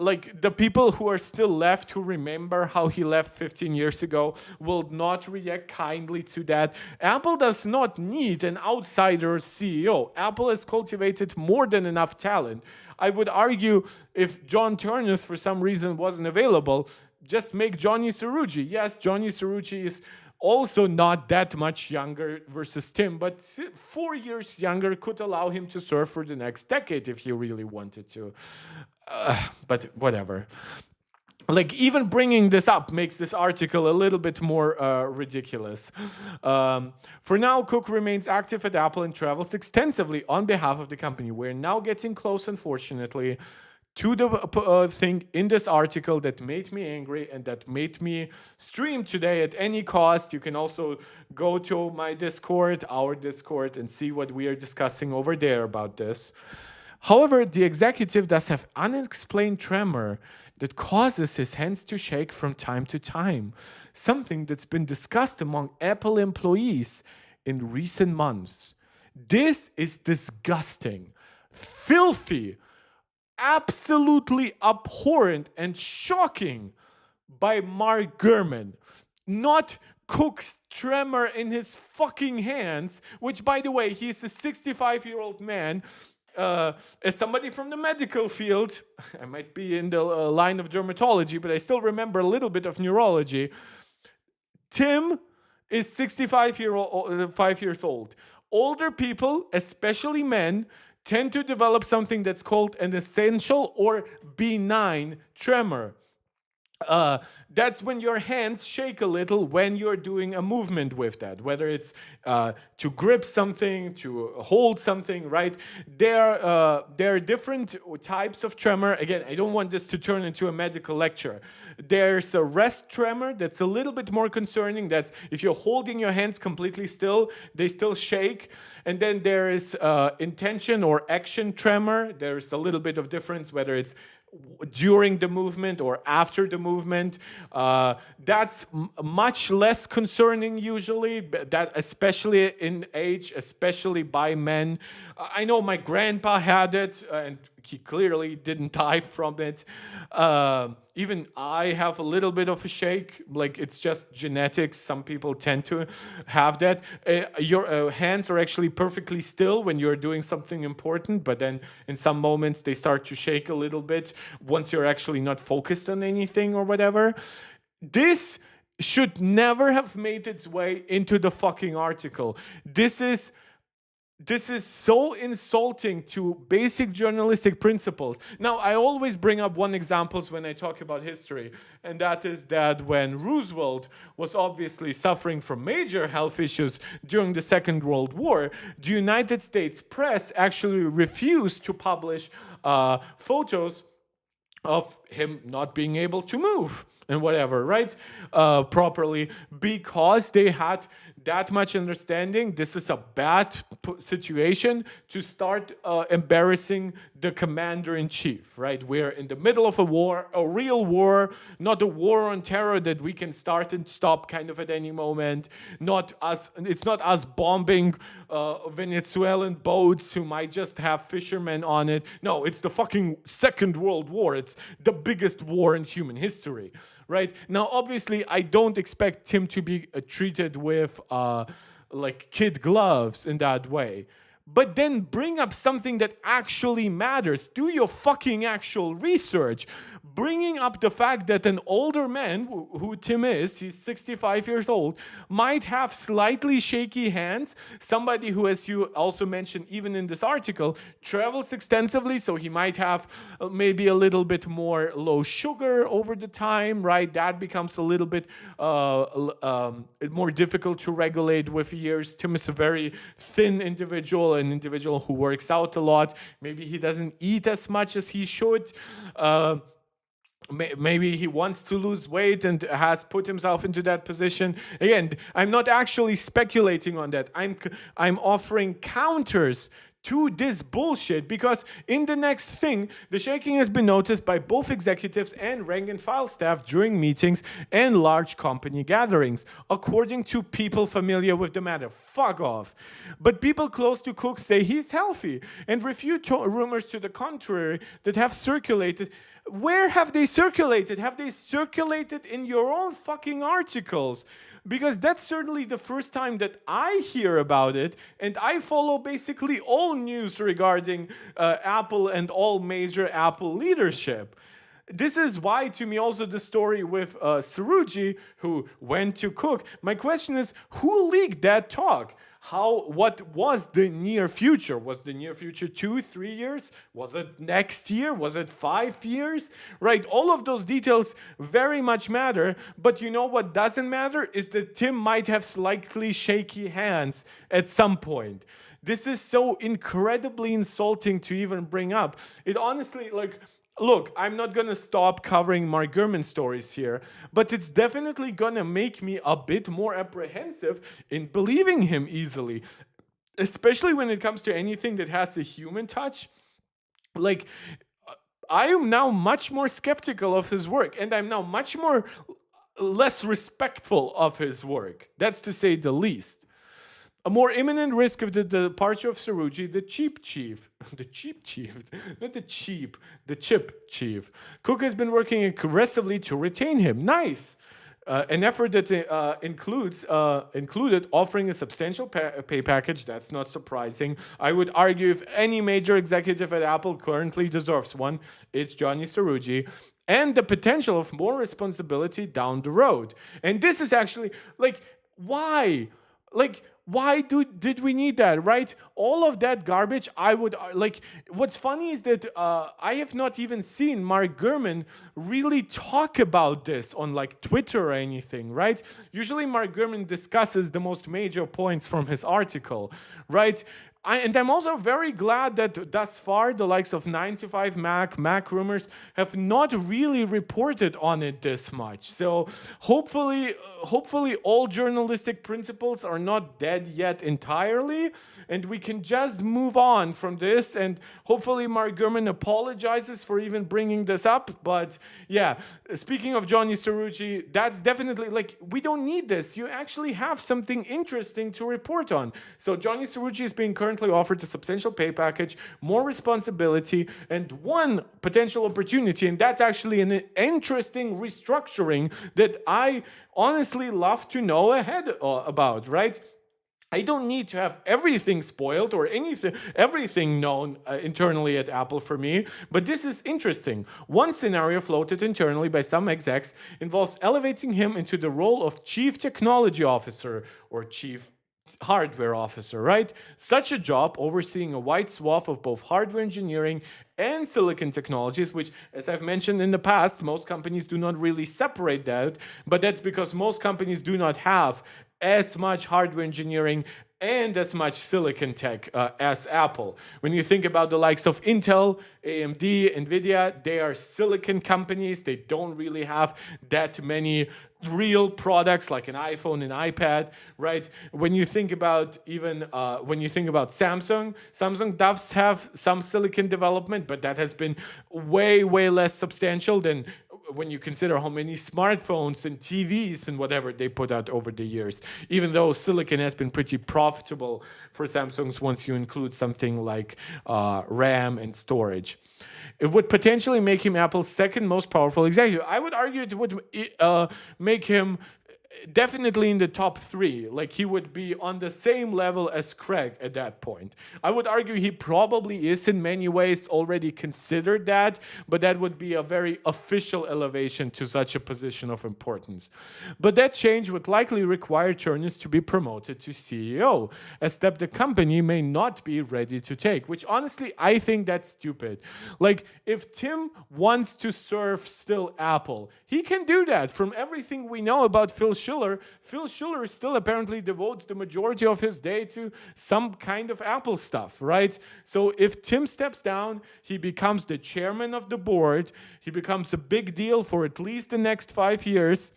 Like the people who are still left who remember how he left 15 years ago will not react kindly to that. Apple does not need an outsider CEO. Apple has cultivated more than enough talent. I would argue if John Turnus for some reason wasn't available, just make Johny Srouji. Yes, Johny Srouji is also not that much younger versus Tim, but 4 years younger could allow him to serve for the next decade if he really wanted to. But whatever. Like, even bringing this up makes this article a little bit more ridiculous. For now, Cook remains active at Apple and travels extensively on behalf of the company. We're now getting close, unfortunately, to the thing in this article that made me angry and that made me stream today at any cost. You can also go to my Discord, our Discord, and see what we are discussing over there about this. However, the executive does have unexplained tremor that causes his hands to shake from time to time, something that's been discussed among Apple employees in recent months. This is disgusting, filthy, absolutely abhorrent and shocking by Mark Gurman. Not Cook's tremor in his fucking hands, which, by the way, he's a 65-year-old man. As somebody from the medical field, I might be in the line of dermatology, but I still remember a little bit of neurology. Tim is 5 years old. Older people, especially men, tend to develop something that's called an essential or benign tremor. That's when your hands shake a little when you're doing a movement with that, whether it's to grip something, to hold something, right? There are different types of tremor. Again, I don't want this to turn into a medical lecture. There's a rest tremor that's a little bit more concerning. That's if you're holding your hands completely still, they still shake. And then there is intention or action tremor. There's a little bit of difference whether it's during the movement or after the movement. That's much less concerning usually, that especially in age, especially by men. I know my grandpa had it, and he clearly didn't die from it. Even I have a little bit of a shake, like it's just genetics. Some people tend to have that. Your hands are actually perfectly still when you're doing something important, but then in some moments they start to shake a little bit once you're actually not focused on anything or whatever. This should never have made its way into the fucking article. This is so insulting to basic journalistic principles. Now, I always bring up one example when I talk about history, and that is that when Roosevelt was obviously suffering from major health issues during the Second World War, the United States press actually refused to publish photos of him not being able to move and whatever, right? Properly, because they had that much understanding. This is a bad situation to start embarrassing the commander-in-chief, right? We're in the middle of a war, a real war, not a war on terror that we can start and stop kind of at any moment. It's not us bombing Venezuelan boats who might just have fishermen on it. No, it's the fucking Second World War. It's the biggest war in human history, right? Now, obviously, I don't expect Tim to be treated with like kid gloves in that way. But then bring up something that actually matters. Do your fucking actual research. Bringing up the fact that an older man, who Tim is, he's 65 years old, might have slightly shaky hands. Somebody who, as you also mentioned, even in this article, travels extensively, so he might have maybe a little bit more low sugar over the time, right? That becomes a little bit more difficult to regulate with years. Tim is a very thin individual, an individual who works out a lot. Maybe he doesn't eat as much as he should. Maybe he wants to lose weight and has put himself into that position. Again, I'm not actually speculating on that. I'm offering counters to this bullshit, because in the next thing, the shaking has been noticed by both executives and rank and file staff during meetings and large company gatherings, according to people familiar with the matter. Fuck off. But people close to Cook say he's healthy and refute rumors to the contrary that have circulated. Where have they circulated? Have they circulated in your own fucking articles? Because that's certainly the first time that I hear about it, and I follow basically all news regarding Apple and all major Apple leadership. This is why, to me, also the story with Srouji, who went to Cook. My question is, who leaked that talk? What was the near future? Was the near future 2-3 years? Was it next year? Was it 5 years? Right, all of those details very much matter, but you know what doesn't matter is that Tim might have slightly shaky hands at some point. This is so incredibly insulting to even bring up. It honestly, like, look, I'm not gonna stop covering Mark Gurman stories here, but it's definitely gonna make me a bit more apprehensive in believing him easily, especially when it comes to anything that has a human touch. Like, I am now much more skeptical of his work, and I'm now much more less respectful of his work. That's to say the least. A more imminent risk of the departure of Srouji, the cheap chief, the cheap chief, not the cheap, the chip chief. Cook has been working aggressively to retain him. Nice. An effort that included offering a substantial pay package. That's not surprising. I would argue if any major executive at Apple currently deserves one, it's Johny Srouji. And the potential of more responsibility down the road. And this is actually like, why? Like, why did we need that, right? All of that garbage, I would like. What's funny is that I have not even seen Mark Gurman really talk about this on like Twitter or anything, right? Usually Mark Gurman discusses the most major points from his article, right? And I'm also very glad that thus far the likes of 9 to 5 Mac rumors have not really reported on it this much. So hopefully all journalistic principles are not dead yet entirely, and we can just move on from this. And hopefully Mark Gurman apologizes for even bringing this up. But yeah, speaking of Johny Srouji, that's definitely like, we don't need this. You actually have something interesting to report on. So Johny Srouji is being currently offered a substantial pay package, more responsibility, and one potential opportunity. And that's actually an interesting restructuring that I honestly love to know ahead about, right? I don't need to have everything spoiled or everything known internally at Apple for me, but this is interesting. One scenario floated internally by some execs involves elevating him into the role of chief technology officer or chief hardware officer, right? Such a job overseeing a wide swath of both hardware engineering and silicon technologies, which, as I've mentioned in the past, most companies do not really separate that, but that's because most companies do not have as much hardware engineering and as much silicon tech as Apple. When you think about the likes of Intel, AMD, Nvidia, they are silicon companies. They don't really have that many real products like an iPhone and iPad, right? When you think about Samsung, Samsung does have some silicon development, but that has been way less substantial than when you consider how many smartphones and TVs and whatever they put out over the years, even though silicon has been pretty profitable for Samsung's once you include something like RAM and storage. It would potentially make him Apple's second most powerful executive. I would argue it would make him definitely in the top 3. Like, he would be on the same level as Craig at that point. I would argue he probably is in many ways already considered that, but that would be a very official elevation to such a position of importance. But that change would likely require Turnus to be promoted to CEO, a step the company may not be ready to take, which honestly, I think that's stupid. Like, if Tim wants to serve still Apple, he can do that. From everything we know about Phil Schiller still apparently devotes the majority of his day to some kind of Apple stuff, right? So if Tim steps down, he becomes the chairman of the board. He becomes a big deal for at least the next 5 years.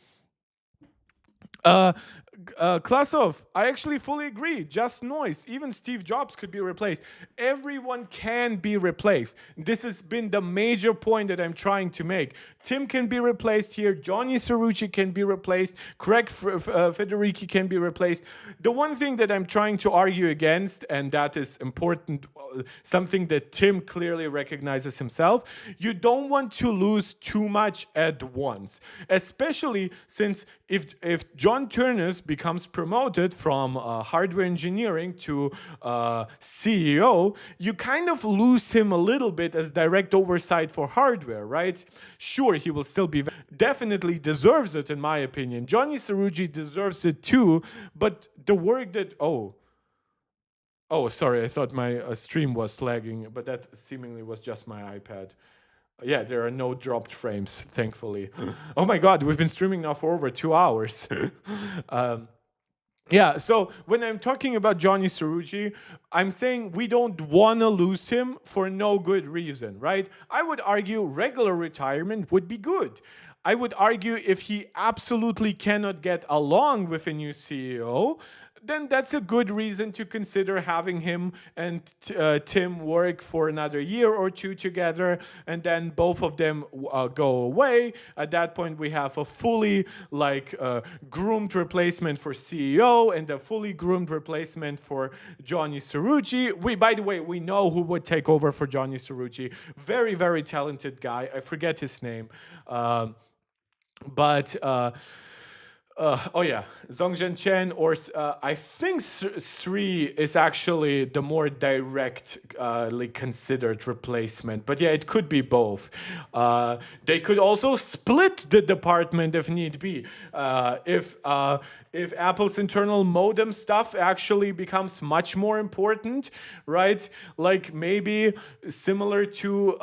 Klasov, I actually fully agree. Just noise. Even Steve Jobs could be replaced. Everyone can be replaced. This has been the major point that I'm trying to make. Tim can be replaced here. Johny Srouji can be replaced. Craig Federighi can be replaced. The one thing that I'm trying to argue against, and that is important, something that Tim clearly recognizes himself, you don't want to lose too much at once. Especially since if John Turnus becomes promoted from hardware engineering to CEO, you kind of lose him a little bit as direct oversight for hardware, right? Sure, he will still be definitely deserves it, in my opinion. Johny Srouji deserves it too, but the work that sorry, I thought my stream was lagging, but that seemingly was just my iPad. Yeah, there are no dropped frames, thankfully. Oh my God, we've been streaming now for over 2 hours. Yeah, so when I'm talking about Johny Srouji, I'm saying we don't want to lose him for no good reason, right? I would argue regular retirement would be good. I would argue if he absolutely cannot get along with a new CEO, then that's a good reason to consider having him and Tim work for another year or two together, and then both of them go away. At that point, we have a fully groomed replacement for CEO and a fully groomed replacement for Johny Srouji. By the way, we know who would take over for Johny Srouji. Very, very talented guy. I forget his name. But oh yeah, Zhongzhen Chen, or I think Sri is actually the more directly considered replacement. But yeah, it could be both. They could also split the department if need be. If Apple's internal modem stuff actually becomes much more important, right? Like maybe similar to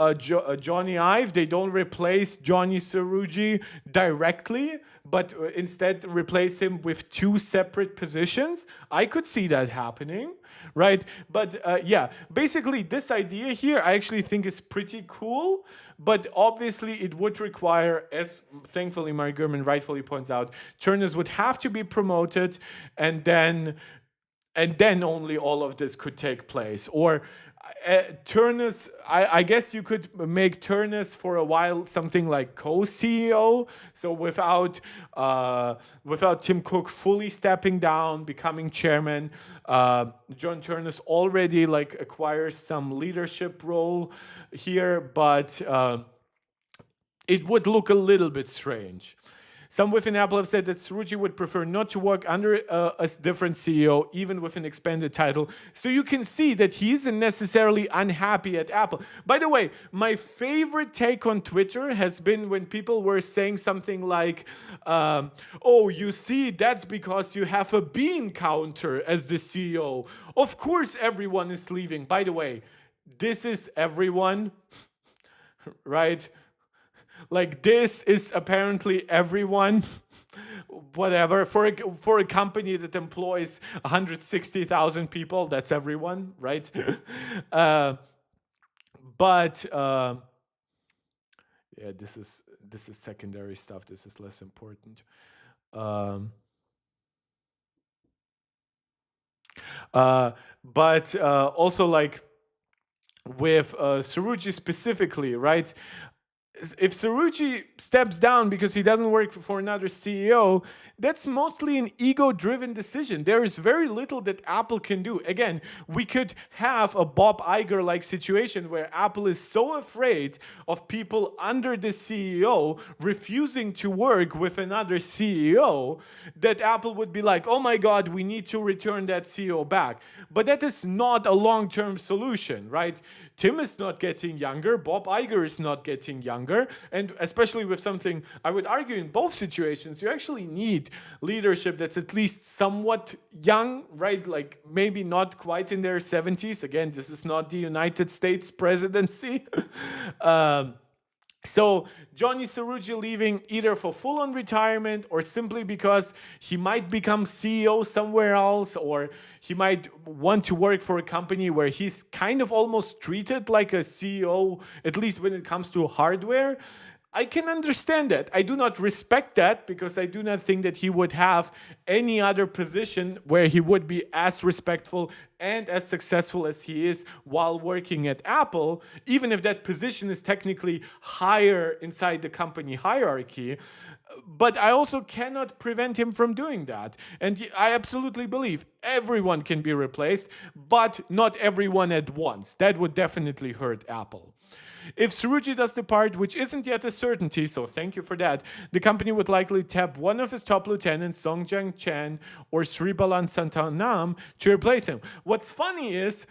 Johnny Ive, they don't replace Johny Srouji directly, but instead replace him with two separate positions. I could see that happening, right? But yeah, basically this idea here I actually think is pretty cool, but obviously it would require, as thankfully Mary Gurman rightfully points out, Turners would have to be promoted, and then only all of this could take place. Or Turnus, I guess you could make Turnus for a while something like co-CEO. So without Tim Cook fully stepping down, becoming chairman, John Turnus already like acquires some leadership role here, but it would look a little bit strange. Some within Apple have said that Srouji would prefer not to work under a different CEO, even with an expanded title. So you can see that he isn't necessarily unhappy at Apple. By the way, my favorite take on Twitter has been when people were saying something like, oh, you see, that's because you have a bean counter as the CEO. Of course everyone is leaving. By the way, this is everyone, right? Like this is apparently everyone, whatever, for a company that employs 160,000 people, that's everyone, right? But yeah, this is secondary stuff. This is less important. But also like with Srouji specifically, right? If Srouji steps down because he doesn't work for another CEO, that's mostly an ego-driven decision. There is very little that Apple can do. Again, we could have a Bob Iger-like situation where Apple is so afraid of people under the CEO refusing to work with another CEO that Apple would be like, oh my God, we need to return that CEO back. But that is not a long-term solution, right? Tim is not getting younger. Bob Iger is not getting younger. And especially with something, I would argue in both situations, you actually need leadership that's at least somewhat young, right? Like maybe not quite in their 70s. Again, this is not the United States presidency. So Johny Srouji leaving either for full-on retirement or simply because he might become CEO somewhere else, or he might want to work for a company where he's kind of almost treated like a CEO, at least when it comes to hardware. I can understand that. I do not respect that because I do not think that he would have any other position where he would be as respectful and as successful as he is while working at Apple, even if that position is technically higher inside the company hierarchy. But I also cannot prevent him from doing that. And I absolutely believe everyone can be replaced, but not everyone at once. That would definitely hurt Apple. If Srouji does depart, which isn't yet a certainty, so thank you for that, the company would likely tap one of his top lieutenants, Songjiang Chen or Sribalan Santanam, to replace him. What's funny is,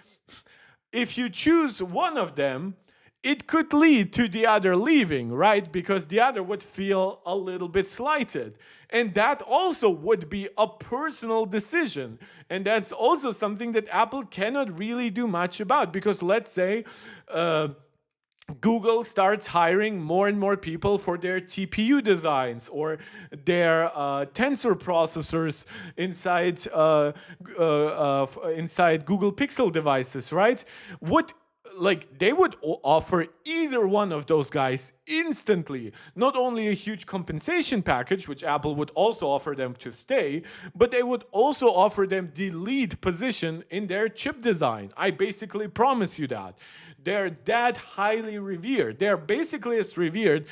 if you choose one of them, it could lead to the other leaving, right? Because the other would feel a little bit slighted. And that also would be a personal decision. And that's also something that Apple cannot really do much about. Because let's say Google starts hiring more and more people for their TPU designs or their tensor processors inside Google Pixel devices, right? Would like they would offer either one of those guys instantly not only a huge compensation package, which Apple would also offer them to stay, but they would also offer them the lead position in their chip design. I basically promise you that. They're that highly revered. They're basically as revered,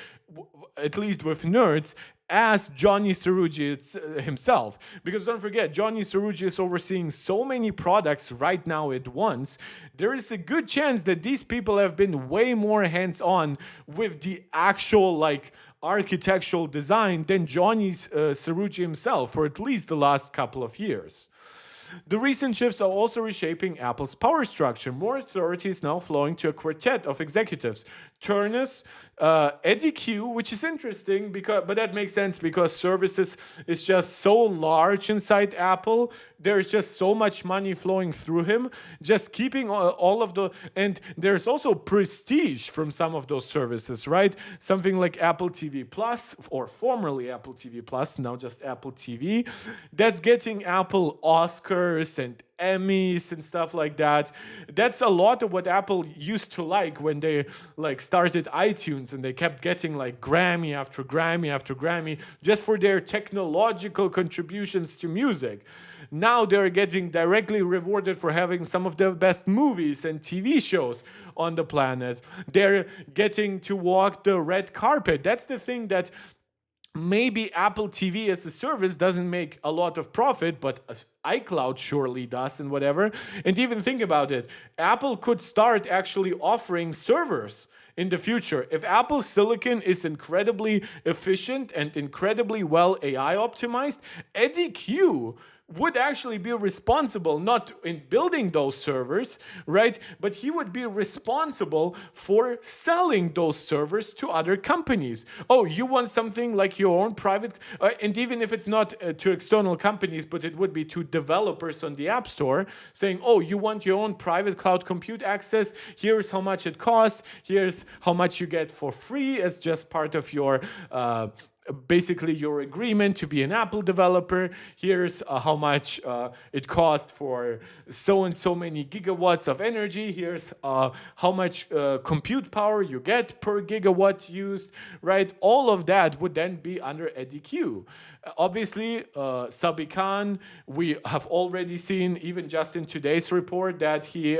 at least with nerds, as Johny Srouji himself. Because don't forget, Johny Srouji is overseeing so many products right now at once. There is a good chance that these people have been way more hands-on with the actual like architectural design than Johny Srouji himself for at least the last couple of years. The recent shifts are also reshaping Apple's power structure. More authority is now flowing to a quartet of executives. Turnus, Eddie Q, which is interesting, but that makes sense because services is just so large inside Apple. There's just so much money flowing through him. Just keeping all of the... And there's also prestige from some of those services, right? Something like Apple TV Plus, or formerly Apple TV Plus, now just Apple TV. That's getting Apple Oscars and Emmys and stuff like that. That's a lot of what Apple used to like when they like started iTunes and they kept getting like Grammy after Grammy after Grammy just for their technological contributions to music. Now they're getting directly rewarded for having some of the best movies and TV shows on the planet. They're getting to walk the red carpet. That's the thing that maybe Apple TV as a service doesn't make a lot of profit, but iCloud surely does and whatever. And even think about it. Apple could start actually offering servers in the future. If Apple Silicon is incredibly efficient and incredibly well AI optimized, Eddie Q would actually be responsible, not in building those servers, right? But he would be responsible for selling those servers to other companies. Oh, you want something like your own private, and even if it's not to external companies, but it would be to developers on the App Store, saying, oh, you want your own private cloud compute access, here's how much it costs, here's how much you get for free as just part of your basically your agreement to be an Apple developer. Here's how much it costs for so and so many gigawatts of energy. Here's how much compute power you get per gigawatt used, right? All of that would then be under Eddie Q. Obviously, Sabi Khan, we have already seen, even just in today's report, that he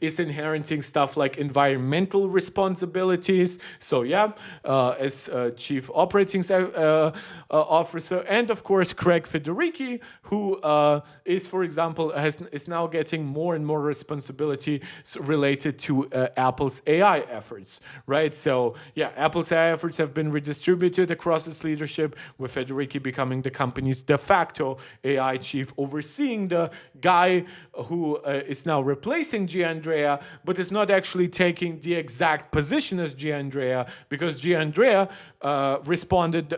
is inheriting stuff like environmental responsibilities. So yeah, as chief operating officer, and of course Craig Federighi, who is, for example, is now getting more and more responsibility related to Apple's AI efforts, right? So yeah, Apple's AI efforts have been redistributed across its leadership, with Federighi becoming the company's de facto AI chief, overseeing the guy who is now replacing Giandrea, but is not actually taking the exact position as Giandrea, because Giandrea responded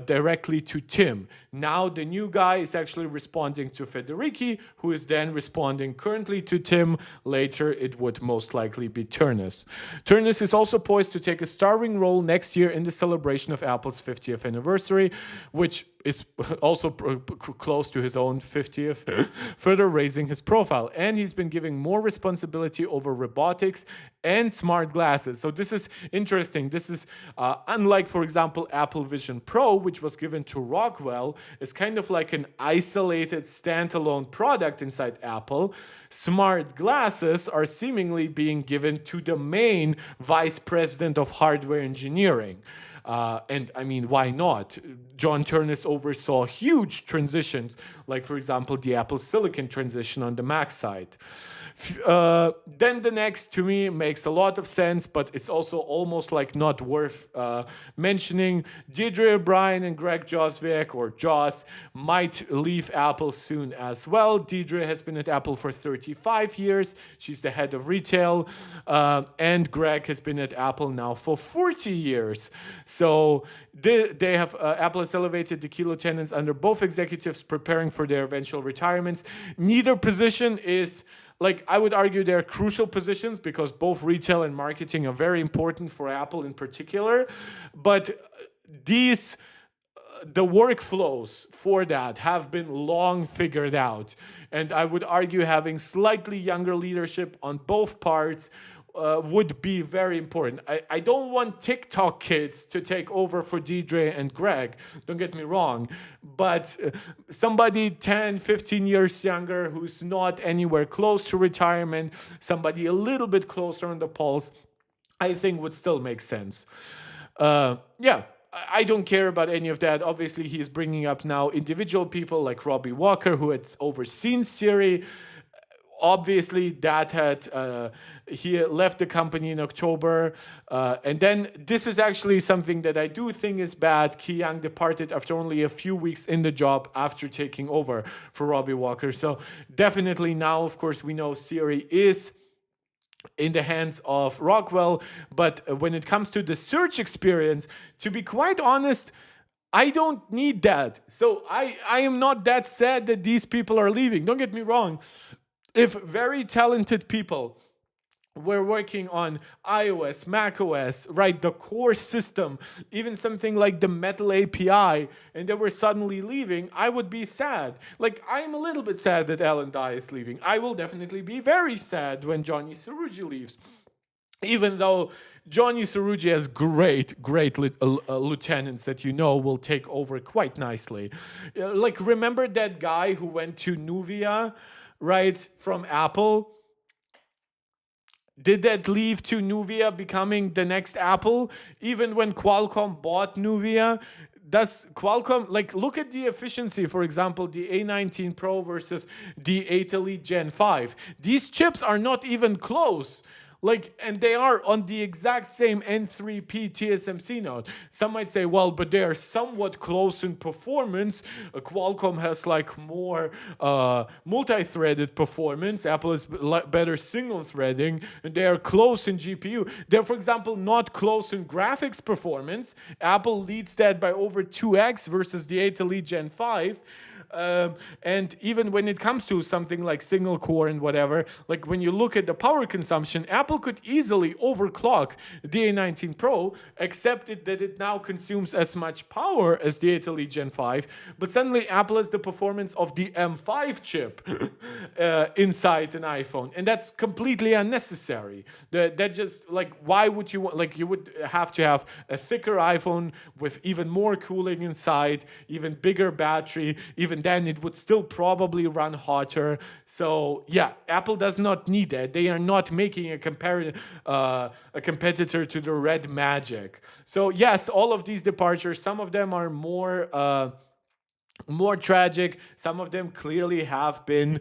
directly to Tim. Now the new guy is actually responding to Federighi, who is then responding currently to Tim. Later it would most likely be Turnus. Turnus is also poised to take a starring role next year in the celebration of Apple's 50th anniversary, which is also close to his own 50th, further raising his profile. And he's been giving more responsibility over robotics and smart glasses. So this is interesting. This is unlike, for example, Apple Vision Pro, which was given to Rockwell. It's kind of like an isolated standalone product inside Apple. Smart glasses are seemingly being given to the main vice president of hardware engineering. And I mean, why not? John Turnus oversaw huge transitions, like, for example, the Apple Silicon transition on the Mac side. Then the next, to me, makes a lot of sense, but it's also almost like not worth mentioning. Deirdre O'Brien and Greg Joswiak, or Joss, might leave Apple soon as well. Deirdre has been at Apple for 35 years. She's the head of retail. And Greg has been at Apple now for 40 years. So they have Apple has elevated the key lieutenants under both executives, preparing for their eventual retirements. Neither position is like I would argue they're crucial positions because both retail and marketing are very important for Apple in particular. But these the workflows for that have been long figured out. And I would argue having slightly younger leadership on both parts would be very important. I don't want TikTok kids to take over for Deidre and Greg, don't get me wrong, but somebody 10, 15 years younger who's not anywhere close to retirement, somebody a little bit closer on the pulse, I think would still make sense. Yeah, I don't care about any of that. Obviously, he's bringing up now individual people like Robbie Walker, who had overseen Siri. Obviously, that had he left the company in October, and then this is actually something that I do think is bad. Ki Young departed after only a few weeks in the job after taking over for Robbie Walker. So definitely now, of course, we know Siri is in the hands of Rockwell, but when it comes to the search experience, to be quite honest, I don't need that. So I am not that sad that these people are leaving. Don't get me wrong. If very talented people were working on iOS, macOS, right, the core system, even something like the Metal API, and they were suddenly leaving, I would be sad. Like, I'm a little bit sad that Alan Dye is leaving. I will definitely be very sad when Johny Srouji leaves. Even though Johny Srouji has great lieutenants that will take over quite nicely. Like, remember that guy who went to Nuvia, right, from Apple? Did that lead to Nuvia becoming the next Apple? Even when Qualcomm bought Nuvia, does Qualcomm, like, look at the efficiency, for example, the A19 Pro versus the 8 Elite Gen 5. These chips are not even close. Like, and they are on the exact same N3P TSMC node. Some might say, well, but they are somewhat close in performance. Qualcomm has like more multi-threaded performance. Apple is better single threading, and they are close in GPU. They're, for example, not close in graphics performance. Apple leads that by over 2x versus the 8 Elite Gen 5. And even when it comes to something like single core and whatever, like when you look at the power consumption, Apple could easily overclock the A19 Pro, except that it now consumes as much power as the 8 Elite Gen 5, but suddenly Apple has the performance of the M5 chip inside an iPhone, and that's completely unnecessary. That just, like, why would you want, like, you would have to have a thicker iPhone with even more cooling inside, even bigger battery, even then it would still probably run hotter. So yeah, Apple does not need that. They are not making a competitor to the Red Magic. So yes, all of these departures, some of them are more tragic. Some of them clearly have been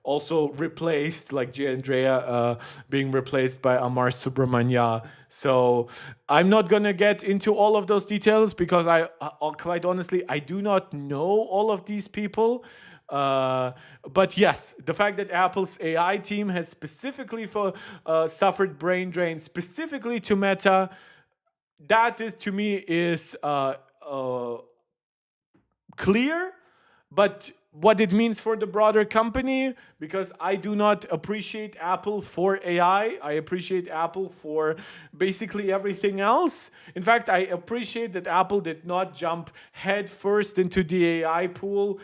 also replaced, like Giandrea being replaced by Amar Subramanya. So I'm not going to get into all of those details because quite honestly, I do not know all of these people. But yes, the fact that Apple's AI team has specifically suffered brain drain, specifically to Meta, that is, to me, is clear. But what it means for the broader company, because I do not appreciate Apple for AI. I appreciate Apple for basically everything else. In fact, I appreciate that Apple did not jump head first into the AI pool.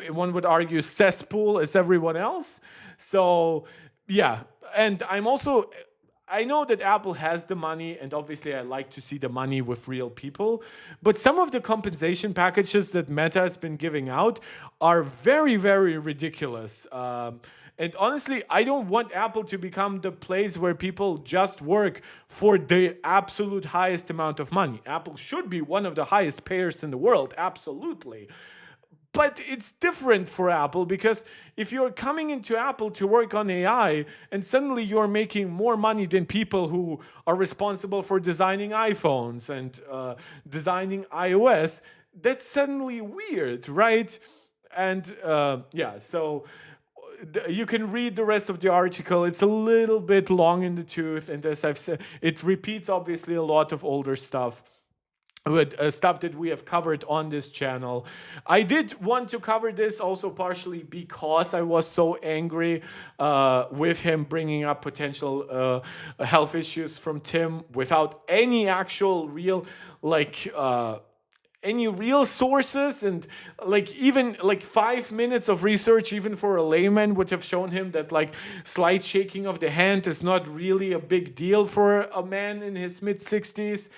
One would argue cesspool as everyone else. So yeah, and I know that Apple has the money, and obviously I like to see the money with real people, but some of the compensation packages that Meta has been giving out are very, very ridiculous. And honestly, I don't want Apple to become the place where people just work for the absolute highest amount of money. Apple should be one of the highest payers in the world, absolutely. But it's different for Apple, because if you're coming into Apple to work on AI and suddenly you're making more money than people who are responsible for designing iPhones and designing iOS, that's suddenly weird, right? And yeah, so you can read the rest of the article. It's a little bit long in the tooth, and as I've said, it repeats obviously a lot of older stuff. with stuff that we have covered on this channel. I did want to cover this also partially because I was so angry with him bringing up potential health issues from Tim without any actual real any real sources, and like even like 5 minutes of research even for a layman would have shown him that like slight shaking of the hand is not really a big deal for a man in his mid 60s.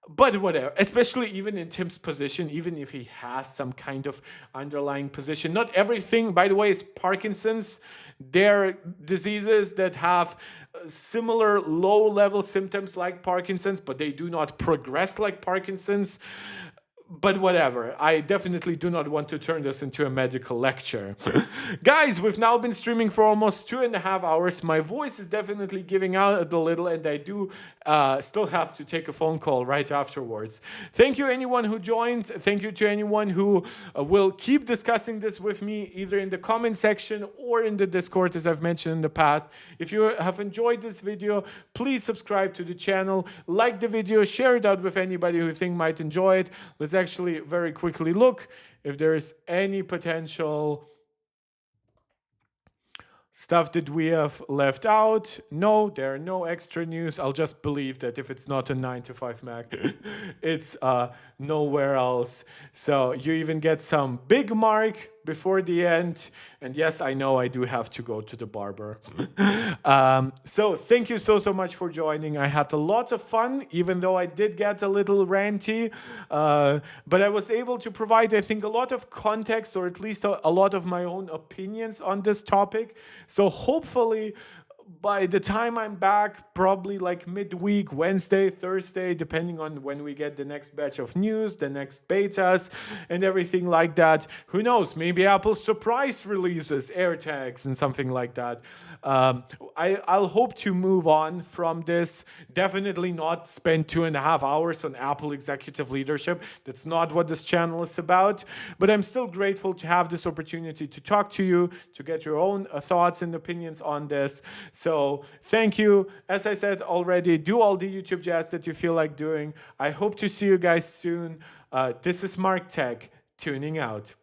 But whatever, especially even in Tim's position, even if he has some kind of underlying position, not everything, by the way, is Parkinson's. They're diseases that have similar low level symptoms like Parkinson's, but they do not progress like Parkinson's. But whatever, I definitely do not want to turn this into a medical lecture. Guys, we've now been streaming for almost 2.5 hours. My voice is definitely giving out a little, and I do still have to take a phone call right afterwards. Thank you anyone who joined. Thank you to anyone who will keep discussing this with me, either in the comment section or in the Discord, as I've mentioned in the past. If you have enjoyed this video, please subscribe to the channel, like the video, share it out with anybody who you think might enjoy it. Let's actually very quickly look if there is any potential stuff that we have left out. No, there are no extra news. I'll just believe that if it's not a 9 to 5 Mac, it's nowhere else. So you even get some big mark before the end. And yes, I know I do have to go to the barber. So thank you so much for joining. I had a lot of fun, even though I did get a little ranty. But I was able to provide, I think, a lot of context, or at least a lot of my own opinions on this topic. So hopefully, by the time I'm back, probably like midweek, Wednesday, Thursday, depending on when we get the next batch of news, the next betas, and everything like that. Who knows? Maybe Apple surprise releases AirTags and something like that. I'll hope to move on from this. Definitely not spend 2.5 hours on Apple executive leadership. That's not what this channel is about. But I'm still grateful to have this opportunity to talk to you, to get your own thoughts and opinions on this. So thank you. As I said already, do all the YouTube jazz that you feel like doing. I hope to see you guys soon. This is Mark Tech, tuning out.